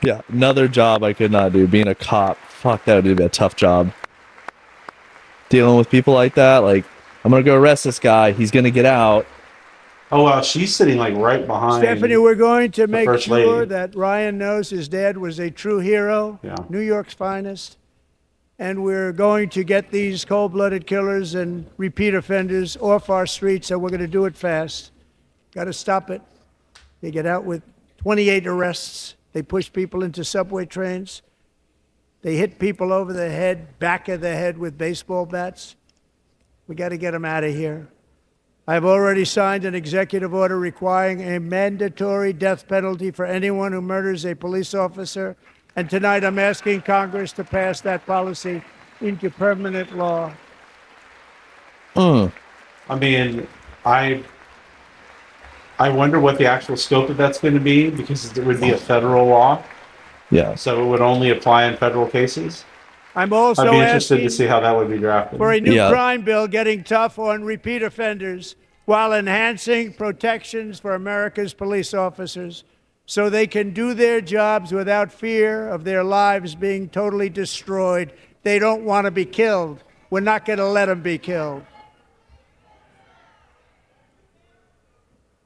Speaker 2: yeah. Another job I could not do. Being a cop. Fuck, that would be a tough job. Dealing with people like that. Like, I'm going to go arrest this guy. He's going to get out.
Speaker 1: Oh wow, she's sitting like right behind.
Speaker 3: Stephanie, we're going to make
Speaker 1: First
Speaker 3: sure
Speaker 1: Lady.
Speaker 3: that Ryan knows his dad was a true hero,
Speaker 1: Yeah.
Speaker 3: New York's finest. And we're going to get these cold-blooded killers and repeat offenders off our streets, so we're going to do it fast. Got to stop it. They get out with 28 arrests. They push people into subway trains. They hit people over the head, back of the head with baseball bats. We got to get them out of here. I've already signed an executive order requiring a mandatory death penalty for anyone who murders a police officer. And tonight I'm asking Congress to pass that policy into permanent law.
Speaker 2: Uh,
Speaker 1: I mean, I wonder what the actual scope of that's going to be because it would be a federal law,
Speaker 2: yeah.
Speaker 1: so it would only apply in federal cases.
Speaker 3: I'm
Speaker 1: I'd
Speaker 3: also
Speaker 1: be interested to
Speaker 3: asking
Speaker 1: see how that would be drafted.
Speaker 3: for a new
Speaker 2: Yeah.
Speaker 3: crime bill getting tough on repeat offenders while enhancing protections for America's police officers so they can do their jobs without fear of their lives being totally destroyed. They don't want to be killed. We're not going to let them be killed.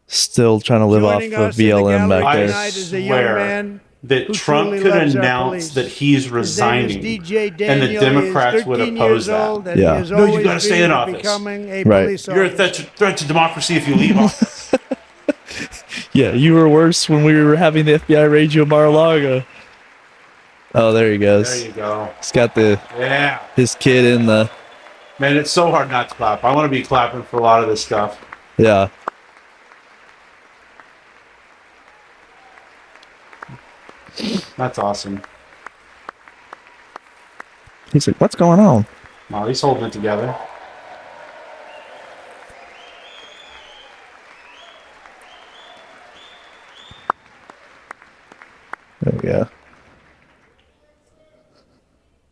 Speaker 2: Still trying to live
Speaker 3: Joining
Speaker 2: off of
Speaker 3: us in the
Speaker 2: BLM back
Speaker 3: gallery
Speaker 2: there.
Speaker 3: tonight is a young
Speaker 1: swear
Speaker 3: man
Speaker 1: that
Speaker 3: who
Speaker 1: Trump
Speaker 3: truly
Speaker 1: could
Speaker 3: loves our
Speaker 1: announce
Speaker 3: police.
Speaker 1: that he's
Speaker 3: His
Speaker 1: resigning,
Speaker 3: name is DJ
Speaker 1: and
Speaker 3: Daniel.
Speaker 1: the Democrats
Speaker 3: he is
Speaker 1: would
Speaker 3: 13
Speaker 1: oppose
Speaker 3: years
Speaker 1: that.
Speaker 3: old, and
Speaker 2: Yeah.
Speaker 3: he has
Speaker 1: No, you
Speaker 3: always
Speaker 1: gotta stay in
Speaker 3: dreamed of
Speaker 1: office.
Speaker 3: becoming a
Speaker 2: Right.
Speaker 3: police
Speaker 1: You're a
Speaker 3: officer.
Speaker 1: threat to democracy if you leave office.
Speaker 2: Yeah, you were worse when we were having the FBI raid you in Mar-a-Lago. Oh, there he goes.
Speaker 1: There you go.
Speaker 2: He's got
Speaker 1: Yeah.
Speaker 2: his kid in the
Speaker 1: Man, it's so hard not to clap. I want to be clapping for a lot of this stuff.
Speaker 2: yeah.
Speaker 1: That's awesome.
Speaker 2: He's like, what's going on?
Speaker 1: No, he's holding it together.
Speaker 2: There we go.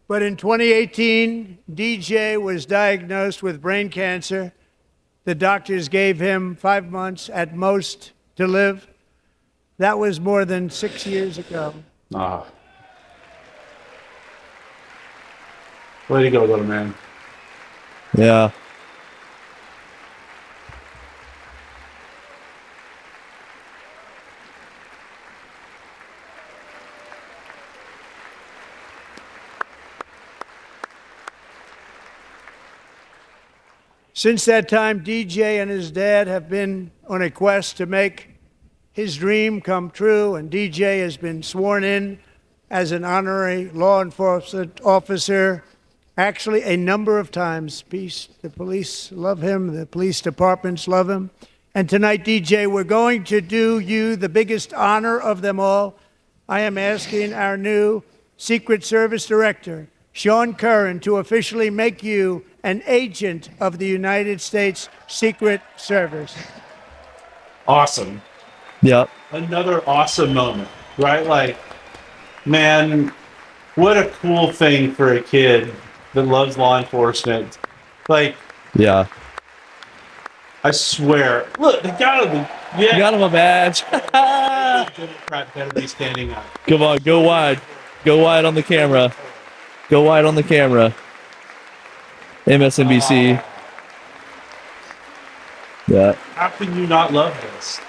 Speaker 3: But in 2018, DJ was diagnosed with brain cancer. The doctors gave him 5 months at most to live. That was more than 6 years ago.
Speaker 1: Ah. Way to go, little man.
Speaker 2: Yeah.
Speaker 3: Since that time, DJ and his dad have been on a quest to make his dream come true, and DJ has been sworn in as an honorary law enforcement officer actually a number of times. The police love him, the police departments love him. And tonight, DJ, we're going to do you the biggest honor of them all. I am asking our new Secret Service Director, Sean Curran, to officially make you an agent of the United States Secret Service.
Speaker 1: Awesome.
Speaker 2: Yep.
Speaker 1: Another awesome moment, right? Like, man, what a cool thing for a kid that loves law enforcement. Like,
Speaker 2: Yeah.
Speaker 1: I swear. Look, they got him. Yeah.
Speaker 2: You got him a badge.
Speaker 1: Democrat better be standing up.
Speaker 2: Come on, go wide. Go wide on the camera. Go wide on the camera. MSNBC. Yeah.
Speaker 1: How can you not love this?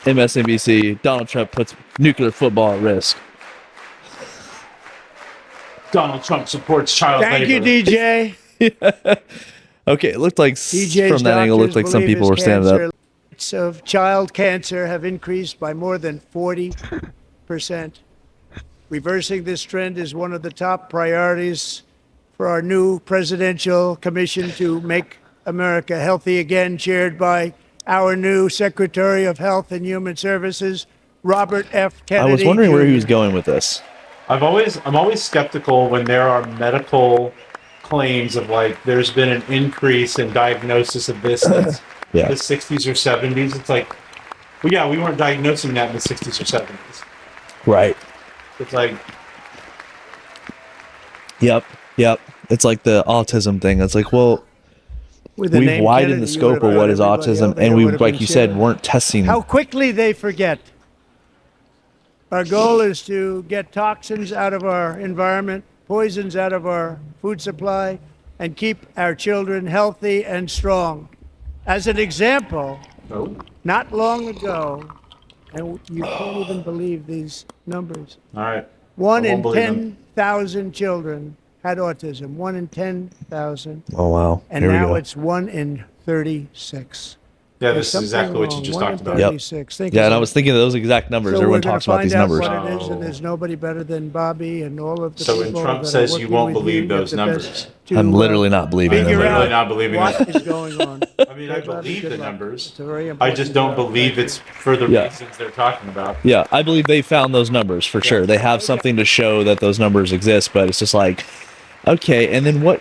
Speaker 2: MSNBC. Donald Trump puts nuclear football at risk.
Speaker 1: Donald Trump supports child
Speaker 3: Thank you,
Speaker 1: labor.
Speaker 3: DJ.
Speaker 2: Okay, it looked like
Speaker 3: DJ's
Speaker 2: from that angle, it looked
Speaker 3: doctors
Speaker 2: like some
Speaker 3: believe
Speaker 2: people were
Speaker 3: his
Speaker 2: standing
Speaker 3: cancer
Speaker 2: up.
Speaker 3: rates of child cancer have increased by more than 40%. Reversing this trend is one of the top priorities for our new presidential commission to make America healthy again, chaired by our new Secretary of Health and Human Services, Robert F. Kennedy.
Speaker 2: I was wondering where he was
Speaker 3: Jr.
Speaker 2: going with this.
Speaker 1: I'm always skeptical when there are medical claims of like there's been an increase in diagnosis of this in
Speaker 2: Yeah.
Speaker 1: the 60s or 70s. It's like, well, yeah, we weren't diagnosing that in the 60s or 70s.
Speaker 2: Right.
Speaker 1: It's like,
Speaker 2: Yep. It's like the autism thing. It's like, well,
Speaker 3: With the
Speaker 2: we've
Speaker 3: name
Speaker 2: widened
Speaker 3: Kennedy,
Speaker 2: the
Speaker 3: you
Speaker 2: scope
Speaker 3: would
Speaker 2: of
Speaker 3: have
Speaker 2: what
Speaker 3: heard
Speaker 2: is
Speaker 3: everybody
Speaker 2: autism,
Speaker 3: over there
Speaker 2: and we,
Speaker 3: would have
Speaker 2: like
Speaker 3: been
Speaker 2: you said,
Speaker 3: cheering.
Speaker 2: weren't testing.
Speaker 3: How quickly they forget. Our goal is to get toxins out of our environment, poisons out of our food supply, and keep our children healthy and strong. As an example,
Speaker 1: oh,
Speaker 3: not long ago, and you can't even believe these numbers,
Speaker 1: all right.
Speaker 3: one
Speaker 1: I won't
Speaker 3: in
Speaker 1: believe them.
Speaker 3: 10,000 children had autism, 1 in 10,000,
Speaker 2: Oh wow.
Speaker 3: and
Speaker 2: Here we
Speaker 3: now
Speaker 2: go.
Speaker 3: it's 1 in 36.
Speaker 1: Yeah,
Speaker 3: There's
Speaker 1: this is
Speaker 3: something
Speaker 1: exactly what you
Speaker 3: wrong.
Speaker 1: just
Speaker 3: 1
Speaker 1: talked
Speaker 3: in
Speaker 1: about.
Speaker 2: Yep.
Speaker 3: 36. Think
Speaker 2: Yeah, and I
Speaker 3: about
Speaker 2: was
Speaker 3: it.
Speaker 2: thinking of those exact numbers.
Speaker 3: So
Speaker 2: Everyone
Speaker 3: we're gonna
Speaker 2: talks about
Speaker 3: find
Speaker 2: these
Speaker 3: out
Speaker 2: numbers.
Speaker 3: what it is, and
Speaker 1: Oh.
Speaker 3: there's nobody better than Bobby and all of the
Speaker 1: So
Speaker 3: people
Speaker 1: when Trump
Speaker 3: that are
Speaker 1: says you
Speaker 3: working
Speaker 1: won't
Speaker 3: with
Speaker 1: believe
Speaker 3: you
Speaker 1: those
Speaker 3: the
Speaker 1: numbers.
Speaker 3: best to,
Speaker 2: I'm literally not believing
Speaker 3: figure
Speaker 2: them.
Speaker 1: literally
Speaker 3: out
Speaker 1: not believing
Speaker 3: what
Speaker 1: them.
Speaker 3: is going on.
Speaker 1: I mean, I
Speaker 3: Okay, Bobby,
Speaker 1: believe
Speaker 3: good
Speaker 1: the
Speaker 3: luck.
Speaker 1: numbers.
Speaker 3: It's a very
Speaker 1: I
Speaker 3: important
Speaker 1: just don't
Speaker 3: job.
Speaker 1: believe
Speaker 3: Thank
Speaker 1: it's
Speaker 3: you.
Speaker 1: for the
Speaker 2: Yeah.
Speaker 1: reasons they're talking about.
Speaker 2: Yeah, I believe they found those numbers for sure. They have something to show that those numbers exist, but it's just like, okay, and then what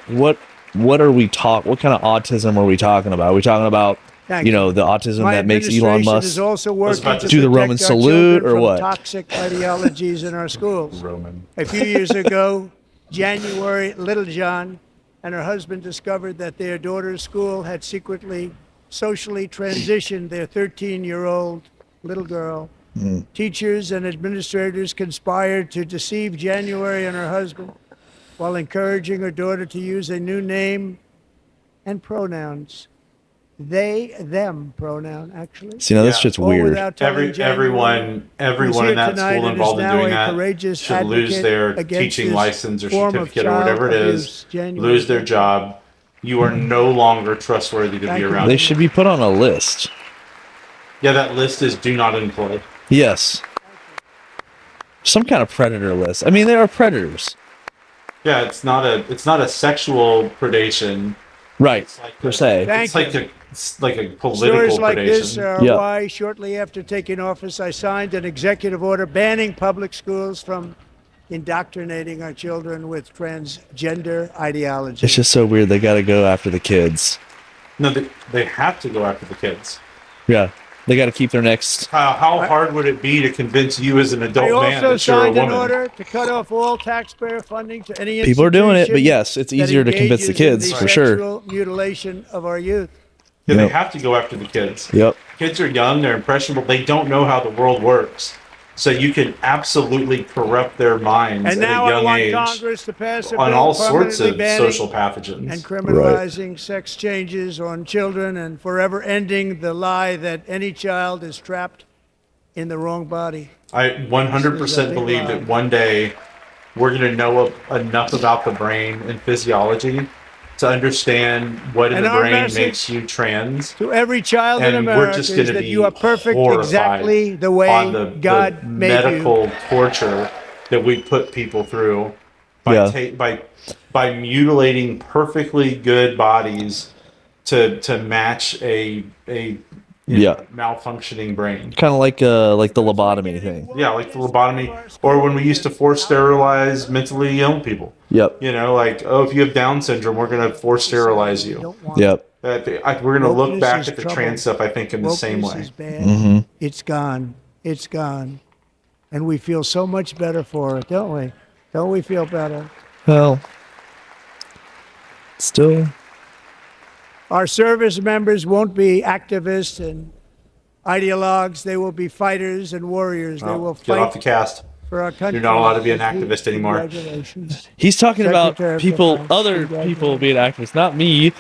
Speaker 2: are we what kind of autism are we talking about? Are we talking about
Speaker 3: Thank you.
Speaker 2: the autism
Speaker 3: My
Speaker 2: that makes Elon
Speaker 3: administration
Speaker 2: Musk
Speaker 3: is also
Speaker 1: was about
Speaker 3: working
Speaker 1: to
Speaker 3: to
Speaker 2: do the
Speaker 3: protect
Speaker 2: Roman
Speaker 3: our
Speaker 2: salute
Speaker 3: children
Speaker 2: or
Speaker 3: from
Speaker 2: what?
Speaker 3: toxic ideologies in our schools.
Speaker 1: Roman.
Speaker 3: A few years ago, January, Little John and her husband discovered that their daughter's school had secretly socially transitioned their 13-year-old little girl. Teachers and administrators conspired to deceive January and her husband while encouraging her daughter to use a new name and pronouns. They, them pronoun, actually.
Speaker 2: See, now this
Speaker 1: Yeah.
Speaker 2: shit's
Speaker 3: All
Speaker 2: weird.
Speaker 3: without telling January,
Speaker 1: Everyone
Speaker 3: here
Speaker 1: in that
Speaker 3: tonight
Speaker 1: school
Speaker 3: and is
Speaker 1: involved in
Speaker 3: now
Speaker 1: doing
Speaker 3: a
Speaker 1: that
Speaker 3: courageous
Speaker 1: should lose
Speaker 3: advocate
Speaker 1: their
Speaker 3: against
Speaker 1: teaching
Speaker 3: this
Speaker 1: license or
Speaker 3: form of
Speaker 1: certificate or whatever it
Speaker 3: child
Speaker 1: is,
Speaker 3: abuse. January,
Speaker 1: lose their
Speaker 3: thank you.
Speaker 1: job. You are no longer trustworthy to
Speaker 3: Thank
Speaker 1: be
Speaker 3: you.
Speaker 1: around.
Speaker 2: They should be put on a list.
Speaker 1: Yeah, that list is do not employ.
Speaker 2: Yes. Some kind of predator list. I mean, they are predators.
Speaker 1: Yeah, it's not a sexual predation.
Speaker 2: Right,
Speaker 1: It's like
Speaker 2: per
Speaker 1: a-
Speaker 2: se.
Speaker 3: Thank
Speaker 1: it's like a political
Speaker 3: Stories like this
Speaker 1: predation.
Speaker 3: are
Speaker 2: Yeah.
Speaker 3: why, shortly after taking office, I signed an executive order banning public schools from indoctrinating our children with transgender ideology.
Speaker 2: It's just so weird. They got to go after the kids.
Speaker 1: No, they have to go after the kids.
Speaker 2: Yeah. They got to keep their next.
Speaker 1: How hard would it be to convince you as an adult
Speaker 3: I
Speaker 1: man
Speaker 3: also
Speaker 1: that you're a
Speaker 3: signed an
Speaker 1: woman?
Speaker 3: order to cut off all taxpayer funding to any
Speaker 2: People are doing it, but
Speaker 3: institution
Speaker 2: yes, it's
Speaker 3: that
Speaker 2: easier to convince the
Speaker 3: engages in
Speaker 2: kids, for sure.
Speaker 3: sexual mutilation of our youth.
Speaker 1: Yeah,
Speaker 2: Yep.
Speaker 1: they have to go after the kids.
Speaker 2: Yep.
Speaker 1: Kids are young, they're impressionable, they don't know how the world works. So you can absolutely corrupt their minds
Speaker 3: And
Speaker 1: at
Speaker 3: now
Speaker 1: a
Speaker 3: I
Speaker 1: young
Speaker 3: want
Speaker 1: age
Speaker 3: Congress to pass a
Speaker 1: on
Speaker 3: bill
Speaker 1: all sorts
Speaker 3: permanently
Speaker 1: of
Speaker 3: banning
Speaker 1: social pathogens.
Speaker 3: and criminalizing sex changes on children and forever ending the lie that any child is trapped in the wrong body.
Speaker 1: I
Speaker 3: This is
Speaker 1: 100%
Speaker 3: a big
Speaker 1: believe
Speaker 3: lie.
Speaker 1: that one day we're going to know enough about the brain and physiology to understand what in
Speaker 3: And
Speaker 1: the
Speaker 3: our
Speaker 1: brain
Speaker 3: message
Speaker 1: makes you trans.
Speaker 3: To every child in
Speaker 1: And we're
Speaker 3: America
Speaker 1: just
Speaker 3: is
Speaker 1: going to
Speaker 3: that
Speaker 1: be
Speaker 3: you are perfect
Speaker 1: horrified
Speaker 3: exactly the
Speaker 1: on
Speaker 3: way
Speaker 1: the
Speaker 3: God made you.
Speaker 1: medical torture that we put people through
Speaker 2: Yeah.
Speaker 1: by mutilating perfectly good bodies to match a
Speaker 2: Yeah.
Speaker 1: malfunctioning brain.
Speaker 2: Kind of like the lobotomy thing.
Speaker 1: Yeah, like the lobotomy, or when we used to force sterilize mentally ill people.
Speaker 2: Yep.
Speaker 1: You know, like, oh, if you have Down syndrome, we're going to force sterilize
Speaker 3: We
Speaker 1: you.
Speaker 3: don't want
Speaker 2: Yep.
Speaker 1: We're going to look
Speaker 3: Wokeness
Speaker 1: back
Speaker 3: is
Speaker 1: at the
Speaker 3: trouble.
Speaker 1: trans stuff, I think, in the same
Speaker 3: Wokeness
Speaker 1: way.
Speaker 3: is bad.
Speaker 2: Mm-hmm.
Speaker 3: It's gone. It's gone. And we feel so much better for it, don't we? Don't we feel better?
Speaker 2: Well, still.
Speaker 3: Our service members won't be activists and ideologues. They will be fighters and warriors. They
Speaker 1: Oh,
Speaker 3: will
Speaker 1: get off
Speaker 3: fight
Speaker 1: the cast.
Speaker 3: for our country.
Speaker 1: You're not allowed to be an activist anymore.
Speaker 3: Congratulations.
Speaker 2: He's talking about
Speaker 3: Secretary of
Speaker 2: people,
Speaker 3: Defense,
Speaker 2: other
Speaker 3: congratulations.
Speaker 2: people being activists, not me.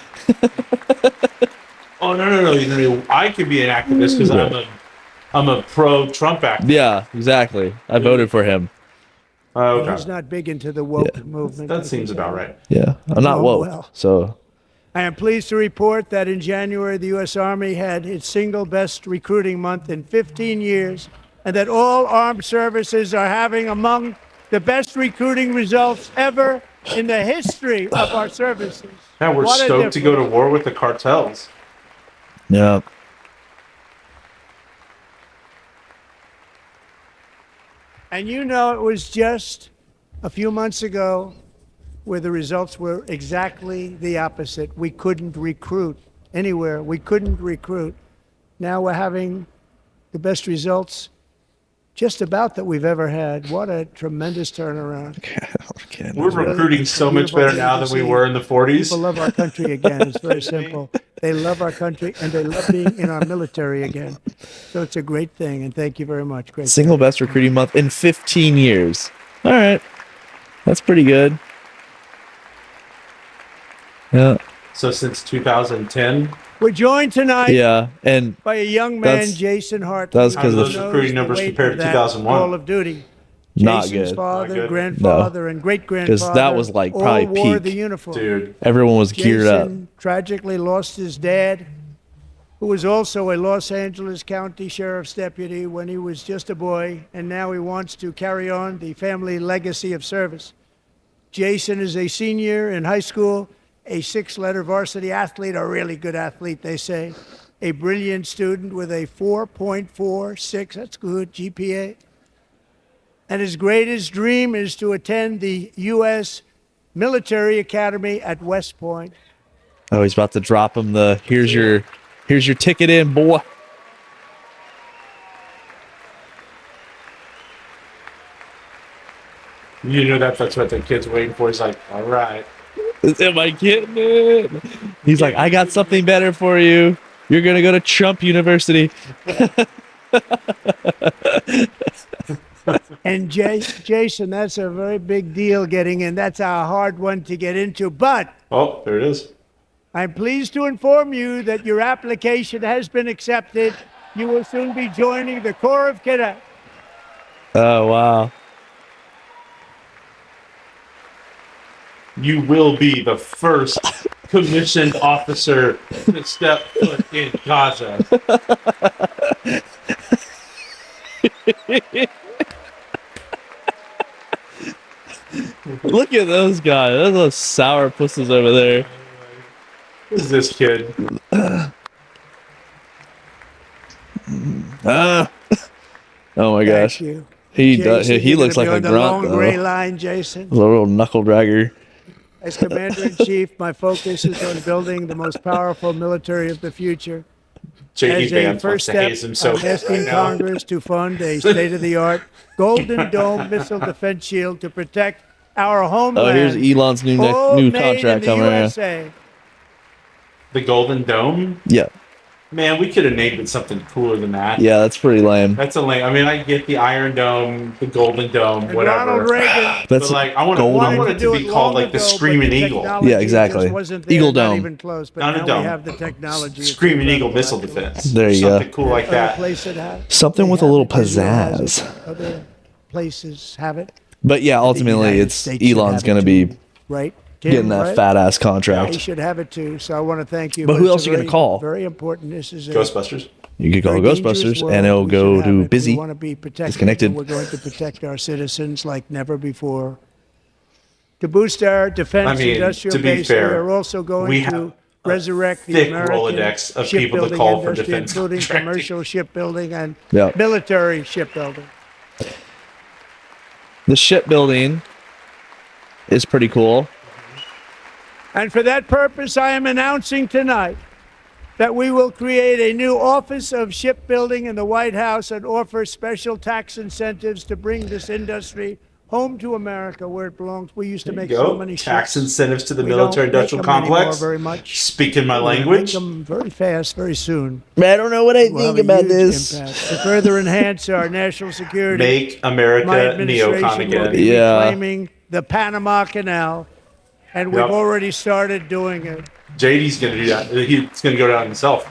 Speaker 1: Oh, no. I could be an activist because I'm a pro-Trump activist.
Speaker 2: Yeah, exactly. I voted for him.
Speaker 1: Okay.
Speaker 3: He's not big into the woke movement.
Speaker 1: That seems about right.
Speaker 2: Yeah, I'm not
Speaker 3: Oh,
Speaker 2: woke.
Speaker 3: well.
Speaker 2: So
Speaker 3: I am pleased to report that in January, the U.S. Army had its single best recruiting month in 15 years, and that all armed services are having among the best recruiting results ever in the history of our services.
Speaker 1: Yeah, we're
Speaker 3: What a
Speaker 1: stoked to go to
Speaker 3: difference.
Speaker 1: war with the cartels.
Speaker 2: yeah,
Speaker 3: And you know, it was just a few months ago where the results were exactly the opposite. We couldn't recruit anywhere. We couldn't recruit. Now we're having the best results just about that we've ever had. What a tremendous turnaround.
Speaker 1: We're recruiting so much
Speaker 3: beautiful
Speaker 1: better now than we were in the 40s.
Speaker 3: People love our country again. It's very simple. They love our country and they love being in our military again. So it's a great thing. And thank you very much. Great.
Speaker 2: single best recruiting month in 15 years. All right, that's pretty good. Yeah,
Speaker 1: So since 2010,
Speaker 3: We're joined tonight
Speaker 2: yeah, and
Speaker 3: by a young man,
Speaker 2: That's-
Speaker 3: Jason Hart.
Speaker 2: that's
Speaker 3: who
Speaker 2: 'cause
Speaker 3: knows
Speaker 2: of-
Speaker 1: Those recruiting
Speaker 3: the
Speaker 1: numbers
Speaker 3: weight
Speaker 1: compared
Speaker 3: of
Speaker 1: to
Speaker 3: that
Speaker 1: 2001.
Speaker 3: Call of Duty.
Speaker 2: not
Speaker 3: Jason's
Speaker 2: good.
Speaker 3: father,
Speaker 1: Not good.
Speaker 3: grandfather, and great grandfather.
Speaker 2: that was, like, probably
Speaker 3: all wore
Speaker 2: peak.
Speaker 3: the uniform.
Speaker 1: dude,
Speaker 2: Everyone was geared up.
Speaker 3: Jason tragically lost his dad who was also a Los Angeles County Sheriff's deputy when he was just a boy, and now he wants to carry on the family legacy of service. Jason is a senior in high school, a six-letter varsity athlete, a really good athlete, they say, a brilliant student with a 4.46, that's good, GPA. And his greatest dream is to attend the U.S. Military Academy at West Point.
Speaker 2: Oh, he's about to drop him the here's your ticket in, boy.
Speaker 1: You know that's what the kid's waiting for. He's like, all right.
Speaker 2: Am I getting it? He's like, I got something better for you. You're gonna go to Trump University.
Speaker 3: And Jason, that's a very big deal getting in. That's a hard one to get into. But
Speaker 1: Oh, there it is.
Speaker 3: I'm pleased to inform you that your application has been accepted. You will soon be joining the Corps of Cadets.
Speaker 2: Oh wow.
Speaker 1: You will be the first commissioned officer to step foot in Gaza.
Speaker 2: Look at those guys. Those little sour pussies over there.
Speaker 1: Who's this kid?
Speaker 2: Ah. Oh my gosh.
Speaker 3: Thank you.
Speaker 2: He does.
Speaker 3: Jason,
Speaker 2: He
Speaker 3: you're
Speaker 2: looks
Speaker 3: gonna
Speaker 2: like
Speaker 3: be
Speaker 2: a
Speaker 3: on the
Speaker 2: grunt
Speaker 3: long gray
Speaker 2: though.
Speaker 3: line, Jason.
Speaker 2: A little knuckle dragger.
Speaker 3: As Commander-in-Chief, my focus is on building the most powerful military of the future.
Speaker 1: JD
Speaker 3: As a
Speaker 1: Vance wants
Speaker 3: first
Speaker 1: to
Speaker 3: step,
Speaker 1: haze him so
Speaker 3: I'm
Speaker 1: bad
Speaker 3: asking
Speaker 1: right now.
Speaker 3: Congress to fund a state-of-the-art Golden Dome missile defense shield to protect our
Speaker 2: Oh,
Speaker 3: homeland.
Speaker 2: here's Elon's new
Speaker 3: All
Speaker 2: new
Speaker 3: made
Speaker 2: contract
Speaker 3: in the
Speaker 2: coming in.
Speaker 3: USA.
Speaker 1: The Golden Dome?
Speaker 2: Yeah,
Speaker 1: Man, we could have named it something cooler than that.
Speaker 2: yeah, that's pretty lame.
Speaker 1: That's a lame. I mean, I get the Iron Dome, the Golden Dome,
Speaker 3: And
Speaker 1: whatever.
Speaker 3: Ronald Reagan
Speaker 2: That's
Speaker 1: But like, I want
Speaker 2: golden.
Speaker 1: it to be called like the Screaming Eagle.
Speaker 2: Yeah, exactly. Eagle
Speaker 3: Not
Speaker 2: Dome.
Speaker 3: even close, but
Speaker 1: Not a
Speaker 3: now
Speaker 1: dome.
Speaker 3: we have the technology. It's
Speaker 1: Screaming Eagle
Speaker 3: incredible,
Speaker 1: missile
Speaker 3: actually.
Speaker 1: defense.
Speaker 2: There you
Speaker 1: Something
Speaker 2: go.
Speaker 1: cool like
Speaker 3: Other
Speaker 1: that.
Speaker 3: places have
Speaker 2: Something
Speaker 3: they
Speaker 2: with a
Speaker 3: have
Speaker 2: little
Speaker 3: it. Did you realize
Speaker 2: pizzazz.
Speaker 3: that Other places have it.
Speaker 2: But yeah,
Speaker 3: The
Speaker 2: ultimately,
Speaker 3: United
Speaker 2: it's
Speaker 3: States should
Speaker 2: Elon's
Speaker 3: have it
Speaker 2: going to
Speaker 3: too,
Speaker 2: be
Speaker 3: right. Tim,
Speaker 2: getting that
Speaker 3: right?
Speaker 2: fat ass
Speaker 3: He
Speaker 2: contract.
Speaker 3: should have it too. So I want to thank you.
Speaker 2: But who
Speaker 3: it's
Speaker 2: else are you gonna
Speaker 3: very-
Speaker 2: call?
Speaker 3: Very important. This is a
Speaker 1: Ghostbusters.
Speaker 2: You could call
Speaker 3: very dangerous
Speaker 2: Ghostbusters,
Speaker 3: world.
Speaker 2: and it'll
Speaker 3: We
Speaker 2: go
Speaker 3: should have
Speaker 2: to
Speaker 3: it.
Speaker 2: busy.
Speaker 3: We want to be protected.
Speaker 2: disconnected.
Speaker 3: And we're going to protect our citizens like never before. To boost our defense
Speaker 1: I mean,
Speaker 3: industrial
Speaker 1: to be
Speaker 3: base,
Speaker 1: fair,
Speaker 3: we are also
Speaker 1: we
Speaker 3: going
Speaker 1: have
Speaker 3: to resurrect the
Speaker 1: thick
Speaker 3: American
Speaker 1: Rolodex of people to
Speaker 3: shipbuilding
Speaker 1: call for
Speaker 3: industry,
Speaker 1: defense
Speaker 3: including
Speaker 1: contracting.
Speaker 3: commercial shipbuilding and
Speaker 2: Yeah.
Speaker 3: military shipbuilding.
Speaker 2: The shipbuilding is pretty cool.
Speaker 3: And for that purpose, I am announcing tonight that we will create a new Office of Shipbuilding in the White House and offer special tax incentives to bring this industry home to America where it belongs. We used to make so
Speaker 1: Go.
Speaker 3: many
Speaker 1: Tax
Speaker 3: ships.
Speaker 1: incentives to the
Speaker 3: We don't
Speaker 1: military
Speaker 3: make
Speaker 1: industrial
Speaker 3: them anymore
Speaker 1: complex.
Speaker 3: very much.
Speaker 1: Speaking my
Speaker 3: We're gonna
Speaker 1: language.
Speaker 3: Make them very fast, very soon.
Speaker 2: I don't know what I
Speaker 3: We'll
Speaker 2: think
Speaker 3: have a
Speaker 2: about
Speaker 3: huge
Speaker 2: this.
Speaker 3: impact. To further enhance our national security,
Speaker 1: Make
Speaker 3: my
Speaker 1: America
Speaker 3: administration
Speaker 1: neocon
Speaker 3: will
Speaker 1: again.
Speaker 3: be
Speaker 2: Yeah.
Speaker 3: reclaiming the Panama Canal, and we've
Speaker 1: Yep.
Speaker 3: already started doing it.
Speaker 1: JD's going to do that. He's going to go down himself.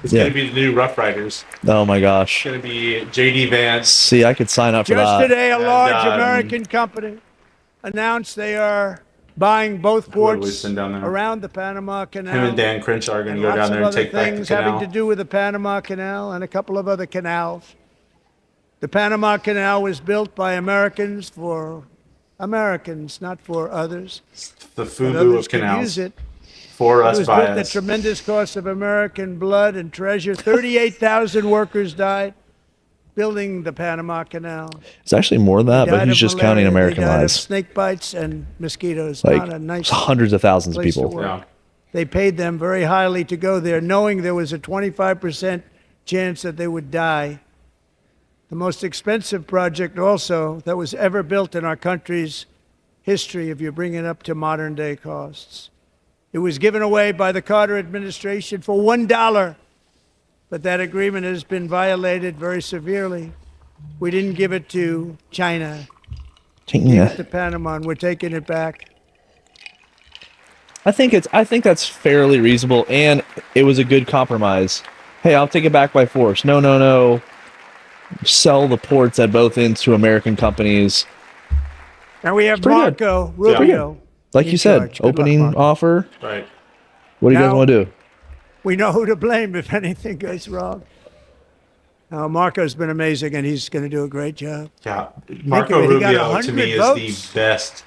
Speaker 1: It's
Speaker 2: Yeah.
Speaker 1: going to be the new Rough Riders.
Speaker 2: Oh my
Speaker 1: It's
Speaker 2: gosh.
Speaker 1: going to be JD Vance.
Speaker 2: See, I could sign up for
Speaker 3: Just
Speaker 2: that.
Speaker 3: today, a
Speaker 1: And,
Speaker 3: large American company announced they are buying both
Speaker 1: Who would we
Speaker 3: ports
Speaker 1: send down there?
Speaker 3: around the Panama Canal.
Speaker 1: Him and Dan Crenshaw are going to go
Speaker 3: lots
Speaker 1: down there
Speaker 3: of
Speaker 1: and
Speaker 3: other
Speaker 1: take back the
Speaker 3: things having
Speaker 1: canal.
Speaker 3: to do with the Panama Canal and a couple of other canals. The Panama Canal was built by Americans for Americans, not for others.
Speaker 1: The
Speaker 3: But
Speaker 1: FUBU
Speaker 3: others
Speaker 1: of
Speaker 3: could use
Speaker 1: canals.
Speaker 3: it.
Speaker 1: For
Speaker 3: It
Speaker 1: us,
Speaker 3: was
Speaker 1: by
Speaker 3: built at
Speaker 1: us.
Speaker 3: tremendous cost of American blood and treasure. 38,000 workers died building the Panama Canal.
Speaker 2: It's actually more than that,
Speaker 3: Died
Speaker 2: but he's
Speaker 3: of
Speaker 2: just
Speaker 3: malaria,
Speaker 2: counting
Speaker 3: they
Speaker 2: American
Speaker 3: died of
Speaker 2: lives.
Speaker 3: snake bites and mosquitoes.
Speaker 2: Like
Speaker 3: Not a nice
Speaker 2: hundreds of thousands of
Speaker 3: place to
Speaker 2: people.
Speaker 3: work.
Speaker 1: Yeah.
Speaker 3: They paid them very highly to go there, knowing there was a 25% chance that they would die. The most expensive project also that was ever built in our country's history, if you bring it up to modern day costs. It was given away by the Carter administration for $1, but that agreement has been violated very severely. We didn't give it to China, gave
Speaker 2: Yeah.
Speaker 3: it to Panama, and we're taking it back.
Speaker 2: I think that's fairly reasonable, and it was a good compromise. Hey, I'll take it back by force. No, no, no. Sell the ports at both ends to American companies.
Speaker 3: And we have
Speaker 2: pretty good.
Speaker 3: Marco
Speaker 1: Pretty
Speaker 3: Rubio.
Speaker 2: Like
Speaker 3: in
Speaker 2: you said,
Speaker 3: charge. Good luck,
Speaker 2: opening
Speaker 3: Marco.
Speaker 2: offer.
Speaker 1: Right.
Speaker 2: What do you guys
Speaker 3: Now-
Speaker 2: want to do?
Speaker 3: we know who to blame if anything goes wrong. Marco's been amazing, and he's going to do a great job.
Speaker 1: Yeah, Marco
Speaker 3: of it, he got
Speaker 1: Rubio to
Speaker 3: 100
Speaker 1: me
Speaker 3: votes.
Speaker 1: is the best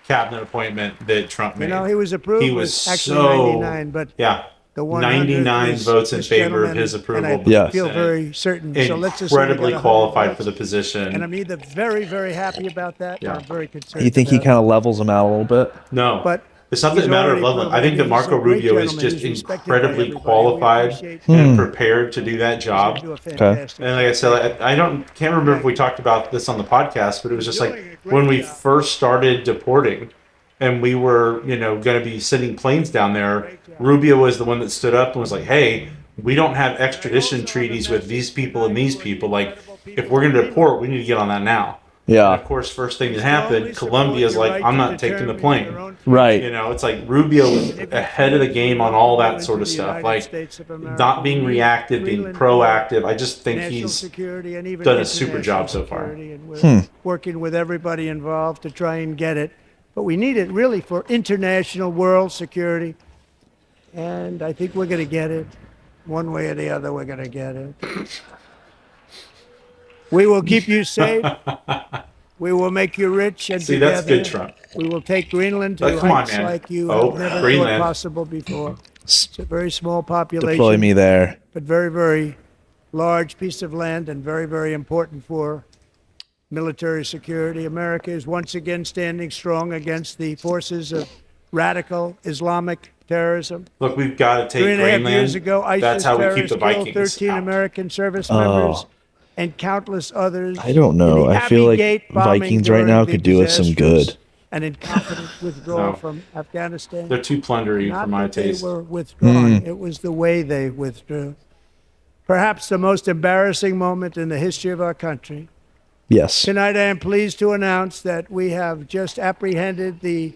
Speaker 1: cabinet appointment that Trump made.
Speaker 3: You know, he was approved
Speaker 1: He
Speaker 3: with
Speaker 1: was
Speaker 3: actually
Speaker 1: so
Speaker 3: 99, but
Speaker 1: yeah,
Speaker 3: the
Speaker 1: 99
Speaker 3: was
Speaker 1: votes in
Speaker 3: this
Speaker 1: favor of
Speaker 3: gentleman,
Speaker 1: his approval.
Speaker 3: and I
Speaker 2: Yeah.
Speaker 3: feel very certain. So let's assume he got
Speaker 1: Incredibly
Speaker 3: 100
Speaker 1: qualified
Speaker 3: votes.
Speaker 1: for the position.
Speaker 3: And I'm either very, very happy about that,
Speaker 1: Yeah.
Speaker 3: or I'm very concerned.
Speaker 2: You think he
Speaker 3: about
Speaker 2: kind of levels him out a little bit?
Speaker 1: No,
Speaker 3: But
Speaker 1: it's not
Speaker 3: he's
Speaker 1: a matter of
Speaker 3: already
Speaker 1: leveling. I
Speaker 3: proven
Speaker 1: think that
Speaker 3: he's
Speaker 1: Marco
Speaker 3: a great
Speaker 1: Rubio is
Speaker 3: gentleman.
Speaker 1: just
Speaker 3: He's respected by
Speaker 1: incredibly
Speaker 3: everybody. We
Speaker 1: qualified
Speaker 3: appreciate
Speaker 1: and prepared to do that
Speaker 3: He's
Speaker 1: job.
Speaker 3: gonna do a fantastic
Speaker 1: And like I said, I can't remember if we talked about this on the podcast, but it was just like when we first started deporting, and we were, going to be sending planes down there. Rubio was the one that stood up and was like, "Hey, we don't have extradition treaties with these people and these people. Like, if we're going to deport, we need to get on that now." And
Speaker 2: Yeah.
Speaker 1: of course, first thing that happened, Colombia's like, "I'm not taking the plane."
Speaker 2: Right.
Speaker 1: It's like Rubio was ahead of the game on all that sort of stuff, like not being reactive, being proactive. I just think he's done a super job so far.
Speaker 3: And we're working with everybody involved to try and get it. But we need it really for international world security. And I think we're going to get it. One way or the other, we're going to get it. We will keep you safe. We will make you rich, and
Speaker 1: See,
Speaker 3: together
Speaker 1: that's good, Trump.
Speaker 3: we will take Greenland to
Speaker 1: But come on,
Speaker 3: heights
Speaker 1: man.
Speaker 3: like you
Speaker 1: Oh,
Speaker 3: have never
Speaker 1: Greenland.
Speaker 3: thought possible before. It's a very small population,
Speaker 2: Deploy me there.
Speaker 3: but very, very large piece of land, and very, very important for military security. America is once again standing strong against the forces of radical Islamic terrorism.
Speaker 1: Look, we've got to take
Speaker 3: 3.5
Speaker 1: Greenland.
Speaker 3: years ago, ISIS
Speaker 1: That's how we keep
Speaker 3: terrorists
Speaker 1: the
Speaker 3: killed
Speaker 1: Vikings
Speaker 3: 13
Speaker 1: out.
Speaker 3: American service members and countless others.
Speaker 2: I don't know.
Speaker 3: in the
Speaker 2: I feel
Speaker 3: Abbey
Speaker 2: like
Speaker 3: Gate bombing
Speaker 2: Vikings right
Speaker 3: during
Speaker 2: now
Speaker 3: the
Speaker 2: could do us some
Speaker 3: disastrous
Speaker 2: good.
Speaker 3: and incompetent withdrawal
Speaker 1: No.
Speaker 3: from Afghanistan.
Speaker 1: They're too plundery
Speaker 3: Not
Speaker 1: for my
Speaker 3: that
Speaker 1: taste.
Speaker 3: they were withdrawn; it was the way they withdrew. Perhaps the most embarrassing moment in the history of our country.
Speaker 2: Yes.
Speaker 3: Tonight, I am pleased to announce that we have just apprehended the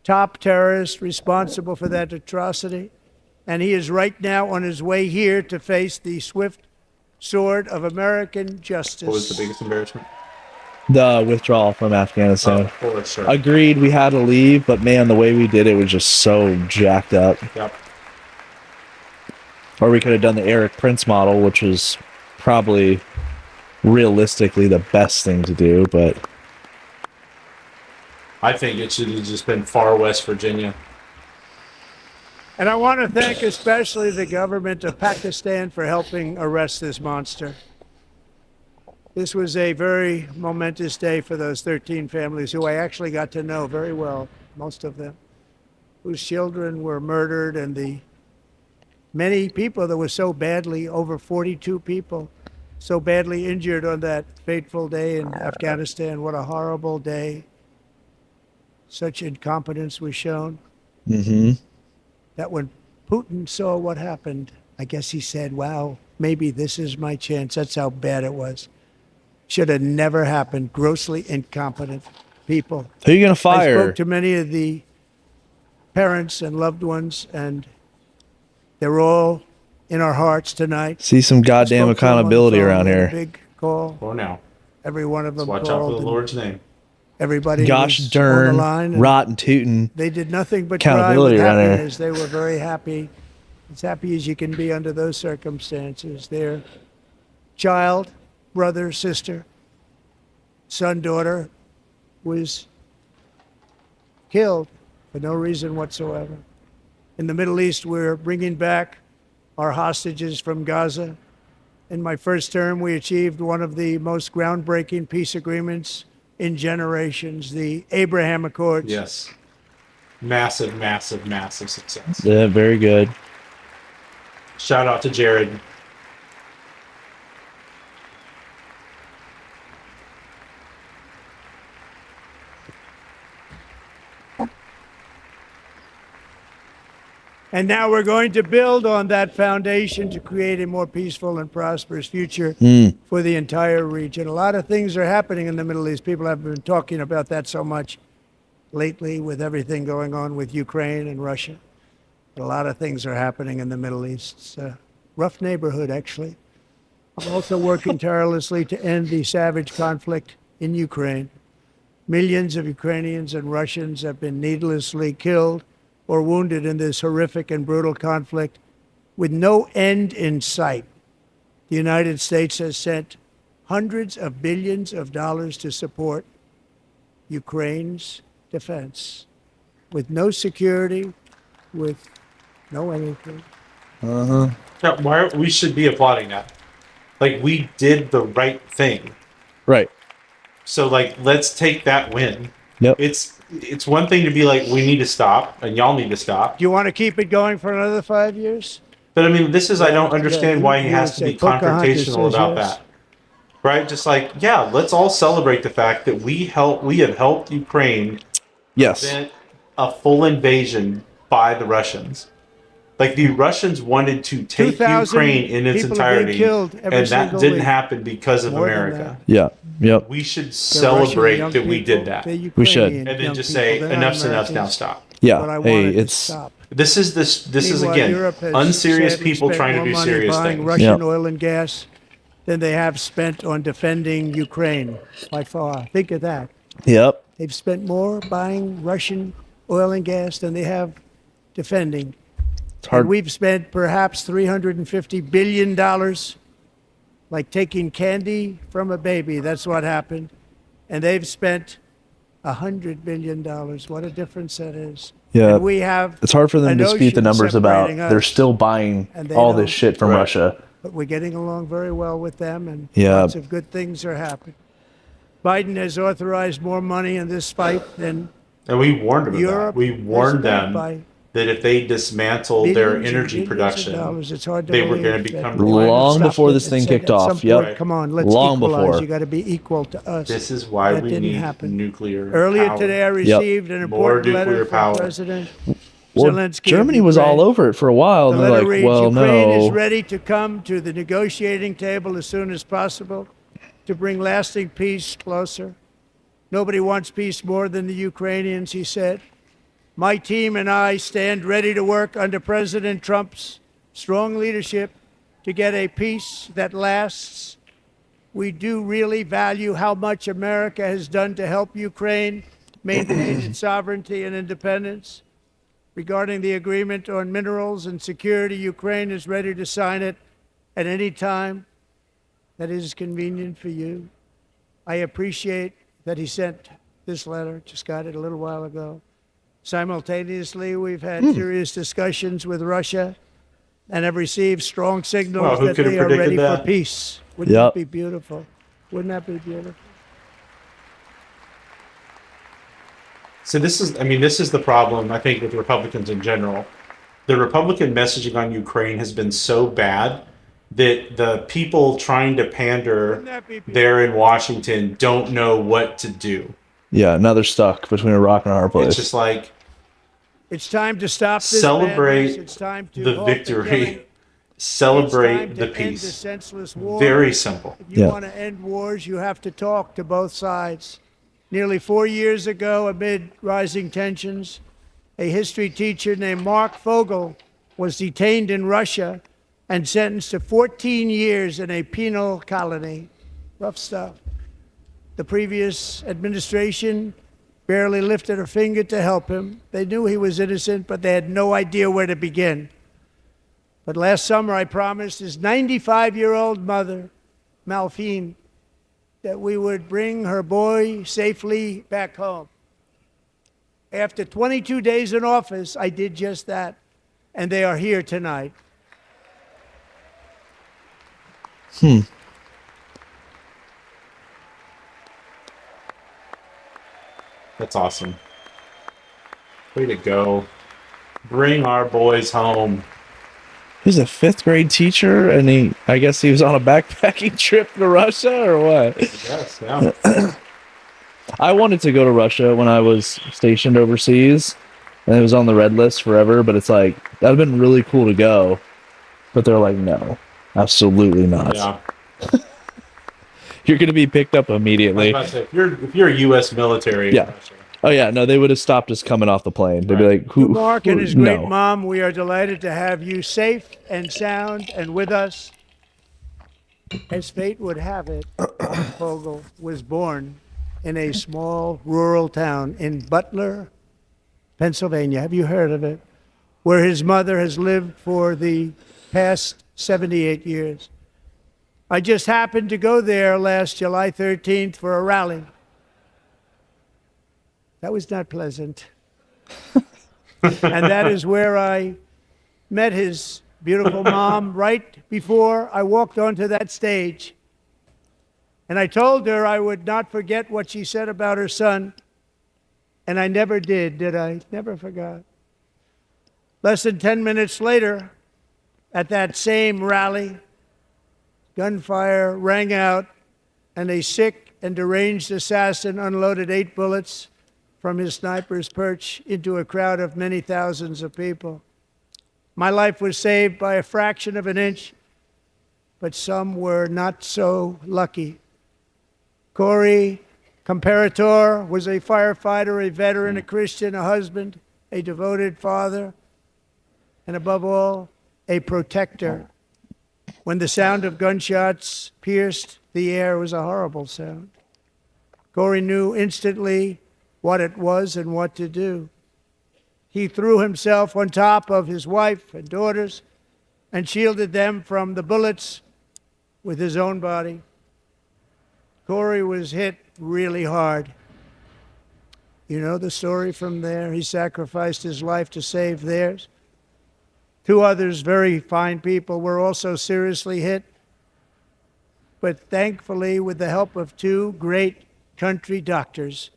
Speaker 3: top terrorist responsible for that atrocity, and he is right now on his way here to face the swift sword of American justice.
Speaker 1: What was the biggest embarrassment?
Speaker 2: The withdrawal from Afghanistan.
Speaker 1: For sure.
Speaker 2: Agreed, we had to leave, but man, the way we did it was just so jacked up.
Speaker 1: Yep.
Speaker 2: Or we could have done the Eric Prince model, which was probably realistically the best thing to do, but
Speaker 1: I think it should have just been far West Virginia.
Speaker 3: And I want to thank especially the government of Pakistan for helping arrest this monster. This was a very momentous day for those 13 families who I actually got to know very well, most of them, whose children were murdered, and the many people that were so badly, over 42 people, so badly injured on that fateful day in Afghanistan. What a horrible day. Such incompetence was shown. That when Putin saw what happened, I guess he said, wow, maybe this is my chance. That's how bad it was. Should have never happened. Grossly incompetent people.
Speaker 2: who are you going to
Speaker 3: I
Speaker 2: fire?
Speaker 3: spoke to many of the parents and loved ones, and they're all in our hearts tonight.
Speaker 2: See some goddamn
Speaker 3: Spoke to them on the
Speaker 2: accountability
Speaker 3: phone,
Speaker 2: around
Speaker 3: made a
Speaker 2: here.
Speaker 3: Big call.
Speaker 1: For now.
Speaker 3: Every one of them
Speaker 1: Watch out
Speaker 3: called.
Speaker 1: for the
Speaker 3: and
Speaker 1: Lord's name.
Speaker 3: Everybody
Speaker 2: Gosh
Speaker 3: was on
Speaker 2: darn,
Speaker 3: the line. and
Speaker 2: rotten tootin'.
Speaker 3: They did nothing but cry with
Speaker 2: Accountability around here.
Speaker 3: happiness. They were very happy, as happy as you can be under those circumstances. Their child, brother, sister, son, daughter was killed for no reason whatsoever. In the Middle East, we're bringing back our hostages from Gaza. In my first term, we achieved one of the most groundbreaking peace agreements in generations, the Abraham Accords.
Speaker 1: Yes. Massive, massive, massive success.
Speaker 2: Yeah, very good.
Speaker 1: Shout out to Jared.
Speaker 3: And now we're going to build on that foundation to create a more peaceful and prosperous future for the entire region. A lot of things are happening in the Middle East. People have been talking about that so much lately with everything going on with Ukraine and Russia. But a lot of things are happening in the Middle East. It's a rough neighborhood, actually. I'm also working tirelessly to end the savage conflict in Ukraine. Millions of Ukrainians and Russians have been needlessly killed or wounded in this horrific and brutal conflict. with no end in sight, the United States has sent hundreds of billions of dollars to support Ukraine's defense with no security, with no anything.
Speaker 1: Yeah, we should be applauding that. Like, we did the right thing.
Speaker 2: Right.
Speaker 1: So, like, let's take that win.
Speaker 2: Yep.
Speaker 1: It's one thing to be like, we need to stop, and y'all need to stop.
Speaker 3: Do you want to keep it going for another 5 years?
Speaker 1: But I mean, this is, I don't understand why he
Speaker 3: you
Speaker 1: has to
Speaker 3: would
Speaker 1: be
Speaker 3: say Pocahontas
Speaker 1: confrontational
Speaker 3: says
Speaker 1: about
Speaker 3: yes.
Speaker 1: that. Right? Just like, yeah, let's all celebrate the fact that we have helped Ukraine
Speaker 2: Yes.
Speaker 1: prevent a full invasion by the Russians. Like, the Russians wanted to take
Speaker 3: 2,000
Speaker 1: Ukraine in its
Speaker 3: people are being
Speaker 1: entirety,
Speaker 3: killed every
Speaker 1: and that
Speaker 3: single
Speaker 1: didn't
Speaker 3: week.
Speaker 1: happen because of
Speaker 3: More than
Speaker 1: America.
Speaker 2: Yeah. Yep.
Speaker 1: We should
Speaker 3: They're Russian
Speaker 1: celebrate
Speaker 3: young
Speaker 1: that we
Speaker 3: people,
Speaker 1: did that.
Speaker 3: they're
Speaker 1: And
Speaker 2: We should.
Speaker 3: Ukrainian
Speaker 1: then
Speaker 3: young
Speaker 1: just
Speaker 3: people,
Speaker 1: say,
Speaker 3: they're not
Speaker 1: enough's enough, now
Speaker 3: Americans.
Speaker 1: stop.
Speaker 2: Yeah.
Speaker 3: But I
Speaker 2: Hey,
Speaker 3: wanted to
Speaker 2: it's
Speaker 3: stop.
Speaker 1: This is
Speaker 3: Meanwhile,
Speaker 1: again
Speaker 3: Europe has
Speaker 1: unserious
Speaker 3: sadly
Speaker 1: people
Speaker 3: spent
Speaker 1: trying to
Speaker 3: more
Speaker 1: do
Speaker 3: money
Speaker 1: serious
Speaker 3: buying
Speaker 1: things.
Speaker 3: Russian
Speaker 2: Yeah.
Speaker 3: oil and gas than they have spent on defending Ukraine by far. Think of that.
Speaker 2: yep.
Speaker 3: They've spent more buying Russian oil and gas than they have defending.
Speaker 2: It's hard.
Speaker 3: And we've spent perhaps $350 billion, like taking candy from a baby. That's what happened. And they've spent $100 billion. What a difference that is.
Speaker 2: Yeah.
Speaker 3: And we have
Speaker 2: It's hard for
Speaker 3: a
Speaker 2: them to dispute the
Speaker 3: notion
Speaker 2: numbers about
Speaker 3: separating
Speaker 2: they're
Speaker 3: us,
Speaker 2: still buying
Speaker 3: and they
Speaker 2: all
Speaker 3: don't.
Speaker 2: this shit from
Speaker 1: Right.
Speaker 2: Russia.
Speaker 3: but we're getting along very well with them, and
Speaker 2: Yeah.
Speaker 3: lots of good things are happening. Biden has authorized more money in this fight than
Speaker 1: And we warned them of that.
Speaker 3: Europe
Speaker 1: We
Speaker 3: has
Speaker 1: warned
Speaker 3: spent
Speaker 1: them
Speaker 3: by
Speaker 1: that if they dismantled their
Speaker 3: billions and
Speaker 1: energy
Speaker 3: billions of
Speaker 1: production,
Speaker 3: dollars. It's hard to
Speaker 1: they were
Speaker 3: believe
Speaker 1: going to
Speaker 3: that
Speaker 1: become
Speaker 3: they might have
Speaker 2: Long
Speaker 3: stopped
Speaker 2: before
Speaker 3: it
Speaker 2: this
Speaker 3: and
Speaker 2: thing
Speaker 3: said
Speaker 2: kicked
Speaker 3: at
Speaker 2: off.
Speaker 3: some
Speaker 2: Yep.
Speaker 3: point, come on, let's
Speaker 2: Long
Speaker 3: equalize.
Speaker 2: before.
Speaker 3: You got to be equal to us.
Speaker 1: This is why
Speaker 3: That
Speaker 1: we
Speaker 3: didn't
Speaker 1: need
Speaker 3: happen.
Speaker 1: nuclear
Speaker 3: Earlier
Speaker 1: power.
Speaker 3: today, I received an
Speaker 1: More
Speaker 3: important letter
Speaker 1: nuclear
Speaker 3: from
Speaker 1: power.
Speaker 3: President
Speaker 2: Well,
Speaker 3: Zelensky. of
Speaker 2: Germany was all
Speaker 3: Ukraine.
Speaker 2: over it for a while,
Speaker 3: The
Speaker 2: and they're
Speaker 3: letter
Speaker 2: like,
Speaker 3: reads,
Speaker 2: well,
Speaker 3: Ukraine is
Speaker 2: no.
Speaker 3: ready to come to the negotiating table as soon as possible to bring lasting peace closer. Nobody wants peace more than the Ukrainians, he said. My team and I stand ready to work under President Trump's strong leadership to get a peace that lasts. We do really value how much America has done to help Ukraine maintain its sovereignty and independence. Regarding the agreement on minerals and security, Ukraine is ready to sign it at any time that is convenient for you. I appreciate that he sent this letter, just got it a little while ago. Simultaneously, we've had serious discussions with Russia and have received strong signals
Speaker 1: Well, who
Speaker 3: that
Speaker 1: could have
Speaker 3: they are ready
Speaker 1: predicted
Speaker 3: for
Speaker 1: that?
Speaker 3: peace. Wouldn't
Speaker 2: Yep.
Speaker 3: that be beautiful? Wouldn't that be beautiful?
Speaker 1: So this is the problem, I think, with Republicans in general. The Republican messaging on Ukraine has been so bad that the people trying to pander
Speaker 3: Wouldn't that be beautiful?
Speaker 1: there in Washington don't know what to do.
Speaker 2: Yeah, now they're stuck between a rock and a hard place.
Speaker 1: It's just like,
Speaker 3: It's time to stop this madness.
Speaker 1: celebrate
Speaker 3: It's time to
Speaker 1: the
Speaker 3: halt killing.
Speaker 1: victory,
Speaker 3: It's time
Speaker 1: celebrate
Speaker 3: to
Speaker 1: the
Speaker 3: end the
Speaker 1: peace.
Speaker 3: senseless war.
Speaker 1: Very simple.
Speaker 3: If you
Speaker 2: Yeah.
Speaker 3: want to end wars, you have to talk to both sides. Nearly 4 years ago, amid rising tensions, a history teacher named Mark Fogel was detained in Russia and sentenced to 14 years in a penal colony. Rough stuff. The previous administration barely lifted a finger to help him. They knew he was innocent, but they had no idea where to begin. But last summer, I promised his 95-year-old mother, Malphine, that we would bring her boy safely back home. After 22 days in office, I did just that, and they are here tonight.
Speaker 1: That's awesome. Way to go. Bring our boys home.
Speaker 2: He's a 5th grade teacher, and I guess he was on a backpacking trip to Russia, or what?
Speaker 1: Yes, yeah.
Speaker 2: I wanted to go to Russia when I was stationed overseas, and it was on the red list forever, but it's like, that would have been really cool to go. But they're like, no, absolutely not.
Speaker 1: Yeah.
Speaker 2: You're going to be picked up
Speaker 1: I was
Speaker 2: immediately.
Speaker 1: about to say, if you're a U.S. military,
Speaker 2: Yeah. Oh, yeah, no, they would have stopped us coming off the plane. They'd be
Speaker 1: Right.
Speaker 2: like, who?
Speaker 3: To Mark
Speaker 2: who-
Speaker 3: and his great
Speaker 2: no.
Speaker 3: mom, we are delighted to have you safe and sound and with us. As fate would have it, Fogel was born in a small rural town in Butler, Pennsylvania. Have you heard of it? Where his mother has lived for the past 78 years. I just happened to go there last July 13th for a rally. That was not pleasant. And that is where I met his beautiful mom right before I walked onto that stage. And I told her I would not forget what she said about her son. And I never did I? Never forgot. Less than 10 minutes later, at that same rally, gunfire rang out, and a sick and deranged assassin unloaded 8 bullets from his sniper's perch into a crowd of many thousands of people. My life was saved by a fraction of an inch, but some were not so lucky. Corey Comparator was a firefighter, a veteran, a Christian, a husband, a devoted father, and above all, a protector. When the sound of gunshots pierced the air, it was a horrible sound. Corey knew instantly what it was and what to do. He threw himself on top of his wife and daughters and shielded them from the bullets with his own body. Corey was hit really hard. You know the story from there. He sacrificed his life to save theirs. 2 others, very fine people, were also seriously hit. But thankfully, with the help of 2 great country doctors,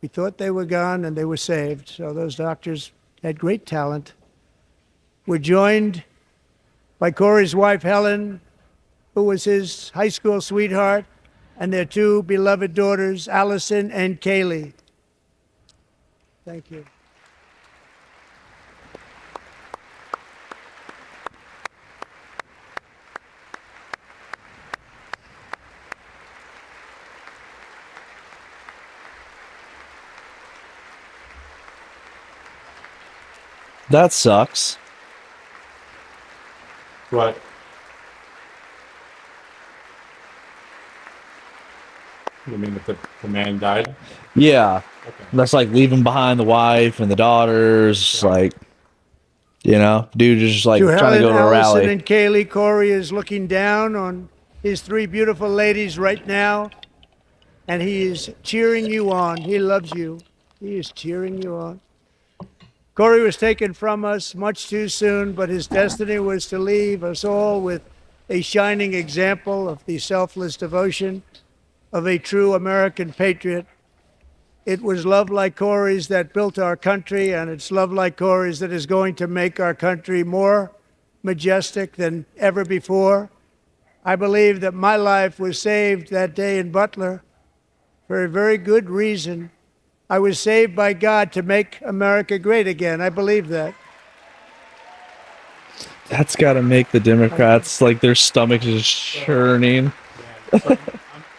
Speaker 3: we thought they were gone and they were saved. So those doctors had great talent. We're joined by Corey's wife, Helen, who was his high school sweetheart, and their 2 beloved daughters, Allison and Kaylee. Thank you.
Speaker 2: That sucks.
Speaker 1: What? You mean that the man died?
Speaker 2: Yeah.
Speaker 1: Okay.
Speaker 2: That's like leaving behind the wife and the daughters.
Speaker 1: Yeah.
Speaker 2: Like, you know, dude is just like
Speaker 3: To
Speaker 2: trying
Speaker 3: Helen,
Speaker 2: to go to a
Speaker 3: Allison,
Speaker 2: rally.
Speaker 3: and Kaylee, Corey is looking down on his 3 beautiful ladies right now, and he is cheering you on. He loves you. He is cheering you on. Corey was taken from us much too soon, but his destiny was to leave us all with a shining example of the selfless devotion of a true American patriot. It was love like Corey's that built our country, and it's love like Corey's that is going to make our country more majestic than ever before. I believe that my life was saved that day in Butler for a very good reason. I was saved by God to make America great again. I believe that.
Speaker 2: That's got to make the Democrats like their stomachs is churning.
Speaker 1: Yeah, so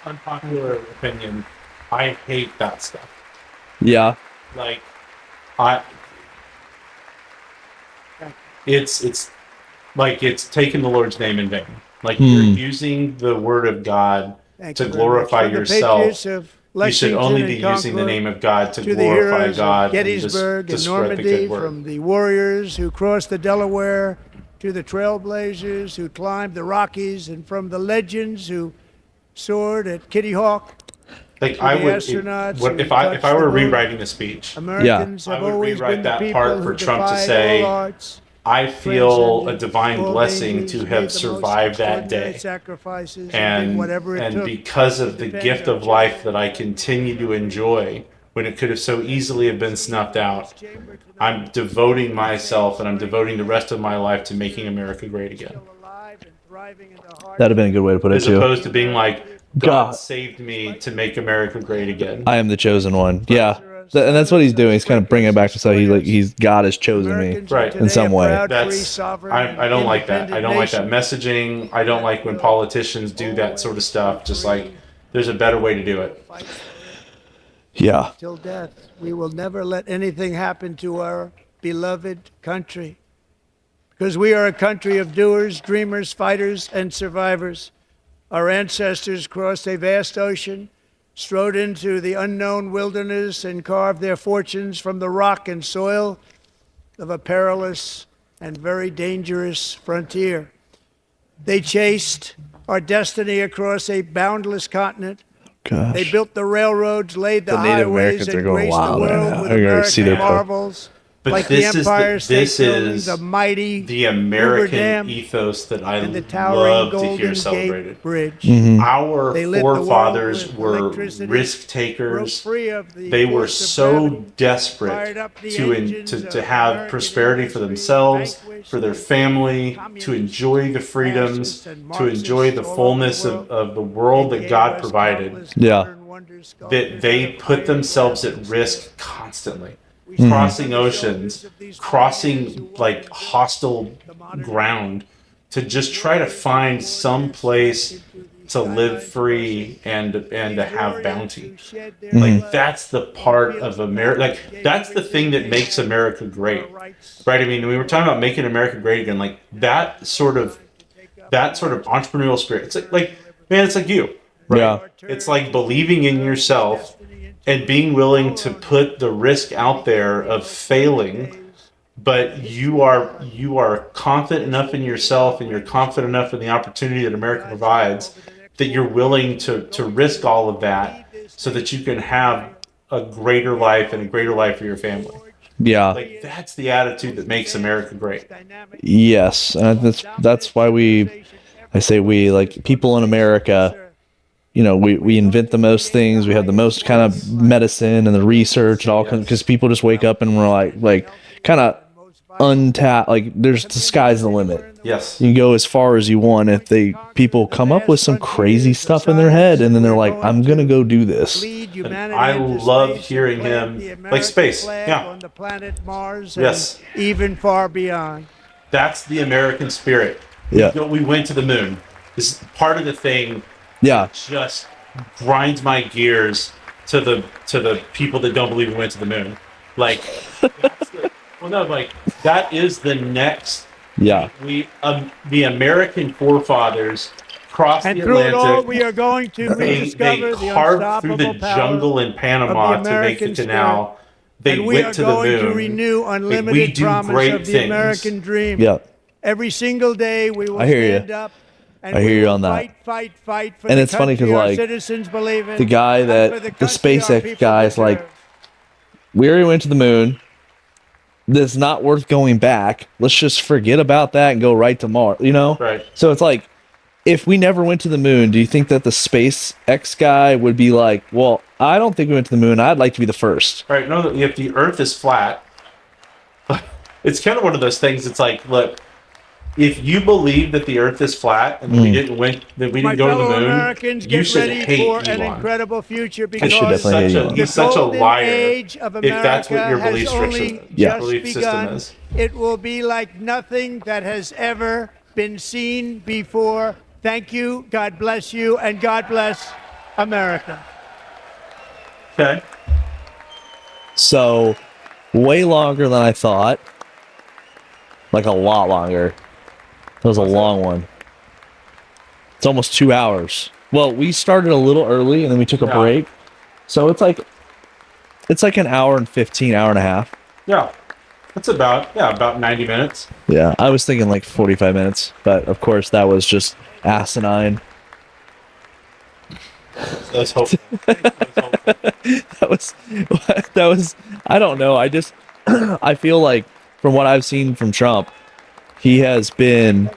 Speaker 1: unpopular opinion. I hate that stuff.
Speaker 2: Yeah.
Speaker 1: Like, it's like it's taking the Lord's name in vain. Like you're using the word of God
Speaker 3: Thank
Speaker 1: to
Speaker 3: you very much.
Speaker 1: glorify
Speaker 3: From the
Speaker 1: yourself.
Speaker 3: Patriots of
Speaker 1: You should
Speaker 3: Lexington
Speaker 1: only
Speaker 3: and
Speaker 1: be using the
Speaker 3: Concord,
Speaker 1: name of God to
Speaker 3: to the
Speaker 1: glorify
Speaker 3: heroes
Speaker 1: God
Speaker 3: of Gettysburg
Speaker 1: and
Speaker 3: and
Speaker 1: to spread the
Speaker 3: Normandy,
Speaker 1: good word.
Speaker 3: from the warriors who crossed the Delaware to the trailblazers who climbed the Rockies, and from the legends who soared at Kitty Hawk.
Speaker 1: Like
Speaker 3: to
Speaker 1: I
Speaker 3: the
Speaker 1: would,
Speaker 3: astronauts
Speaker 1: what,
Speaker 3: who
Speaker 1: if I
Speaker 3: touched
Speaker 1: were
Speaker 3: the moon.
Speaker 1: rewriting the speech,
Speaker 3: Americans
Speaker 1: I
Speaker 3: have
Speaker 1: would
Speaker 3: always
Speaker 1: rewrite
Speaker 3: been the
Speaker 1: that
Speaker 3: people
Speaker 1: part
Speaker 3: who
Speaker 1: for Trump to
Speaker 3: defied
Speaker 1: say,
Speaker 3: all odds,
Speaker 1: I feel a
Speaker 3: transcended
Speaker 1: divine
Speaker 3: all
Speaker 1: blessing
Speaker 3: dangers,
Speaker 1: to
Speaker 3: made
Speaker 1: have
Speaker 3: the most
Speaker 1: survived that
Speaker 3: extraordinary
Speaker 1: day.
Speaker 3: sacrifices, and did whatever it
Speaker 1: And
Speaker 3: took
Speaker 1: because
Speaker 3: to
Speaker 1: of the
Speaker 3: defend
Speaker 1: gift
Speaker 3: our
Speaker 1: of life
Speaker 3: children.
Speaker 1: that I continue to enjoy when it could have so easily have been snuffed out, I'm devoting myself and I'm devoting the rest of my life to making America great again.
Speaker 2: That'd have been a good way to put it
Speaker 1: As
Speaker 2: too.
Speaker 1: opposed to being like,
Speaker 2: God.
Speaker 1: God saved me to make America great again.
Speaker 2: I am the chosen one. Yeah. And that's what he's doing. He's kind of bringing it back to so he's God has chosen me
Speaker 1: Right.
Speaker 2: in some way.
Speaker 1: That's I don't like that. I don't like that messaging. I don't like when politicians do that sort of stuff. Just like there's a better way to do it.
Speaker 2: Yeah.
Speaker 3: Till death, we will never let anything happen to our beloved country. Because we are a country of doers, dreamers, fighters, and survivors. Our ancestors crossed a vast ocean, strode into the unknown wilderness, and carved their fortunes from the rock and soil of a perilous and very dangerous frontier. They chased our destiny across a boundless continent.
Speaker 2: Gosh.
Speaker 3: They built the railroads, laid the,
Speaker 2: The Native
Speaker 3: highways,
Speaker 2: Americans are
Speaker 3: and
Speaker 2: going
Speaker 3: graced the
Speaker 2: wild right
Speaker 3: world
Speaker 2: now.
Speaker 3: with
Speaker 2: I can already see
Speaker 3: American
Speaker 2: their post.
Speaker 3: marvels,
Speaker 1: But
Speaker 3: like
Speaker 1: this
Speaker 3: the
Speaker 1: is
Speaker 3: Empire State
Speaker 1: this
Speaker 3: Building,
Speaker 1: is
Speaker 3: the mighty
Speaker 1: the
Speaker 3: Hoover
Speaker 1: American
Speaker 3: Dam,
Speaker 1: ethos that I
Speaker 3: and the towering
Speaker 1: love to
Speaker 3: Golden
Speaker 1: hear
Speaker 3: Gate
Speaker 1: celebrated.
Speaker 3: Bridge.
Speaker 1: Our
Speaker 3: They lit the world
Speaker 1: forefathers
Speaker 3: with
Speaker 1: were
Speaker 3: electricity,
Speaker 1: risk
Speaker 3: broke
Speaker 1: takers.
Speaker 3: free of the
Speaker 1: They were
Speaker 3: force of
Speaker 1: so
Speaker 3: gravity,
Speaker 1: desperate
Speaker 3: fired up the
Speaker 1: to
Speaker 3: engines of
Speaker 1: have
Speaker 3: American
Speaker 1: prosperity for
Speaker 3: industry,
Speaker 1: themselves,
Speaker 3: vanquished
Speaker 1: for their
Speaker 3: the
Speaker 1: family, to
Speaker 3: communists,
Speaker 1: enjoy the freedoms,
Speaker 3: fascists, and
Speaker 1: to enjoy the
Speaker 3: Marxists all over
Speaker 1: fullness
Speaker 3: the world.
Speaker 1: of the world
Speaker 3: They
Speaker 1: that
Speaker 3: gave
Speaker 1: God
Speaker 3: us
Speaker 1: provided.
Speaker 3: countless
Speaker 2: Yeah.
Speaker 3: modern wonder
Speaker 1: That
Speaker 3: sculptures
Speaker 1: they
Speaker 3: out of
Speaker 1: put
Speaker 3: iron,
Speaker 1: themselves
Speaker 3: glass,
Speaker 1: at
Speaker 3: and
Speaker 1: risk
Speaker 3: steel.
Speaker 1: constantly,
Speaker 3: We stand
Speaker 1: crossing
Speaker 3: on the shoulders
Speaker 1: oceans,
Speaker 3: of these pioneers who
Speaker 1: crossing
Speaker 3: walked
Speaker 1: like
Speaker 3: and built
Speaker 1: hostile
Speaker 3: the modern
Speaker 1: ground to just try to find some place to live free and to have bounty. Like that's the part of America. Like that's the thing that makes America great, right? I mean, we were talking about making America great again. Like that sort of entrepreneurial spirit. It's like man, it's like you, right?
Speaker 2: Yeah.
Speaker 1: It's like believing in yourself and being willing to put the risk out there of failing, but you are confident enough in yourself and you're confident enough in the opportunity that America provides that you're willing to risk all of that so that you can have a greater life and a greater life for your family.
Speaker 2: Yeah.
Speaker 1: Like that's the attitude that makes America great.
Speaker 2: Yes, and that's why I say we, like people in America, you know, we invent the most things, we have the most kind of medicine and the research and all, because people just wake up and we're like kind of untapped, like there's the sky's the limit.
Speaker 1: Yes.
Speaker 2: You can go as far as you want if people come up with some crazy stuff in their head and then they're like, I'm gonna go do this.
Speaker 1: I love hearing him like space. Yeah.
Speaker 3: On the planet Mars
Speaker 1: Yes.
Speaker 3: and even far beyond.
Speaker 1: That's the American spirit.
Speaker 2: Yeah.
Speaker 1: We went to the moon. This is part of the thing
Speaker 2: Yeah.
Speaker 1: just grinds my gears to the people that don't believe we went to the moon. Like, that is the next.
Speaker 2: Yeah.
Speaker 1: The American forefathers crossed
Speaker 3: And
Speaker 1: the
Speaker 3: through it all,
Speaker 1: Atlantic.
Speaker 3: we are going to
Speaker 1: They
Speaker 3: rediscover the
Speaker 1: carved through the
Speaker 3: unstoppable power
Speaker 1: jungle in Panama
Speaker 3: of the
Speaker 1: to make the
Speaker 3: American
Speaker 1: canal. They
Speaker 3: and we
Speaker 1: went
Speaker 3: are
Speaker 1: to the
Speaker 3: going
Speaker 1: moon.
Speaker 3: to renew
Speaker 1: Like,
Speaker 3: unlimited
Speaker 1: we do
Speaker 3: promise
Speaker 1: great
Speaker 3: of the
Speaker 1: things.
Speaker 3: American dream.
Speaker 2: Yeah.
Speaker 3: Every single day, we will
Speaker 2: I hear you.
Speaker 3: stand up. And
Speaker 2: I hear
Speaker 3: we
Speaker 2: you
Speaker 3: will
Speaker 2: on that.
Speaker 3: Fight for
Speaker 2: And
Speaker 3: the
Speaker 2: it's funny 'cause,
Speaker 3: country our
Speaker 2: like,
Speaker 3: citizens believe in,
Speaker 2: the guy
Speaker 3: and
Speaker 2: that
Speaker 3: for
Speaker 2: the
Speaker 3: country our
Speaker 2: SpaceX
Speaker 3: people
Speaker 2: guy is like,
Speaker 3: deserve.
Speaker 2: we already went to the moon. This is not worth going back. Let's just forget about that and go right to Mars, you know?
Speaker 1: Right.
Speaker 2: So it's like, if we never went to the moon, do you think that the SpaceX guy would be like, well, I don't think we went to the moon. I'd like to be the first.
Speaker 1: Right. No, if the Earth is flat, it's kind of one of those things. It's like, look, if you believe that the Earth is flat and we didn't
Speaker 3: My
Speaker 1: go to
Speaker 3: fellow
Speaker 1: the moon,
Speaker 3: Americans,
Speaker 1: you
Speaker 3: get
Speaker 1: should
Speaker 3: ready
Speaker 1: hate
Speaker 3: for an
Speaker 1: Elon.
Speaker 3: incredible future
Speaker 2: should
Speaker 3: because
Speaker 2: definitely hate Elon.
Speaker 1: He's such a
Speaker 3: golden
Speaker 1: liar.
Speaker 3: age of
Speaker 1: If that's what your
Speaker 3: America
Speaker 1: belief
Speaker 3: has
Speaker 1: structure,
Speaker 3: only
Speaker 2: Yeah.
Speaker 3: just
Speaker 1: belief system
Speaker 3: begun.
Speaker 1: is.
Speaker 3: It will be like nothing that has ever been seen before. Thank you. God bless you, and God bless America.
Speaker 1: Okay.
Speaker 2: So, way longer than I thought. Like a lot longer. That was a long one. It's almost 2 hours. Well, we started a little early and then we took a
Speaker 1: Yeah.
Speaker 2: break. So it's like an hour and 15, hour and a half.
Speaker 1: Yeah. That's about 90 minutes.
Speaker 2: Yeah, I was thinking like 45 minutes, but of course that was just asinine.
Speaker 1: Let's hope.
Speaker 2: That was I don't know. I just I feel like from what I've seen from Trump, he has been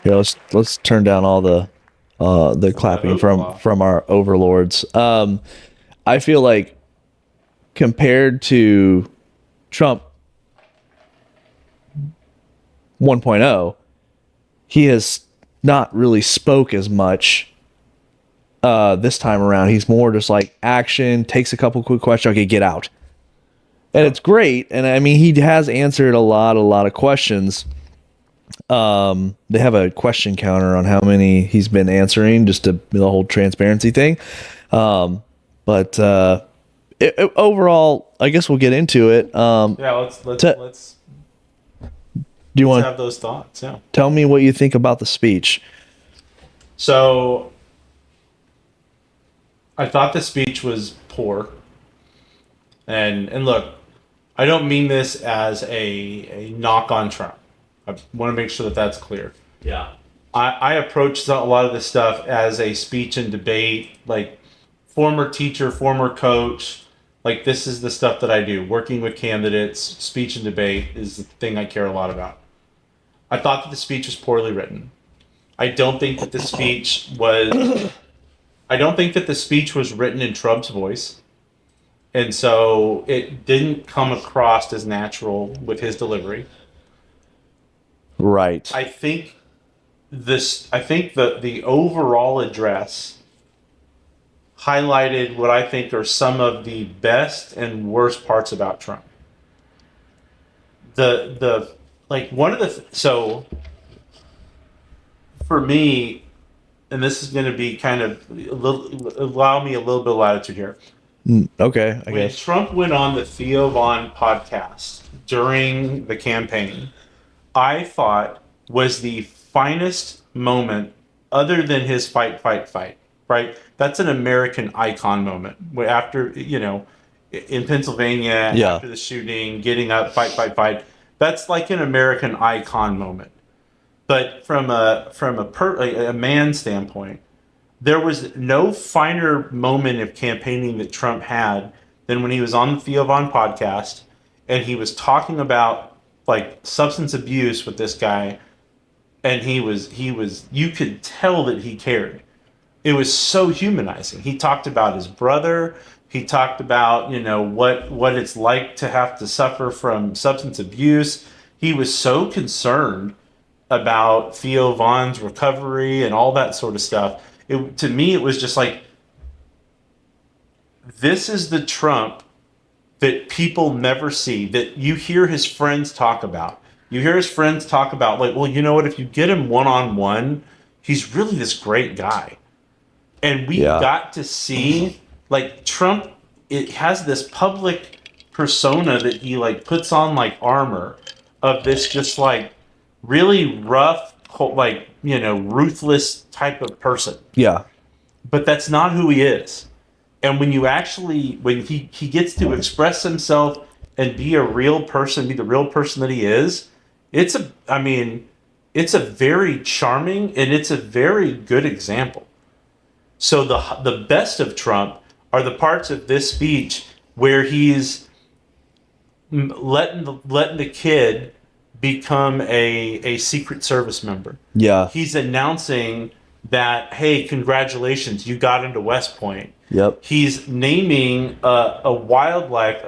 Speaker 2: here, let's turn down all the clapping from our overlords. I feel like compared to Trump 1.0, he has not really spoke as much this time around. He's more just like action, takes a couple quick questions, okay, get out. And it's great. And I mean, he has answered a lot of questions. They have a question counter on how many he's been answering, just to the whole transparency thing. But overall, I guess we'll get into it.
Speaker 1: Yeah, let's
Speaker 2: Do you want
Speaker 1: have those thoughts. Yeah.
Speaker 2: tell me what you think about the speech?
Speaker 1: So I thought the speech was poor. And look, I don't mean this as a knock on Trump. I want to make sure that that's clear.
Speaker 2: Yeah.
Speaker 1: I approach a lot of this stuff as a speech and debate, like former teacher, former coach. Like, this is the stuff that I do. Working with candidates, speech and debate is the thing I care a lot about. I thought that the speech was poorly written. I don't think that the speech was. I don't think that the speech was written in Trump's voice, and so it didn't come across as natural with his delivery.
Speaker 2: Right.
Speaker 1: I think the overall address highlighted what I think are some of the best and worst parts about Trump. The like one of the so for me, and this is going to be kind of allow me a little bit of latitude here.
Speaker 2: Okay, I
Speaker 1: When
Speaker 2: guess.
Speaker 1: Trump went on the Theo Von podcast during the campaign, I thought was the finest moment other than his fight, right? That's an American icon moment. Where after, in Pennsylvania,
Speaker 2: Yeah.
Speaker 1: after the shooting, getting up, fight. That's like an American icon moment. But from a man standpoint, there was no finer moment of campaigning that Trump had than when he was on the Theo Von podcast and he was talking about like substance abuse with this guy, and he was you could tell that he cared. It was so humanizing. He talked about his brother. He talked about, what it's like to have to suffer from substance abuse. He was so concerned about Theo Von's recovery and all that sort of stuff. To me, it was just like, this is the Trump that people never see, that you hear his friends talk about. You hear his friends talk about, like, well, you know what? If you get him one-on-one, he's really this great guy. And we got to see, like, Trump, it has this public persona that he, like, puts on, like, armor of this just, like, really rough, like, ruthless type of person.
Speaker 2: Yeah.
Speaker 1: But that's not who he is. And when he gets to express himself and be a real person, be the real person that he is, it's a very charming and it's a very good example. So the best of Trump are the parts of this speech where he's letting the kid become a Secret Service member.
Speaker 2: Yeah.
Speaker 1: He's announcing that, hey, congratulations, you got into West Point.
Speaker 2: Yep.
Speaker 1: He's naming a wildlife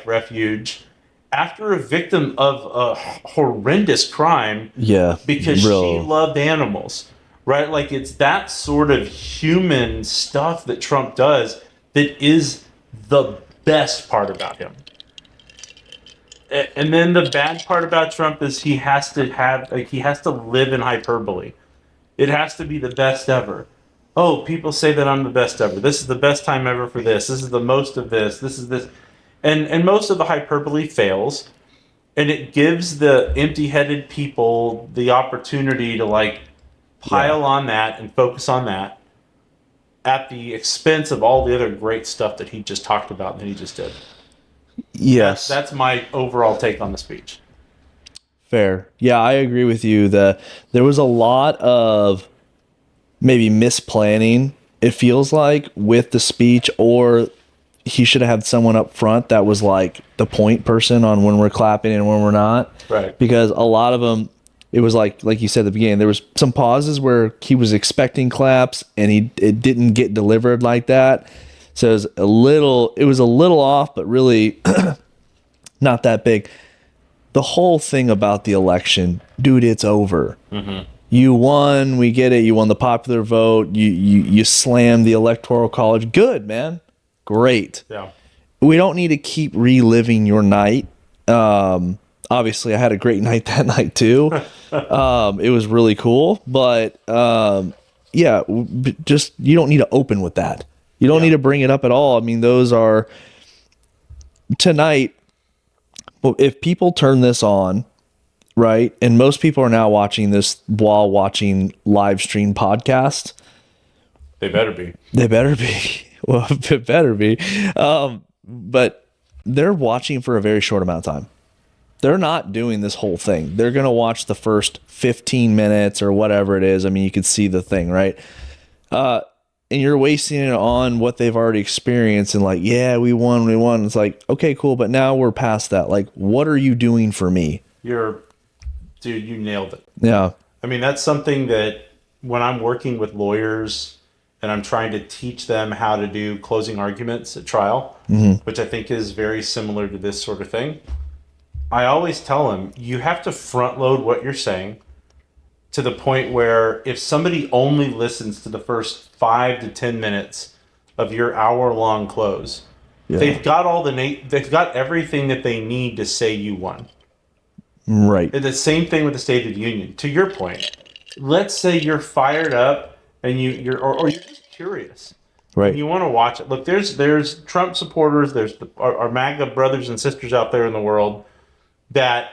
Speaker 1: refuge after a victim of a horrendous crime.
Speaker 2: Yeah.
Speaker 1: Because she loved animals, right? Like, it's that sort of human stuff that Trump does that is the best part about him. And then the bad part about Trump is he has to live in hyperbole. It has to be the best ever. Oh, people say that I'm the best ever. This is the best time ever for this. This is the most of this. This is this. And most of the hyperbole fails. And it gives the empty-headed people the opportunity to, like, pile on that and focus on that at the expense of all the other great stuff that he just talked about and that he just did.
Speaker 2: Yes.
Speaker 1: That's my overall take on the speech.
Speaker 2: Fair. Yeah, I agree with you that there was a lot of maybe misplanning, it feels like, with the speech, or he should have had someone up front that was like the point person on when we're clapping and when we're not.
Speaker 1: Right.
Speaker 2: Because a lot of them, it was like you said at the beginning, there was some pauses where he was expecting claps and it didn't get delivered like that. So it was a little off, but really not that big. The whole thing about the election, dude, it's over. Mm-hmm. You won. We get it. You won the popular vote. You slammed the electoral college. Good, man. Great.
Speaker 1: Yeah.
Speaker 2: We don't need to keep reliving your night. Obviously, I had a great night that night too. It was really cool. But yeah, just you don't need to open with that. You don't need to bring it up at all. I mean, those are tonight. Well, if people turn this on, right, and most people are now watching this while watching live stream podcasts.
Speaker 1: They better be.
Speaker 2: They better be. Well, it better be. But they're watching for a very short amount of time. they're not doing this whole thing. They're going to watch the first 15 minutes or whatever it is. I mean, you can see the thing, right? And you're wasting it on what they've already experienced and like, yeah, we won. It's like, okay, cool. But now we're past that. Like, what are you doing for me?
Speaker 1: Dude, you nailed it.
Speaker 2: Yeah.
Speaker 1: I mean, that's something that when I'm working with lawyers and I'm trying to teach them how to do closing arguments at trial, which I think is very similar to this sort of thing, I always tell them, you have to front load what you're saying to the point where if somebody only listens to the first 5 to 10 minutes of your hour-long close, they've got they've got everything that they need to say you won.
Speaker 2: Right.
Speaker 1: And the same thing with the State of the Union. To your point, let's say you're fired up and you're just curious.
Speaker 2: Right.
Speaker 1: And you want to watch it. Look, there's Trump supporters, there's our MAGA brothers and sisters out there in the world that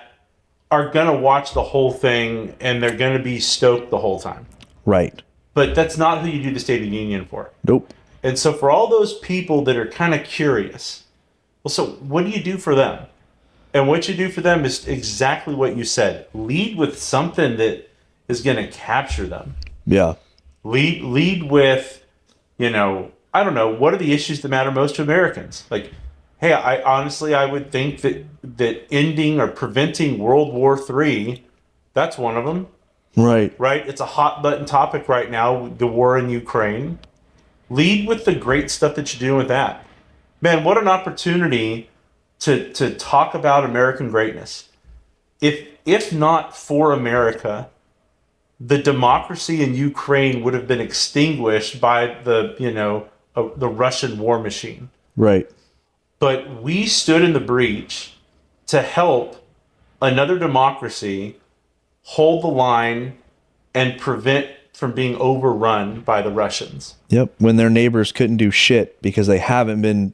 Speaker 1: are going to watch the whole thing and they're going to be stoked the whole time.
Speaker 2: Right.
Speaker 1: But that's not who you do the State of the Union for.
Speaker 2: Nope.
Speaker 1: And so for all those people that are kind of curious, well, so what do you do for them? And what you do for them is exactly what you said. Lead with something that is going to capture them.
Speaker 2: Yeah.
Speaker 1: Lead with, I don't know, what are the issues that matter most to Americans? Like, hey, I would think that ending or preventing World War III, that's one of them.
Speaker 2: Right.
Speaker 1: Right? It's a hot button topic right now, the war in Ukraine. Lead with the great stuff that you're doing with that. Man, what an opportunity to talk about American greatness. If not for America, the democracy in Ukraine would have been extinguished by the Russian war machine.
Speaker 2: Right.
Speaker 1: But we stood in the breach to help another democracy hold the line and prevent from being overrun by the Russians.
Speaker 2: Yep. When their neighbors couldn't do shit because they haven't been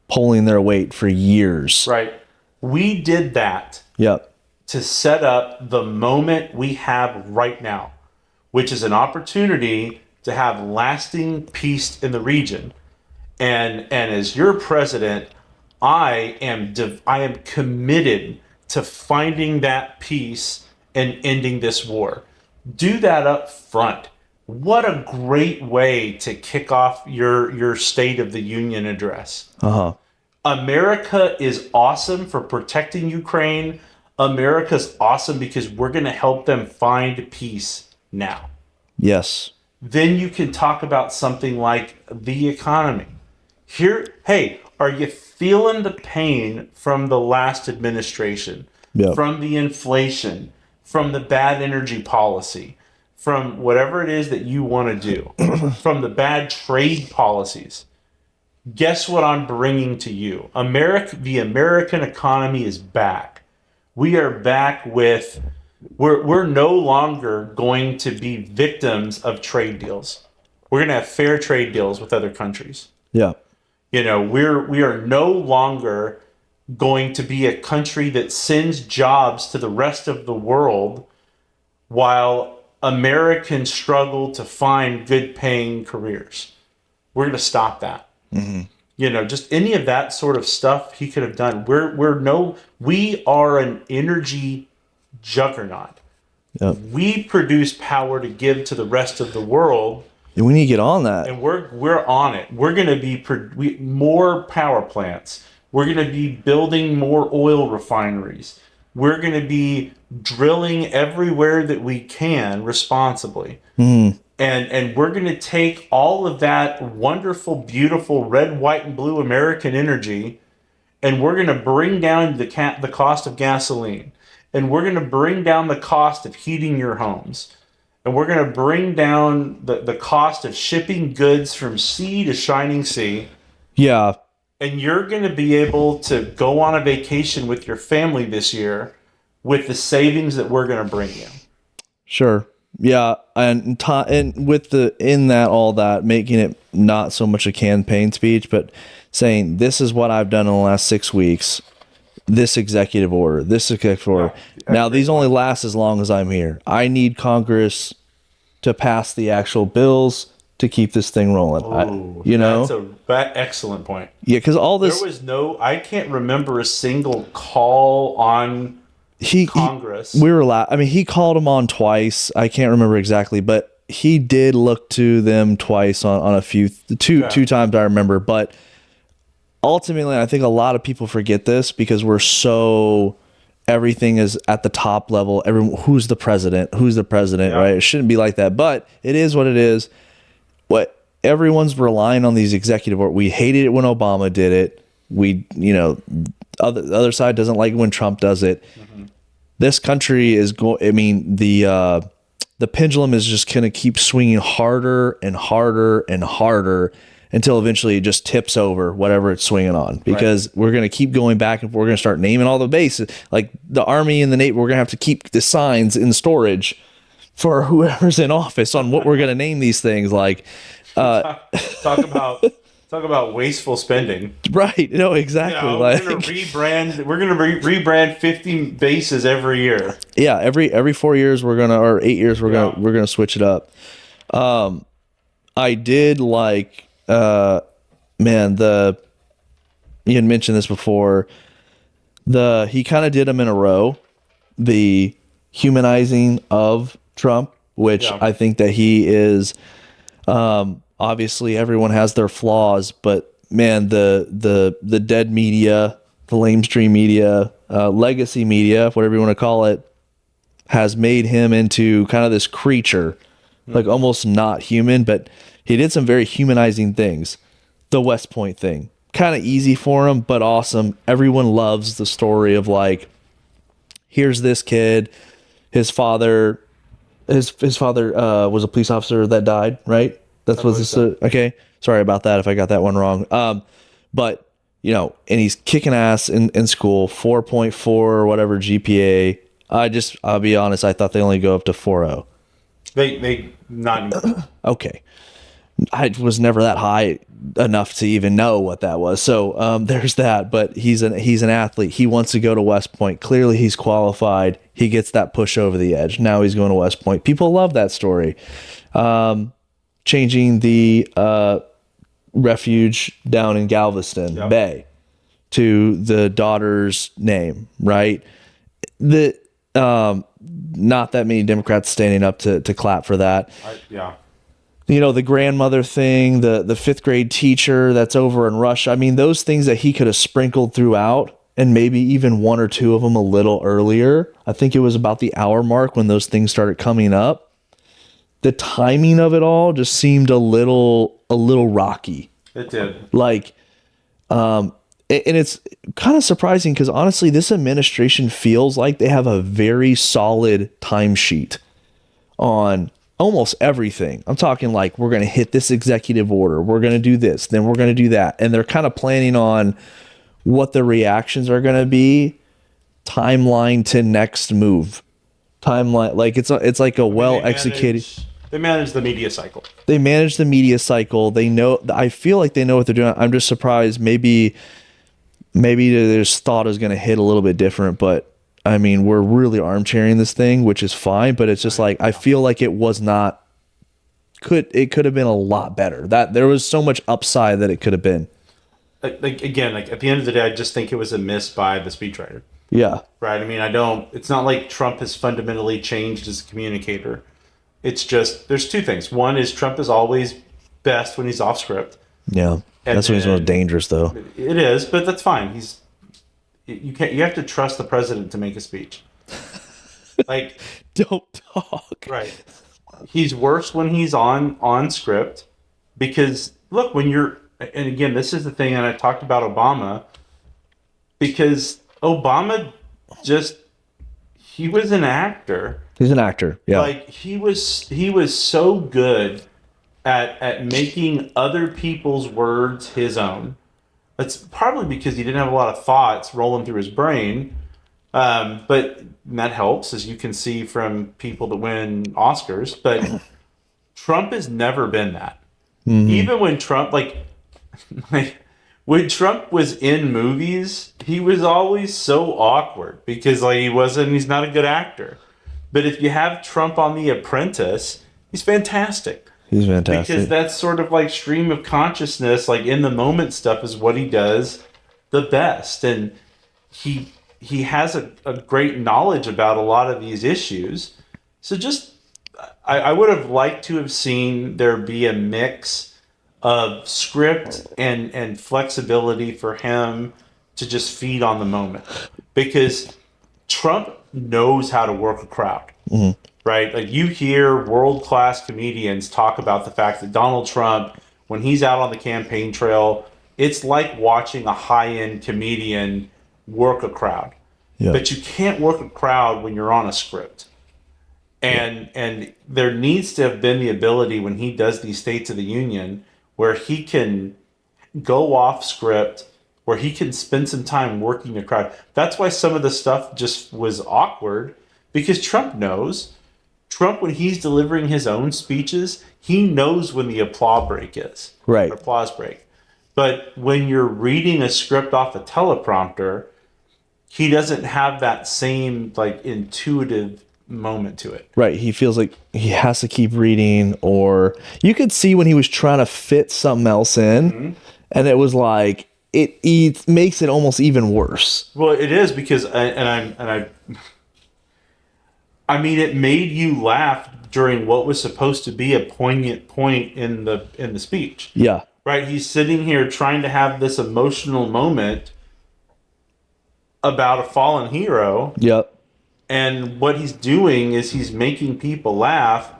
Speaker 2: pulling their weight for years.
Speaker 1: Right. We did that.
Speaker 2: Yep.
Speaker 1: To set up the moment we have right now, which is an opportunity to have lasting peace in the region. And as your president, I am committed to finding that peace and ending this war. Do that up front. What a great way to kick off your State of the Union address. America is awesome for protecting Ukraine. America's awesome because we're going to help them find peace now.
Speaker 2: Yes.
Speaker 1: Then you can talk about something like the economy. Hey, are you feeling the pain from the last administration?
Speaker 2: Yep.
Speaker 1: From the inflation, from the bad energy policy, from whatever it is that you want to do, from the bad trade policies? Guess what I'm bringing to you? The American economy is back. We are back with, we're no longer going to be victims of trade deals. We're going to have fair trade deals with other countries.
Speaker 2: Yeah.
Speaker 1: We are no longer going to be a country that sends jobs to the rest of the world while Americans struggle to find good paying careers. We're going to stop that. Just any of that sort of stuff he could have done. We are an energy juggernaut.
Speaker 2: Yep.
Speaker 1: We produce power to give to the rest of the world.
Speaker 2: And we need to get on that.
Speaker 1: And we're on it. We're going to be more power plants. We're going to be building more oil refineries. We're going to be drilling everywhere that we can responsibly. And we're going to take all of that wonderful, beautiful red, white, and blue American energy, and we're going to bring down the cost of gasoline. And we're going to bring down the cost of heating your homes. And we're going to bring down the cost of shipping goods from sea to shining sea.
Speaker 2: Yeah.
Speaker 1: And you're going to be able to go on a vacation with your family this year with the savings that we're going to bring you.
Speaker 2: Sure. Yeah. And with all that, making it not so much a campaign speech, but saying, this is what I've done in the last 6 weeks. This executive order, Now, these only last as long as I'm here. I need Congress to pass the actual bills to keep this thing rolling.
Speaker 1: That's an excellent point.
Speaker 2: Yeah, because all this
Speaker 1: I can't remember a single call on Congress.
Speaker 2: He called him on twice. I can't remember exactly, but he did look to them twice on a few two times I remember. But ultimately, I think a lot of people forget this because everything is at the top level. Who's the president, right? It shouldn't be like that, but it is what it is. What everyone's relying on these executive orders. We hated it when Obama did it. The other side doesn't like it when Trump does it. Mm-hmm. This country is the pendulum is just going to keep swinging harder and harder and harder until eventually it just tips over whatever it's swinging on, because we're going to keep going back and we're going to start naming all the bases, like the Army and the Navy. We're going to have to keep the signs in storage for whoever's in office on what we're going to name these things. Like,
Speaker 1: talk about wasteful spending.
Speaker 2: Right. No, exactly.
Speaker 1: We're going to rebrand 50 bases every year.
Speaker 2: Yeah. Every 4 years or 8 years, we're going to switch it up. I did like, you had mentioned this before. He kind of did them in a row, the humanizing of Trump, which I think that he is, obviously everyone has their flaws, but man, the dead media, the lamestream media, legacy media, whatever you want to call it, has made him into kind of this creature, like almost not human, but he did some very humanizing things. The West Point thing, kind of easy for him, but awesome. Everyone loves the story of like, here's this kid, his father was a police officer that died, right? That's what this is. Okay. Sorry about that if I got that one wrong. But and he's kicking ass in school, 4.4 or whatever GPA. I'll be honest, I thought they only go up to 4.0.
Speaker 1: They not anymore.
Speaker 2: Okay. I was never that high enough to even know what that was. So there's that. But he's an athlete. He wants to go to West Point. Clearly, he's qualified. He gets that push over the edge. Now he's going to West Point. People love that story. Changing the refuge down in Galveston Bay to the daughter's name, right? Not that many Democrats standing up to clap for that. The grandmother thing, the fifth grade teacher that's over in Russia. I mean, those things that he could have sprinkled throughout, and maybe even one or two of them a little earlier. I think it was about the hour mark when those things started coming up. The timing of it all just seemed a little rocky.
Speaker 1: It did.
Speaker 2: And it's kind of surprising because honestly, this administration feels like they have a very solid timesheet on almost everything. I'm talking like, we're going to hit this executive order. We're going to do this. Then we're going to do that. And they're kind of planning on what the reactions are going to be. Timeline to next move. Timeline. Like it's like a well-executed.
Speaker 1: They manage the media cycle.
Speaker 2: They know. I feel like they know what they're doing. I'm just surprised. Maybe their thought is going to hit a little bit different, but I mean, we're really armchairing this thing, which is fine, but it's just like, I feel like it was not, it could have been a lot better. That there was so much upside that it could have been.
Speaker 1: Like at the end of the day, I just think it was a miss by the speechwriter.
Speaker 2: Yeah.
Speaker 1: Right. I mean, it's not like Trump has fundamentally changed as a communicator. It's just, there's two things. One is Trump is always best when he's off script.
Speaker 2: Yeah. That's when he's most dangerous though.
Speaker 1: It is, but that's fine. You have to trust the president to make a speech. Like,
Speaker 2: don't talk.
Speaker 1: Right. He's worse when he's on script, because look, and again, this is the thing, and I talked about Obama, because Obama he was an actor.
Speaker 2: He's an actor. Yeah.
Speaker 1: Like he was so good at making other people's words his own. That's probably because he didn't have a lot of thoughts rolling through his brain. But that helps, as you can see from people that win Oscars. But Trump has never been that. Mm-hmm. Even when Trump, when Trump was in movies, he was always so awkward because he's not a good actor. But if you have Trump on The Apprentice, he's fantastic.
Speaker 2: He's fantastic.
Speaker 1: because that's sort of like stream of consciousness, like in the moment stuff is what he does the best. And he has a great knowledge about a lot of these issues. So just I would have liked to have seen there be a mix of script and flexibility for him to just feed on the moment, because Trump knows how to work a crowd. Right? Like, you hear world-class comedians talk about the fact that Donald Trump, when he's out on the campaign trail, it's like watching a high-end comedian work a crowd.
Speaker 2: Yeah.
Speaker 1: But you can't work a crowd when you're on a script. And there needs to have been the ability when he does these States of the Union where he can go off script, where he can spend some time working the crowd. That's why some of the stuff just was awkward, because Trump knows. Trump, when he's delivering his own speeches, he knows when the applause break is.
Speaker 2: Right.
Speaker 1: Applause break. But when you're reading a script off a teleprompter, he doesn't have that same like intuitive moment to it.
Speaker 2: Right. He feels like he has to keep reading, or you could see when he was trying to fit something else in, and it was like it makes it almost even worse.
Speaker 1: Well, it is, because I mean, it made you laugh during what was supposed to be a poignant point in the speech.
Speaker 2: Yeah.
Speaker 1: Right? He's sitting here trying to have this emotional moment about a fallen hero,
Speaker 2: Yep.
Speaker 1: and what he's doing is he's making people laugh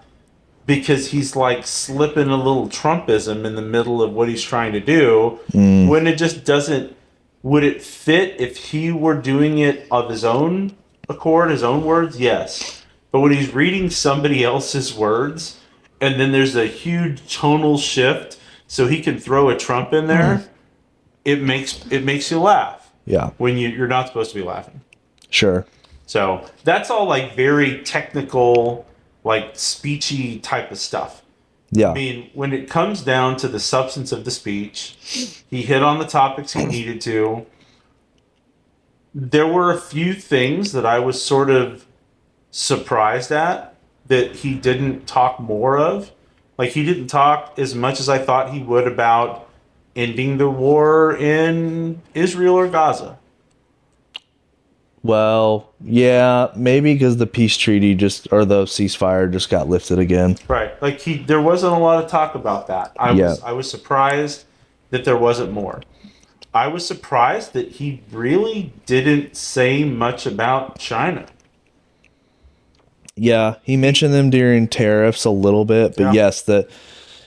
Speaker 1: because he's like slipping a little Trumpism in the middle of what he's trying to do, when it just doesn't. Would it fit if he were doing it of his own accord, his own words? Yes. But when he's reading somebody else's words, and then there's a huge tonal shift so he can throw a Trump in there, it makes you laugh
Speaker 2: Yeah.
Speaker 1: when you're not supposed to be laughing.
Speaker 2: Sure.
Speaker 1: So that's all like very technical, like speechy type of stuff.
Speaker 2: Yeah.
Speaker 1: I mean, when it comes down to the substance of the speech, he hit on the topics he needed to. There were a few things that I was sort of surprised at that he didn't talk more of. Like, he didn't talk as much as I thought he would about ending the war in Israel or Gaza.
Speaker 2: Well, yeah, maybe because the peace treaty or the ceasefire just got lifted again.
Speaker 1: Right. Like, there wasn't a lot of talk about that. I was surprised that there wasn't more. I was surprised that he really didn't say much about China.
Speaker 2: Yeah, he mentioned them during tariffs a little bit, but
Speaker 1: Yeah.
Speaker 2: yes,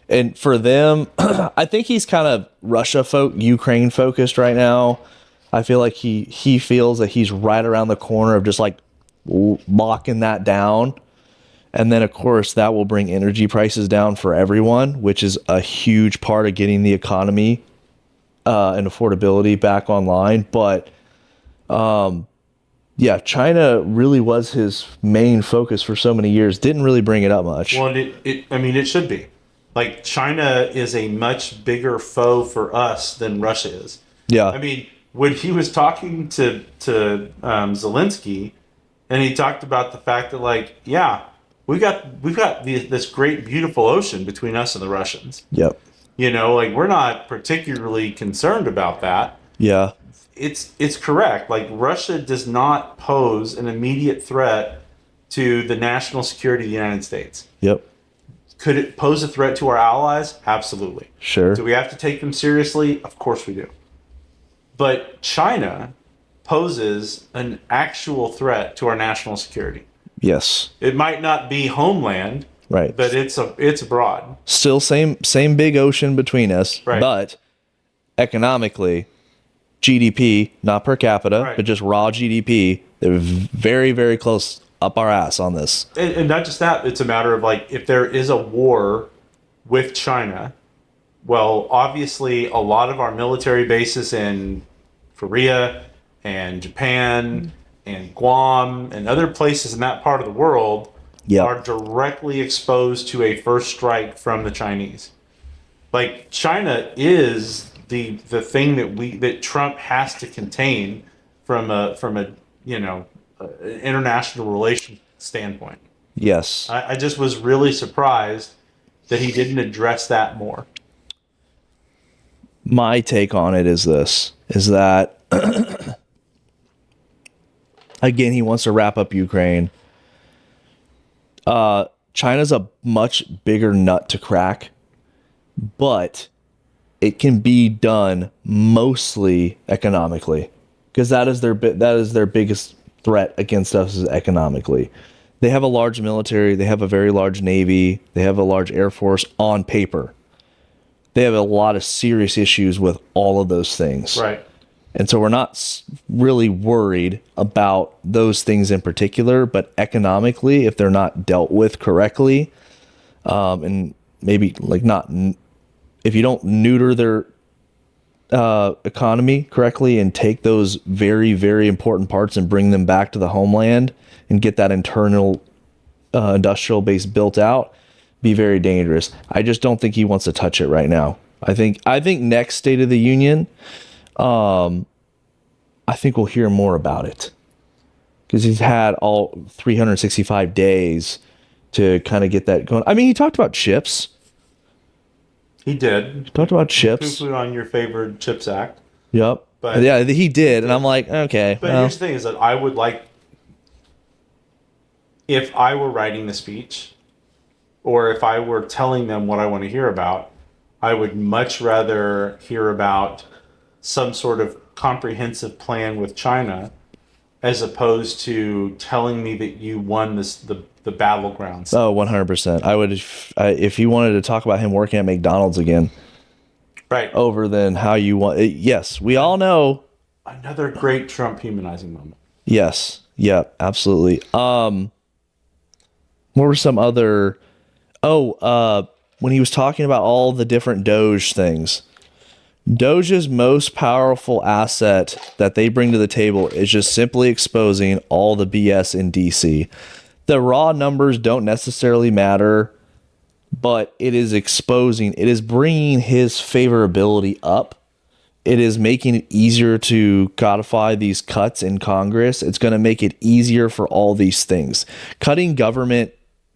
Speaker 2: and for them, I think he's kind of Ukraine focused right now. I feel like he feels that he's right around the corner of just like locking that down. And then, of course, that will bring energy prices down for everyone, which is a huge part of getting the economy and affordability back online. But yeah, China really was his main focus for so many years. Didn't really bring it up much.
Speaker 1: Well, I mean, it should be. Like, China is a much bigger foe for us than Russia is.
Speaker 2: Yeah.
Speaker 1: I mean, when he was talking to Zelensky, and he talked about the fact that, like, yeah, we've got this great, beautiful ocean between us and the Russians.
Speaker 2: Yep.
Speaker 1: You know, like, we're not particularly concerned about that.
Speaker 2: Yeah.
Speaker 1: It's correct. Like, Russia does not pose an immediate threat to the national security of the United States.
Speaker 2: Yep.
Speaker 1: Could it pose a threat to our allies? Absolutely.
Speaker 2: Sure.
Speaker 1: Do we have to take them seriously? Of course we do. But China poses an actual threat to our national security.
Speaker 2: Yes.
Speaker 1: It might not be homeland,
Speaker 2: Right.
Speaker 1: but it's abroad.
Speaker 2: Still same big ocean between us,
Speaker 1: Right.
Speaker 2: but economically, GDP, not per capita,
Speaker 1: Right.
Speaker 2: but just raw GDP, they're very, very close up our ass on this.
Speaker 1: And not just that, it's a matter of, like, if there is a war with China, well, obviously a lot of our military bases in Korea and Japan and Guam and other places in that part of the world
Speaker 2: Yep.
Speaker 1: are directly exposed to a first strike from the Chinese. Like, China is the thing that Trump has to contain from a international relations standpoint.
Speaker 2: Yes.
Speaker 1: I just was really surprised that he didn't address that more.
Speaker 2: My take on it is this, is that again, he wants to wrap up Ukraine. China's a much bigger nut to crack, but it can be done mostly economically, because that is their biggest threat against us, is economically. They have a large military, they have a very large navy, they have a large air force on paper. They have a lot of serious issues with all of those things.
Speaker 1: Right.
Speaker 2: And so we're not really worried about those things in particular, but economically, if they're not dealt with correctly, and maybe like not, if you don't neuter their economy correctly and take those very, very important parts and bring them back to the homeland and get that internal industrial base built out, be very dangerous. I just don't think he wants to touch it right now. I think next State of the Union, I think we'll hear more about it, because he's had all 365 days to kind of get that going. I mean, he talked about chips.
Speaker 1: He did.
Speaker 2: Talked about chips.
Speaker 1: Poo-pooed on your favored CHIPS Act.
Speaker 2: Yep.
Speaker 1: But
Speaker 2: yeah, he did, and I'm like, okay.
Speaker 1: But
Speaker 2: well.
Speaker 1: here's the thing: is that I would like, if I were writing the speech, or if I were telling them what I want to hear about, I would much rather hear about some sort of comprehensive plan with China, as opposed to telling me that you won the battlegrounds.
Speaker 2: Oh, 100%. I would, if you wanted to talk about him working at McDonald's again,
Speaker 1: right,
Speaker 2: over than how you want. Yes, we all know.
Speaker 1: Another great Trump humanizing moment.
Speaker 2: Yes. Yeah, absolutely. What were some other? When he was talking about all the different Doge things. Doge's most powerful asset that they bring to the table is just simply exposing all the BS in DC. The raw numbers don't necessarily matter, but it is exposing, it is bringing his favorability up. It is making it easier to codify these cuts in Congress. It's going to make it easier for all these things. Cutting government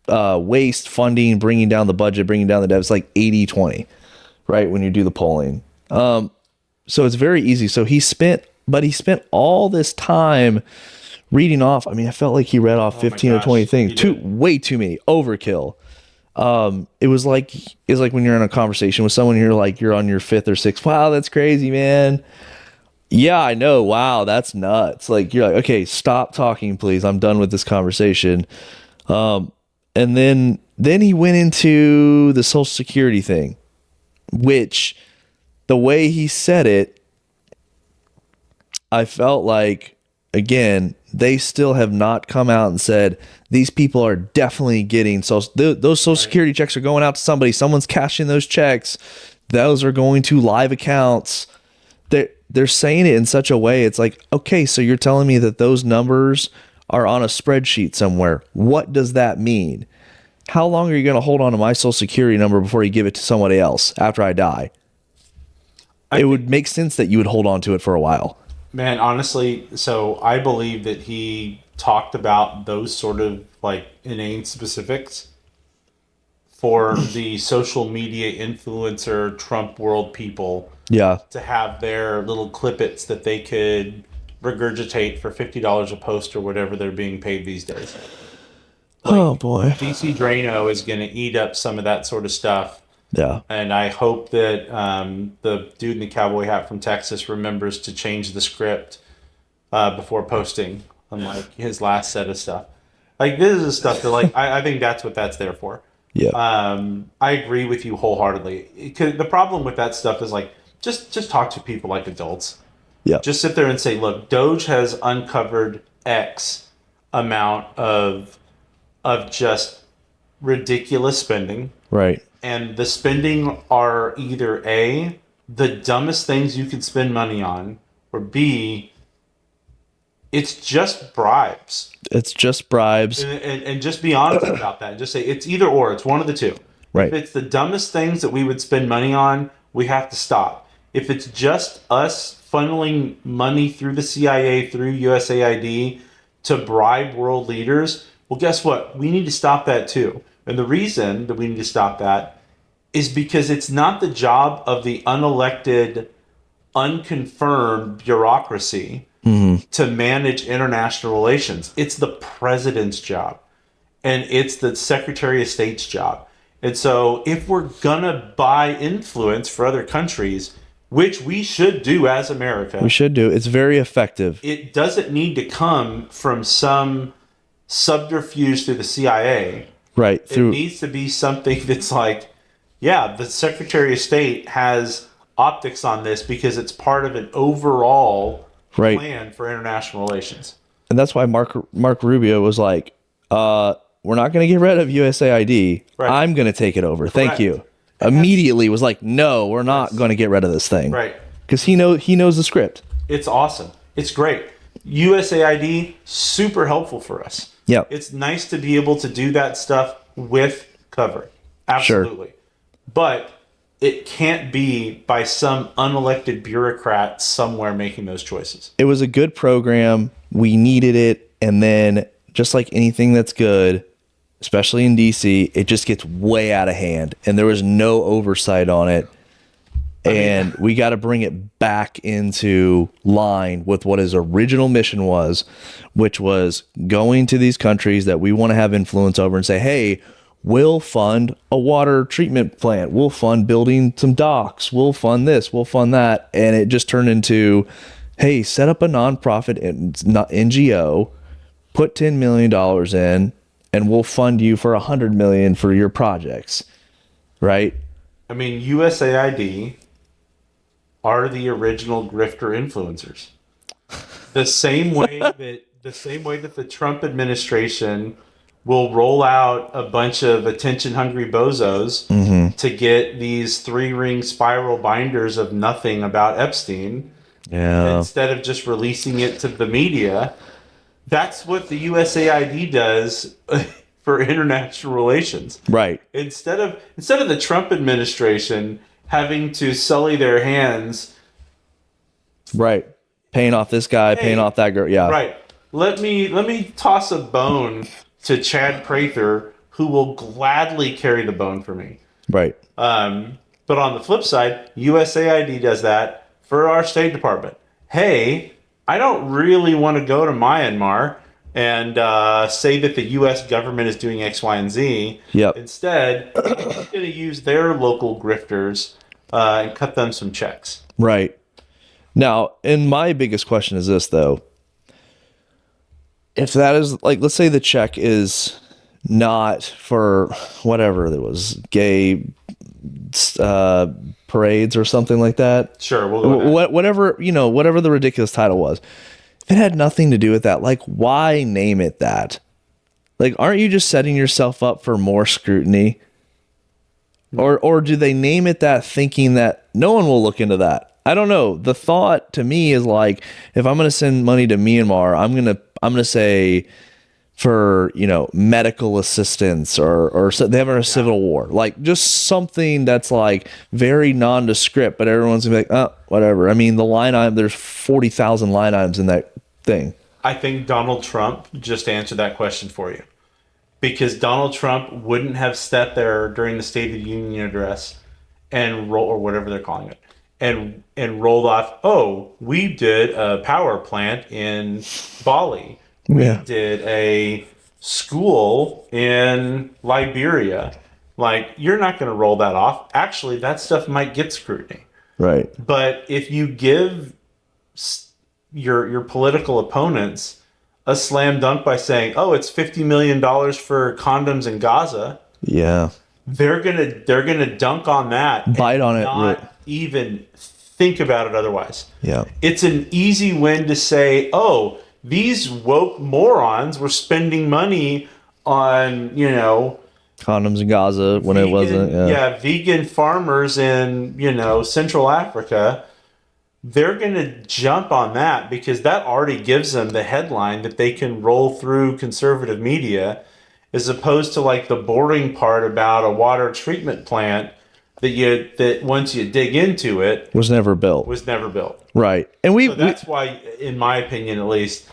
Speaker 2: waste, funding, bringing down the budget, bringing down the debt, it's like 80-20, right? When you do the polling. So it's very easy. So he spent all this time reading off. I mean, I felt like he read off 15 or 20 things. Way too many. Overkill. It was like when you're in a conversation with someone, you're on your fifth or sixth. Wow, that's crazy, man. Yeah, I know. Wow, that's nuts. Like, you're like, okay, stop talking, please. I'm done with this conversation. And then he went into the Social Security thing, which the way he said it, I felt like, again, they still have not come out and said these people are definitely getting those Social Security checks are going out to somebody. Someone's cashing those checks. Those are going to live accounts. They're saying it in such a way. It's like, okay, so you're telling me that those numbers are on a spreadsheet somewhere. What does that mean? How long are you going to hold on to my Social Security number before you give it to somebody else after I die? It would make sense that you would hold on to it for a while.
Speaker 1: Man, honestly, so I believe that he talked about those sort of like inane specifics for the social media influencer Trump world people.
Speaker 2: Yeah.
Speaker 1: To have their little clippets that they could regurgitate for $50 a post or whatever they're being paid these days. Like,
Speaker 2: oh boy.
Speaker 1: DC Drano is going to eat up some of that sort of stuff.
Speaker 2: Yeah.
Speaker 1: And I hope that the dude in the cowboy hat from Texas remembers to change the script before posting on like his last set of stuff. Like, this is stuff that, like, I think that's what that's there for.
Speaker 2: Yeah.
Speaker 1: I agree with you wholeheartedly. The problem with that stuff is, like, just talk to people like adults.
Speaker 2: Yeah.
Speaker 1: Just sit there and say, look, Doge has uncovered X amount of just ridiculous spending.
Speaker 2: Right.
Speaker 1: And the spending are either A, the dumbest things you could spend money on, or B, it's just bribes.
Speaker 2: It's just bribes.
Speaker 1: And just be honest about that. Just say it's either or. It's one of the two.
Speaker 2: Right.
Speaker 1: If it's the dumbest things that we would spend money on, we have to stop. If it's just us funneling money through the CIA, through USAID to bribe world leaders, well, guess what? We need to stop that too. And the reason that we need to stop that is because it's not the job of the unelected, unconfirmed bureaucracy to manage international relations. It's the president's job, and it's the Secretary of State's job. And so if we're gonna buy influence for other countries, which we should do as America,
Speaker 2: We should do. It's very effective.
Speaker 1: it doesn't need to come from some subterfuge through the CIA.
Speaker 2: Right.
Speaker 1: It
Speaker 2: Through
Speaker 1: needs to be something that's like, yeah, the Secretary of State has optics on this because it's part of an overall
Speaker 2: Right.
Speaker 1: plan for international relations.
Speaker 2: and that's why Mark Rubio was like, we're not going to get rid of USAID.
Speaker 1: Right.
Speaker 2: I'm going to take it over. Thank
Speaker 1: Correct.
Speaker 2: you. Immediately was like, no, we're not going to get rid of this thing.
Speaker 1: Right.
Speaker 2: Because he knows the script.
Speaker 1: It's awesome. It's great. USAID, super helpful for us.
Speaker 2: Yeah.
Speaker 1: It's nice to be able to do that stuff with cover. Absolutely. But it can't be by some unelected bureaucrat somewhere making those choices.
Speaker 2: It was a good program. We needed it. And then just like anything that's good, especially in DC, it just gets way out of hand. And there was no oversight on it. And we got to bring it back into line with what his original mission was, which was going to these countries that we want to have influence over and say, hey, we'll fund a water treatment plant. We'll fund building some docks. We'll fund this. We'll fund that. And it just turned into, hey, set up a nonprofit NGO, put $10 million in, and we'll fund you for $100 million for your projects. Right?
Speaker 1: I mean, USAID are the original grifter influencers. The same way that the Trump administration will roll out a bunch of attention-hungry bozos to get these 3-ring spiral binders of nothing about Epstein, instead of just releasing it to the media. That's what the USAID does for international relations.
Speaker 2: Right.
Speaker 1: Instead of the Trump administration having to sully their hands,
Speaker 2: Right. Paying off this guy, paying off that girl. Yeah.
Speaker 1: right? Let me toss a bone to Chad Prather, who will gladly carry the bone for me.
Speaker 2: Right.
Speaker 1: But on the flip side, USAID does that for our State Department. Hey, I don't really want to go to Myanmar and say that the U.S. government is doing X, Y, and Z.
Speaker 2: Yep.
Speaker 1: Instead, I'm going to use their local grifters and cut them some checks.
Speaker 2: Right. Now, and my biggest question is this, though. If that is, like, let's say the check is not for whatever there was, gay parades or something like that.
Speaker 1: Sure, we'll go with that.
Speaker 2: Whatever the ridiculous title was. If it had nothing to do with that, like, why name it that? Like, aren't you just setting yourself up for more scrutiny? Or do they name it that thinking that no one will look into that? I don't know. The thought to me is like, if I'm going to send money to Myanmar, I'm going to say for, medical assistance or so they have a civil war, like just something that's like very nondescript, but everyone's gonna be like, oh, whatever. I mean, the line item, there's 40,000 line items in that thing.
Speaker 1: I think Donald Trump just answered that question for you. Because Donald Trump wouldn't have sat there during the State of the Union address and or whatever they're calling it, and rolled off, oh, we did a power plant in Bali. We did a school in Liberia. Like, you're not going to roll that off. Actually, that stuff might get scrutiny.
Speaker 2: Right.
Speaker 1: But if you give your political opponents a slam dunk by saying, "Oh, it's $50 million for condoms in Gaza,"
Speaker 2: Yeah.
Speaker 1: they're gonna dunk on that,
Speaker 2: Bite
Speaker 1: and
Speaker 2: on it,
Speaker 1: not
Speaker 2: right.
Speaker 1: even think about it otherwise.
Speaker 2: Yeah.
Speaker 1: It's an easy win to say, "Oh, these woke morons were spending money on
Speaker 2: Condoms in Gaza when it wasn't. Yeah.
Speaker 1: vegan farmers in Central Africa." They're going to jump on that because that already gives them the headline that they can roll through conservative media, as opposed to like the boring part about a water treatment plant that once you dig into it
Speaker 2: Was never built.
Speaker 1: was never built.
Speaker 2: Right. And
Speaker 1: So that's why, in my opinion at least,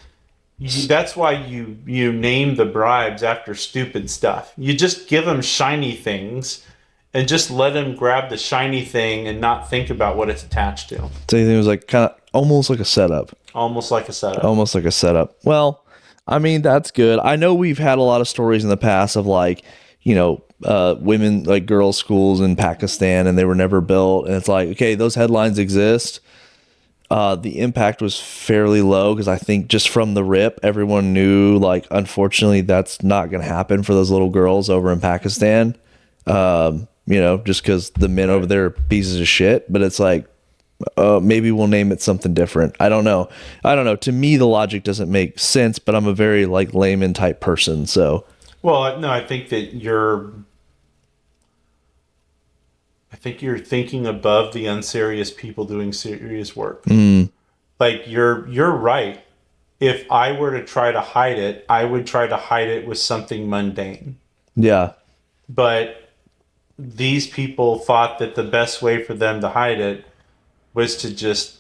Speaker 1: that's why you name the bribes after stupid stuff. You just give them shiny things and just let him grab the shiny thing and not think about what it's attached to.
Speaker 2: So you think it was like kind of almost like a setup.
Speaker 1: Almost like a setup.
Speaker 2: Almost like a setup. Well, I mean, that's good. I know we've had a lot of stories in the past of like, women, like girls' schools in Pakistan, and they were never built. And it's like, okay, those headlines exist. The impact was fairly low because I think just from the rip, everyone knew, like, unfortunately, that's not going to happen for those little girls over in Pakistan. Just because the men over there are pieces of shit. But it's like, maybe we'll name it something different. I don't know. To me, the logic doesn't make sense, but I'm a very like layman type person. So,
Speaker 1: well, no, I think you're thinking above the unserious people doing serious work. Like you're right. If I were to try to hide it, I would try to hide it with something mundane.
Speaker 2: yeah,
Speaker 1: But these people thought that the best way for them to hide it was to just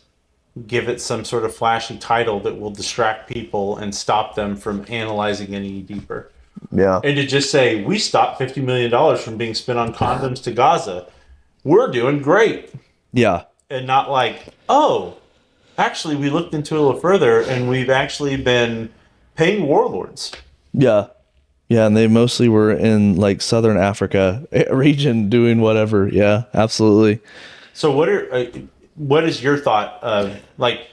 Speaker 1: give it some sort of flashy title that will distract people and stop them from analyzing any deeper.
Speaker 2: yeah,
Speaker 1: And to just say, we stopped $50 million from being spent on condoms to Gaza. We're doing great.
Speaker 2: yeah,
Speaker 1: And not like, oh, actually, we looked into it a little further and we've actually been paying warlords.
Speaker 2: yeah. Yeah, and they mostly were in like Southern Africa region doing whatever. Yeah, absolutely.
Speaker 1: So what is your thought of, like,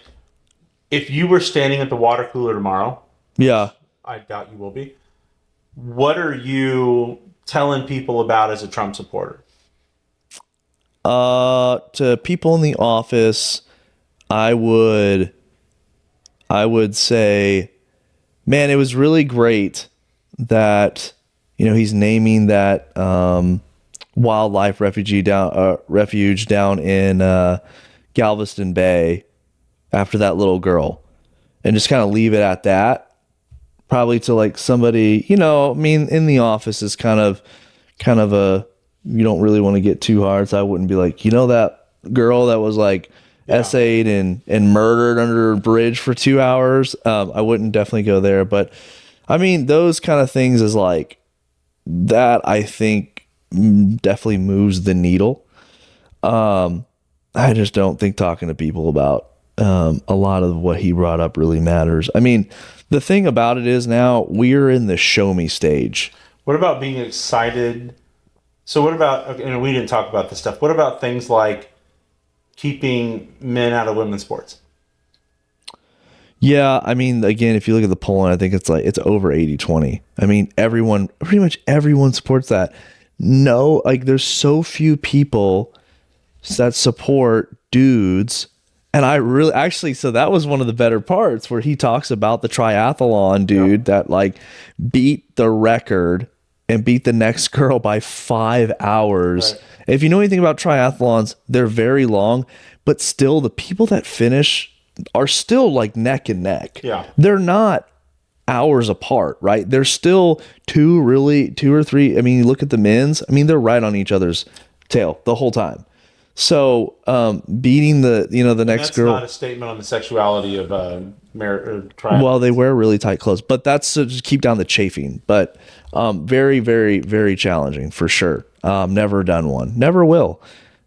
Speaker 1: if you were standing at the water cooler tomorrow,
Speaker 2: Yeah.
Speaker 1: I doubt you will be, what are you telling people about as a Trump supporter?
Speaker 2: To people in the office, I would say, man, it was really great that he's naming that wildlife refuge down in Galveston Bay after that little girl, and just kind of leave it at that. Probably to like somebody, in the office is kind of a, you don't really want to get too hard. So I wouldn't be like, that girl that was like essayed and murdered under a bridge for 2 hours. I wouldn't definitely go there, but I mean, those kind of things is like that, I think definitely moves the needle. I just don't think talking to people about a lot of what he brought up really matters. I mean, the thing about it is now we're in the show me stage.
Speaker 1: What about being excited? So what about, and we didn't talk about this stuff, what about things like keeping men out of women's sports?
Speaker 2: Yeah, I mean, again, if you look at the polling, I think it's over 80-20. I mean, pretty much everyone supports that. No, like there's so few people that support dudes. And I really, actually, so that was one of the better parts where he talks about the triathlon dude that like beat the record and beat the next girl by 5 hours.
Speaker 1: Right.
Speaker 2: If you know anything about triathlons, they're very long, but still the people that finish are still like neck and neck.
Speaker 1: Yeah.
Speaker 2: They're not hours apart, right? They're still two or three. I mean, you look at the men's, I mean, they're right on each other's tail the whole time. So, beating the next
Speaker 1: That's
Speaker 2: girl.
Speaker 1: not a statement on the sexuality of triathletes.
Speaker 2: Well, they wear really tight clothes, but that's to just keep down the chafing. But very, very, very challenging for sure. Never done one, never will.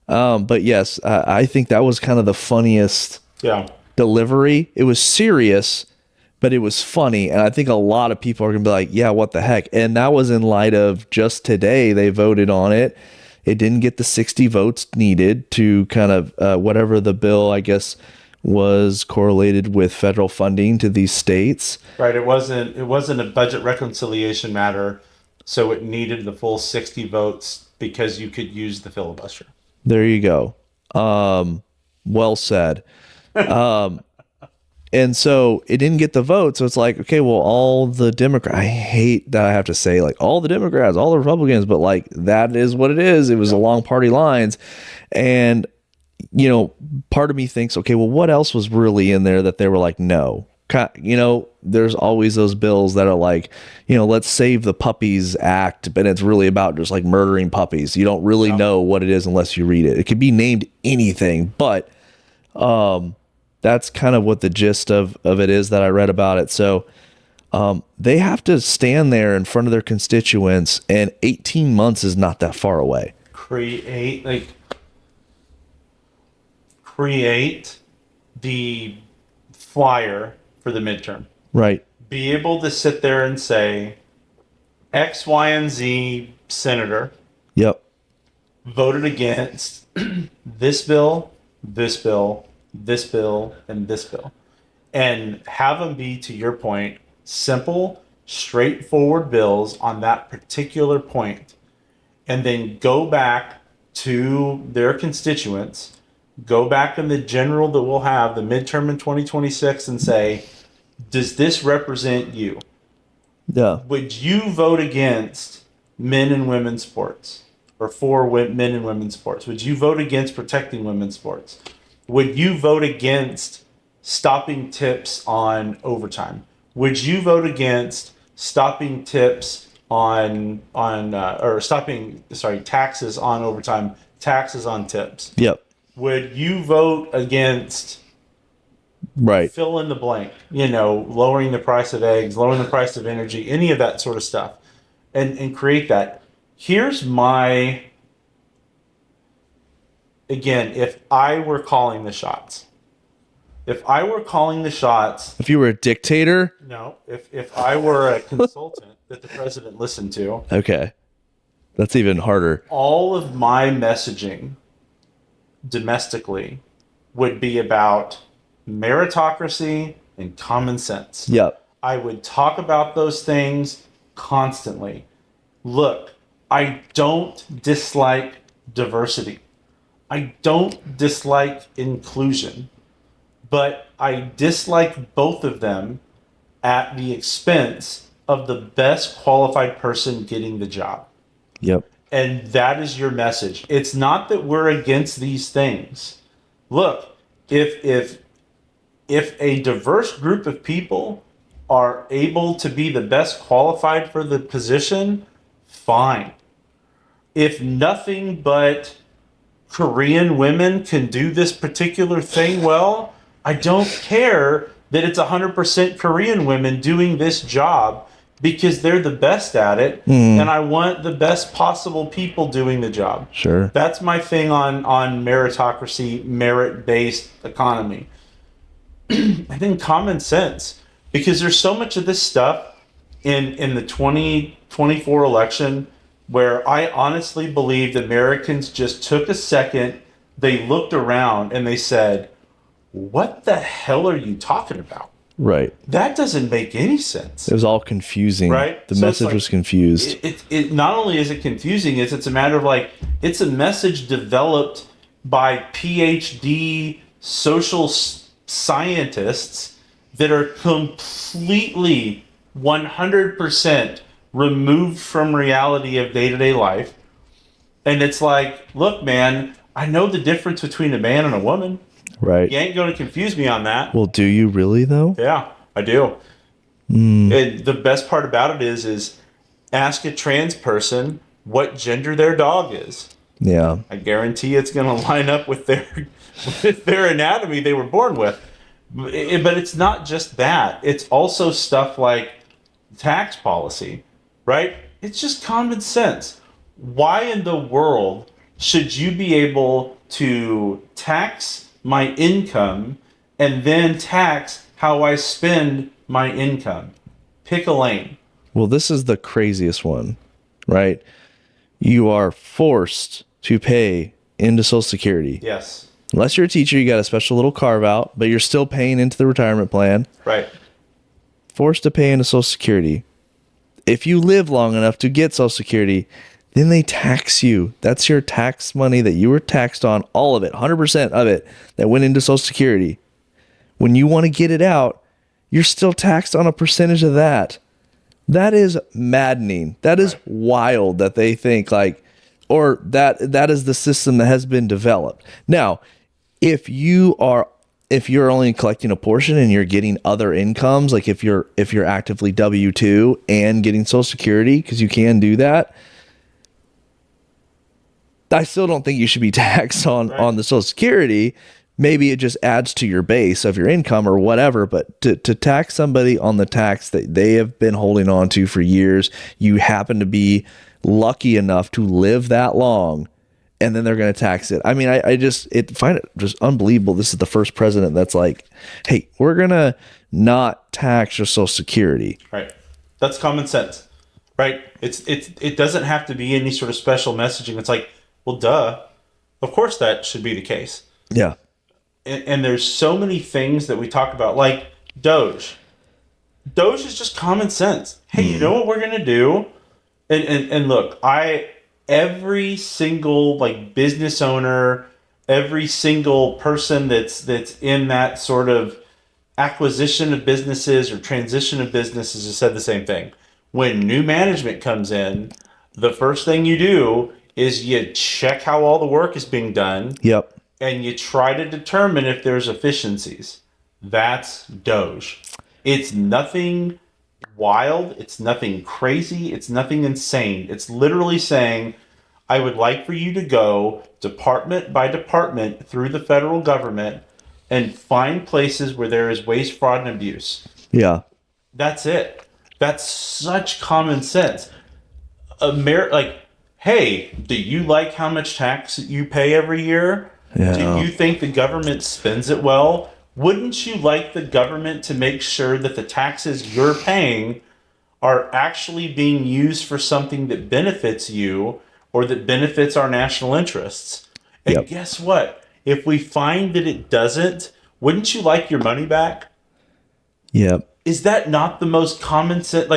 Speaker 2: But yes, I think that was kind of the funniest delivery. It was serious, but it was funny. And I think a lot of people are going to be like, yeah, what the heck? And that was in light of just today they voted on it. It didn't get the 60 votes needed to kind of whatever the bill, I guess, was correlated with federal funding to these states.
Speaker 1: Right. It wasn't a budget reconciliation matter, so it needed the full 60 votes because you could use the filibuster.
Speaker 2: There you go. Well said. And so it didn't get the vote. So it's like, okay, well, all the Democrats, I hate that I have to say like all the Democrats, all the Republicans, but like that is what it is. It was along party lines. And, part of me thinks, okay, well, what else was really in there that they were like, no, there's always those bills that are like, let's save the puppies act, but it's really about just like murdering puppies. You don't really know what it is unless you read it. It could be named anything, but, that's kind of what the gist of it is that I read about it. So they have to stand there in front of their constituents, and 18 months is not that far away.
Speaker 1: create the flyer for the midterm.
Speaker 2: Right.
Speaker 1: Be able to sit there and say X, Y, and Z senator
Speaker 2: Yep.
Speaker 1: voted against this bill, this bill, this bill, and this bill. And have them be, to your point, simple, straightforward bills on that particular point. And then go back to their constituents, go back in the general that we'll have the midterm in 2026 and say, does this represent you?
Speaker 2: Yeah.
Speaker 1: Would you vote against men and women's sports or for men and women's sports? Would you vote against protecting women's sports? Would you vote against stopping tips on overtime? Would you vote against stopping tips taxes on overtime, taxes on tips?
Speaker 2: Yep.
Speaker 1: Would you vote against
Speaker 2: Right.
Speaker 1: fill in the blank, lowering the price of eggs, lowering the price of energy, any of that sort of stuff, and create that? Here's my, again, if I were calling the shots, if
Speaker 2: If you were a dictator,
Speaker 1: no, if I were a consultant that the president listened to,
Speaker 2: okay. That's even harder.
Speaker 1: all of my messaging domestically would be about meritocracy and common sense.
Speaker 2: Yep.
Speaker 1: I would talk about those things constantly. Look, I don't dislike diversity. I don't dislike inclusion, but I dislike both of them at the expense of the best qualified person getting the job.
Speaker 2: Yep.
Speaker 1: And that is your message. It's not that we're against these things. Look, if a diverse group of people are able to be the best qualified for the position, fine. If nothing but Korean women can do this particular thing well, I don't care that it's 100% Korean women doing this job because they're the best at it, and I want the best possible people doing the job.
Speaker 2: Sure.
Speaker 1: That's my thing on meritocracy, merit-based economy. And then common sense, because there's so much of this stuff in the 2024 election where I honestly believe Americans just took a second, they looked around and they said, what the hell are you talking about?
Speaker 2: Right.
Speaker 1: That doesn't make any sense.
Speaker 2: It was all confusing.
Speaker 1: Right?
Speaker 2: The
Speaker 1: So it's
Speaker 2: message
Speaker 1: like-
Speaker 2: was confused.
Speaker 1: It not only is it confusing, it's a matter of it's a message developed by PhD social scientists that are completely 100% removed from reality of day-to-day life. And it's like, look, man, I know the difference between a man and a woman.
Speaker 2: Right.
Speaker 1: You ain't going to confuse me on that.
Speaker 2: Well, do you really though?
Speaker 1: Yeah, I do. And the best part about it is ask a trans person what gender their dog is.
Speaker 2: Yeah.
Speaker 1: I guarantee it's going to line up with their anatomy they were born with. But it's not just that. It's also stuff like tax policy, right? It's just common sense. Why in the world should you be able to tax my income and then tax how I spend my income? Pick a lane.
Speaker 2: Well, this is the craziest one, right? You are forced to pay into Social Security.
Speaker 1: Yes.
Speaker 2: Unless you're a teacher, you got a special little carve out, but you're still paying into the retirement plan.
Speaker 1: Right.
Speaker 2: Forced to pay into Social Security. If you live long enough to get Social Security, then they tax you. That's your tax money that you were taxed on, all of it, 100% of it that went into Social Security. When you want to get it out, you're still taxed on a percentage of that. That is maddening. That is wild that they think or that is the system that has been developed. Now, if you're only collecting a portion and you're getting other incomes, like if you're actively W-2 and getting Social Security, because you can do that, I still don't think you should be taxed on the Social Security. Maybe it just adds to your base of your income or whatever, but to tax somebody on the tax that they have been holding on to for years, you happen to be lucky enough to live that long and then they're going to tax it. I mean, I just find it just unbelievable. This is the first president that's like, hey, we're going to not tax your Social Security.
Speaker 1: Right. That's common sense. Right. It doesn't have to be any sort of special messaging. It's like, well, duh. Of course that should be the case.
Speaker 2: Yeah.
Speaker 1: And there's so many things that we talk about, like Doge. Doge is just common sense. Hey, you know what we're gonna do? And look, every single like business owner, every single person that's in that sort of acquisition of businesses or transition of businesses has said the same thing. When new management comes in, the first thing you do is you check how all the work is being done.
Speaker 2: Yep.
Speaker 1: And you try to determine if there's efficiencies. That's Doge. It's nothing wild. It's nothing crazy. It's nothing insane. It's literally saying, I would like for you to go department by department through the federal government and find places where there is waste, fraud, and abuse.
Speaker 2: Yeah.
Speaker 1: That's it. That's such common sense. Like, hey, do you like how much tax you pay every year?
Speaker 2: Yeah.
Speaker 1: Do you think the government spends it well? Wouldn't you like the government to make sure that the taxes you're paying are actually being used for something that benefits you or that benefits our national interests? And
Speaker 2: Yep.
Speaker 1: guess what? If we find that it doesn't, wouldn't you like your money back?
Speaker 2: Yep.
Speaker 1: Is that not the most common sense?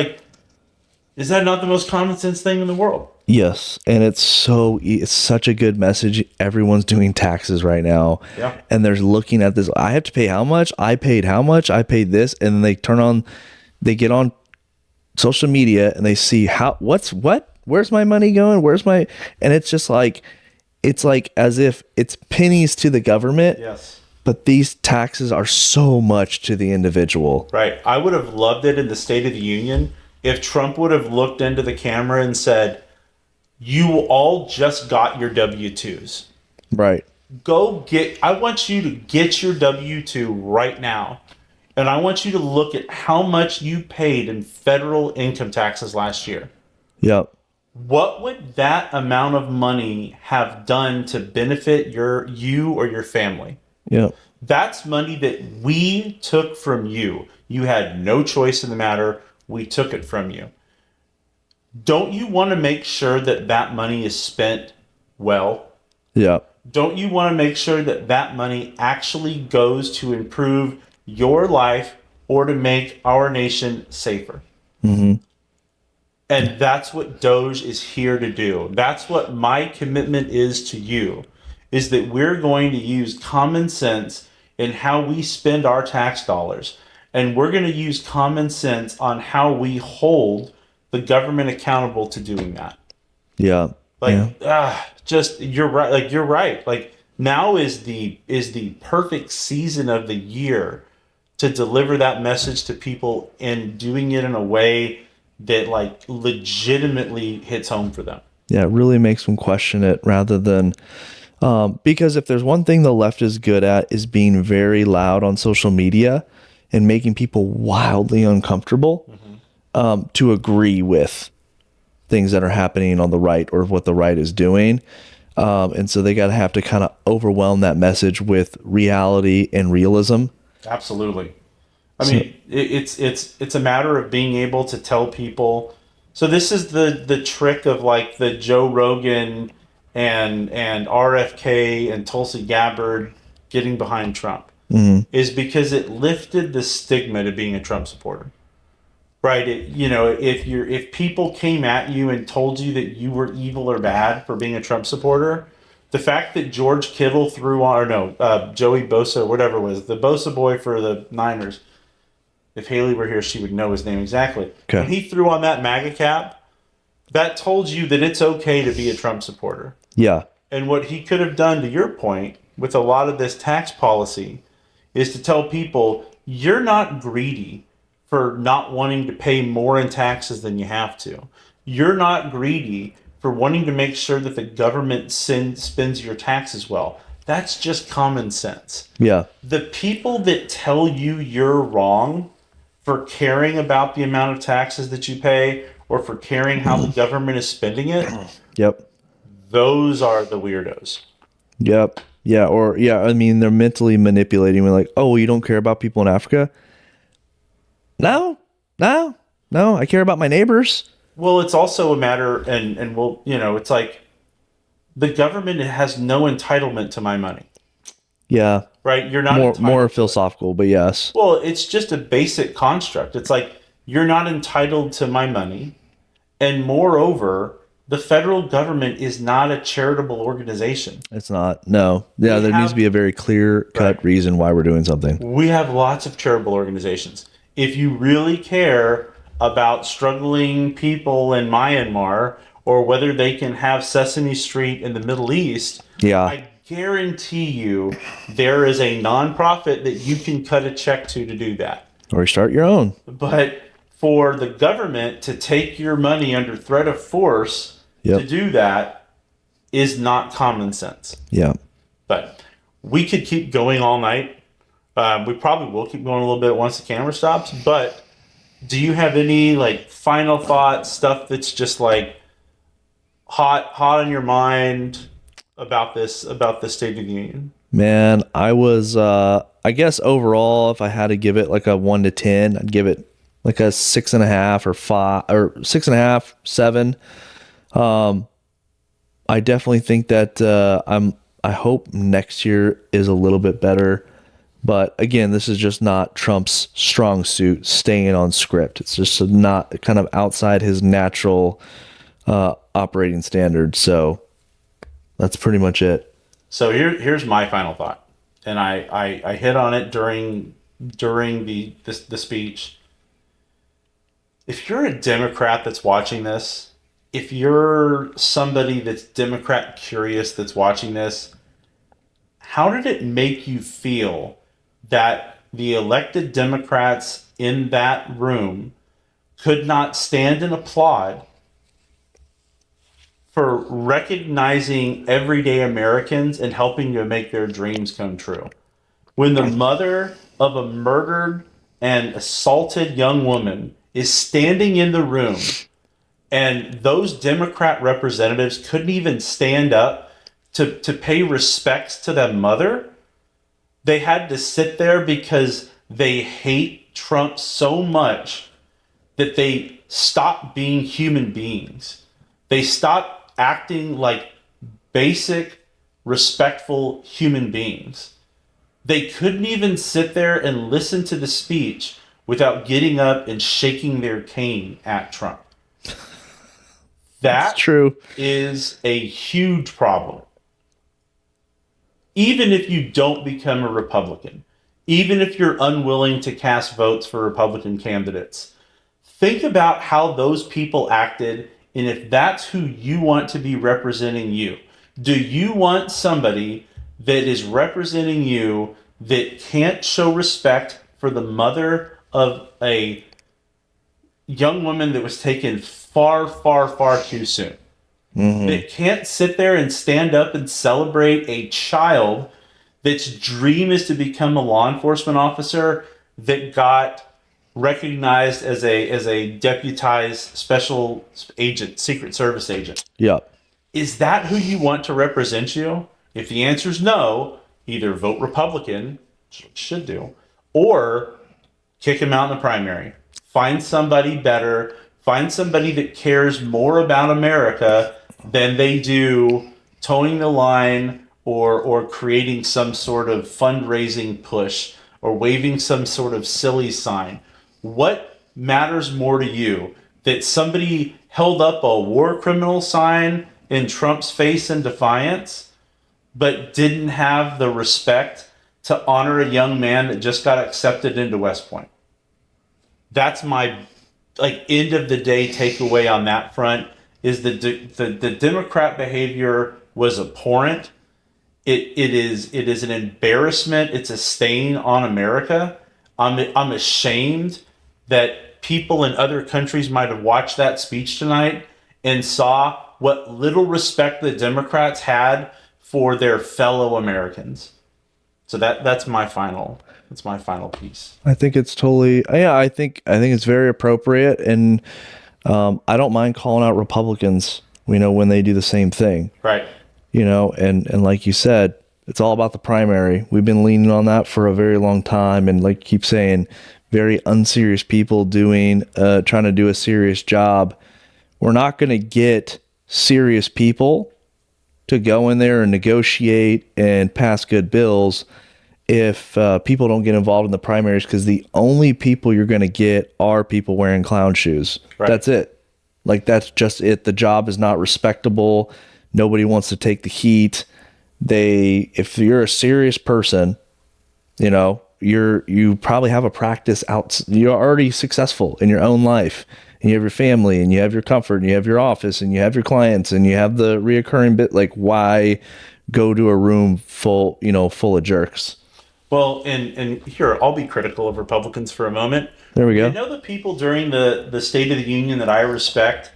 Speaker 1: Is that not the most common sense thing in the world?
Speaker 2: Yes, and it's such a good message. Everyone's doing taxes right now.
Speaker 1: Yeah.
Speaker 2: And they're looking at this. I have to pay how much? I paid how much? I paid this. And then they get on social media and they see where's my money going? And it's just like, it's like as if it's pennies to the government.
Speaker 1: Yes.
Speaker 2: But these taxes are so much to the individual.
Speaker 1: Right. I would have loved it in the State of the Union if Trump would have looked into the camera and said, you all just got your W-2s.
Speaker 2: Right.
Speaker 1: I want you to get your W-2 right now. And I want you to look at how much you paid in federal income taxes last year.
Speaker 2: Yep.
Speaker 1: What would that amount of money have done to benefit you or your family?
Speaker 2: Yep.
Speaker 1: That's money that we took from you. You had no choice in the matter. We took it from you. Don't you want to make sure that that money is spent well?
Speaker 2: Yep.
Speaker 1: Don't you want to make sure that that money actually goes to improve your life or to make our nation safer?
Speaker 2: Mm-hmm.
Speaker 1: And that's what Doge is here to do. That's what my commitment is to you, is that we're going to use common sense in how we spend our tax dollars. And we're going to use common sense on how we hold the government accountable to doing that.
Speaker 2: Yeah.
Speaker 1: You're right. You're right. Now is the perfect season of the year to deliver that message to people and doing it in a way that legitimately hits home for them.
Speaker 2: Yeah. It really makes them question it rather than, because if there's one thing the left is good at is being very loud on social media and making people wildly uncomfortable, to agree with things that are happening on the right or what the right is doing. And so they have to kind of overwhelm that message with reality and realism.
Speaker 1: Absolutely. I mean, it's a matter of being able to tell people. So this is the trick of the Joe Rogan and RFK and Tulsi Gabbard getting behind Trump, is because it lifted the stigma to being a Trump supporter. Right. If people came at you and told you that you were evil or bad for being a Trump supporter, the fact that George Kittle Joey Bosa, whatever it was, the Bosa boy for the Niners, if Haley were here, she would know his name exactly.
Speaker 2: Okay.
Speaker 1: When he threw on that MAGA cap, that told you that it's okay to be a Trump supporter.
Speaker 2: Yeah.
Speaker 1: And what he could have done, to your point, with a lot of this tax policy, is to tell people, you're not greedy for not wanting to pay more in taxes than you have to. You're not greedy for wanting to make sure that the government spends your taxes well. That's just common sense.
Speaker 2: Yeah.
Speaker 1: The people that tell you you're wrong for caring about the amount of taxes that you pay or for caring how the government is spending it,
Speaker 2: Yep.
Speaker 1: those are the weirdos.
Speaker 2: Yep. Yeah. Or yeah. I mean, they're mentally manipulating. We're like, oh, well, you don't care about people in Africa? No, no, no. I care about my neighbors.
Speaker 1: Well, it's also a matter, and we'll, it's like the government has no entitlement to my money,
Speaker 2: Yeah.
Speaker 1: right? You're not
Speaker 2: More
Speaker 1: entitled to it.
Speaker 2: philosophical, but yes.
Speaker 1: Well, it's just a basic construct. It's like you're not entitled to my money, and moreover, the federal government is not a charitable organization.
Speaker 2: It's not. No. Yeah. There needs to be a very clear cut
Speaker 1: Right.
Speaker 2: reason why we're doing something.
Speaker 1: We have lots of charitable organizations. If you really care about struggling people in Myanmar or whether they can have Sesame Street in the Middle East,
Speaker 2: Yeah.
Speaker 1: I guarantee you there is a nonprofit that you can cut a check to do that.
Speaker 2: Or start your own.
Speaker 1: But for the government to take your money under threat of force
Speaker 2: Yep.
Speaker 1: to do that is not common sense.
Speaker 2: Yeah.
Speaker 1: But we could keep going all night. We probably will keep going a little bit once the camera stops. But do you have any like final thoughts, stuff that's just like hot on your mind about this State of the Union?
Speaker 2: Man, I was I guess overall if I had to give it like a 1 to 10, I'd give it like a 6.5 or 5 or 6.5, 7. I definitely think that I hope next year is a little bit better. But again, this is just not Trump's strong suit, staying on script. It's just not kind of outside his natural operating standards. So that's pretty much it.
Speaker 1: So here's my final thought, and I hit on it during the speech. If you're a Democrat that's watching this, if you're somebody that's Democrat curious that's watching this, how did it make you feel that the elected Democrats in that room could not stand and applaud for recognizing everyday Americans and helping to make their dreams come true? When the mother of a murdered and assaulted young woman is standing in the room and those Democrat representatives couldn't even stand up to pay respects to that mother, they had to sit there because they hate Trump so much that they stopped being human beings. They stopped acting like basic, respectful human beings. They couldn't even sit there and listen to the speech without getting up and shaking their cane at Trump.
Speaker 2: That's true.
Speaker 1: Is a huge problem. Even if you don't become a Republican, even if you're unwilling to cast votes for Republican candidates, think about how those people acted, and if that's who you want to be representing you. Do you want somebody that is representing you that can't show respect for the mother of a young woman that was taken far, far, far too soon? That can't sit there and stand up and celebrate a child that's dream is to become a law enforcement officer that got recognized as a deputized special agent, Secret Service agent?
Speaker 2: Yeah.
Speaker 1: Is that who you want to represent you? If the answer is no, either vote Republican, which you should do, or kick him out in the primary. Find somebody better. Find somebody that cares more about America than they do towing the line or creating some sort of fundraising push or waving some sort of silly sign. What matters more to you? That somebody held up a war criminal sign in Trump's face in defiance, but didn't have the respect to honor a young man that just got accepted into West Point? That's my end of the day takeaway on that front. Is the Democrat behavior was abhorrent. It is an embarrassment. It's a stain on America. I'm ashamed that people in other countries might have watched that speech tonight and saw what little respect the Democrats had for their fellow Americans. So that's my final piece.
Speaker 2: I think it's totally, yeah, I think it's very appropriate. And I don't mind calling out Republicans. We know when they do the same thing.
Speaker 1: Right.
Speaker 2: And like you said, it's all about the primary. We've been leaning on that for a very long time, and like you keep saying, very unserious people trying to do a serious job. We're not going to get serious people to go in there and negotiate and pass good bills if people don't get involved in the primaries, because the only people you're going to get are people wearing clown shoes.
Speaker 1: Right.
Speaker 2: That's it. Like, that's just it. The job is not respectable. Nobody wants to take the heat. If you're a serious person, you probably have a practice out. You're already successful in your own life, and you have your family, and you have your comfort, and you have your office, and you have your clients, and you have the reoccurring bit. Like, why go to a room full of jerks?
Speaker 1: Well, and here, I'll be critical of Republicans for a moment.
Speaker 2: There we go.
Speaker 1: I know the people during the State of the Union that I respect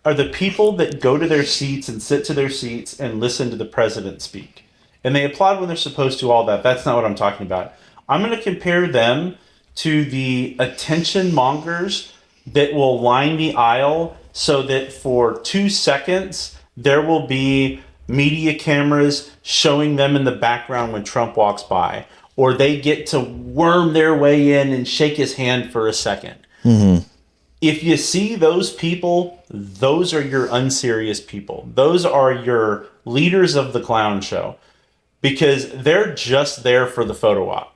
Speaker 1: are the people that go to their seats and sit to their seats and listen to the president speak. And they applaud when they're supposed to, all that. That's not what I'm talking about. I'm going to compare them to the attention mongers that will line the aisle so that for 2 seconds there will be media cameras showing them in the background when Trump walks by. Or they get to worm their way in and shake his hand for a second.
Speaker 2: Mm-hmm.
Speaker 1: If you see those people, those are your unserious people. Those are your leaders of the clown show, because they're just there for the photo op.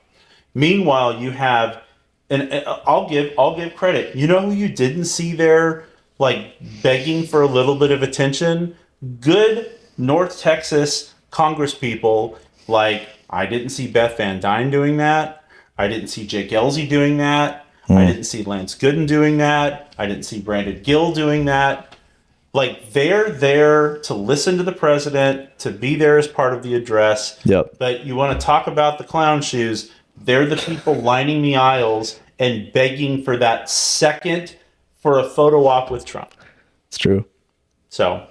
Speaker 1: Meanwhile, you have, and I'll give credit. You know who you didn't see there, like begging for a little bit of attention? Good North Texas Congress people. Like, I didn't see Beth Van Dyne doing that. I didn't see Jake Elsey doing that. I didn't see Lance Gooden doing that. I didn't see Brandon Gill doing that. Like, they're there to listen to the president, to be there as part of the address.
Speaker 2: Yep.
Speaker 1: But you want to talk about the clown shoes, they're the people lining the aisles and begging for that second for a photo op with Trump.
Speaker 2: It's true.
Speaker 1: So,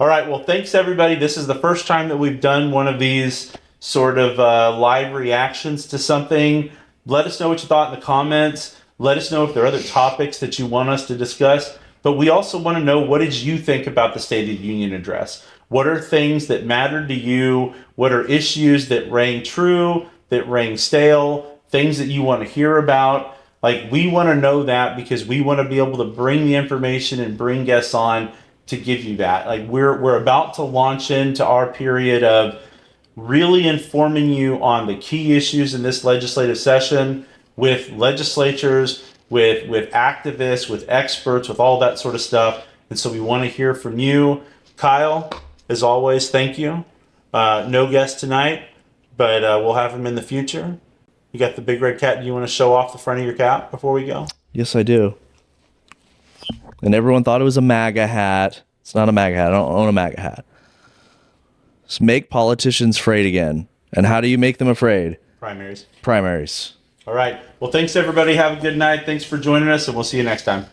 Speaker 1: all right. Well, thanks, everybody. This is the first time that we've done one of these sort of live reactions to something. Let us know what you thought in the comments. Let us know if there are other topics that you want us to discuss. But we also want to know, what did you think about the State of the Union address? What are things that mattered to you? What are issues that rang true, that rang stale, things that you want to hear about? Like, we want to know that, because we want to be able to bring the information and bring guests on to give you that. Like, we're about to launch into our period of really informing you on the key issues in this legislative session, with legislatures, with activists, with experts, with all that sort of stuff. And so we want to hear from you. Kyle, as always, thank you. No guest tonight, but we'll have him in the future. You got the big red cat. Do you want to show off the front of your cap before we go?
Speaker 2: Yes, I do. And everyone thought it was a MAGA hat. It's not a MAGA hat. I don't own a MAGA hat. Just make politicians afraid again. And how do you make them afraid?
Speaker 1: Primaries.
Speaker 2: Primaries.
Speaker 1: All right. Well, thanks, everybody. Have a good night. Thanks for joining us, and we'll see you next time.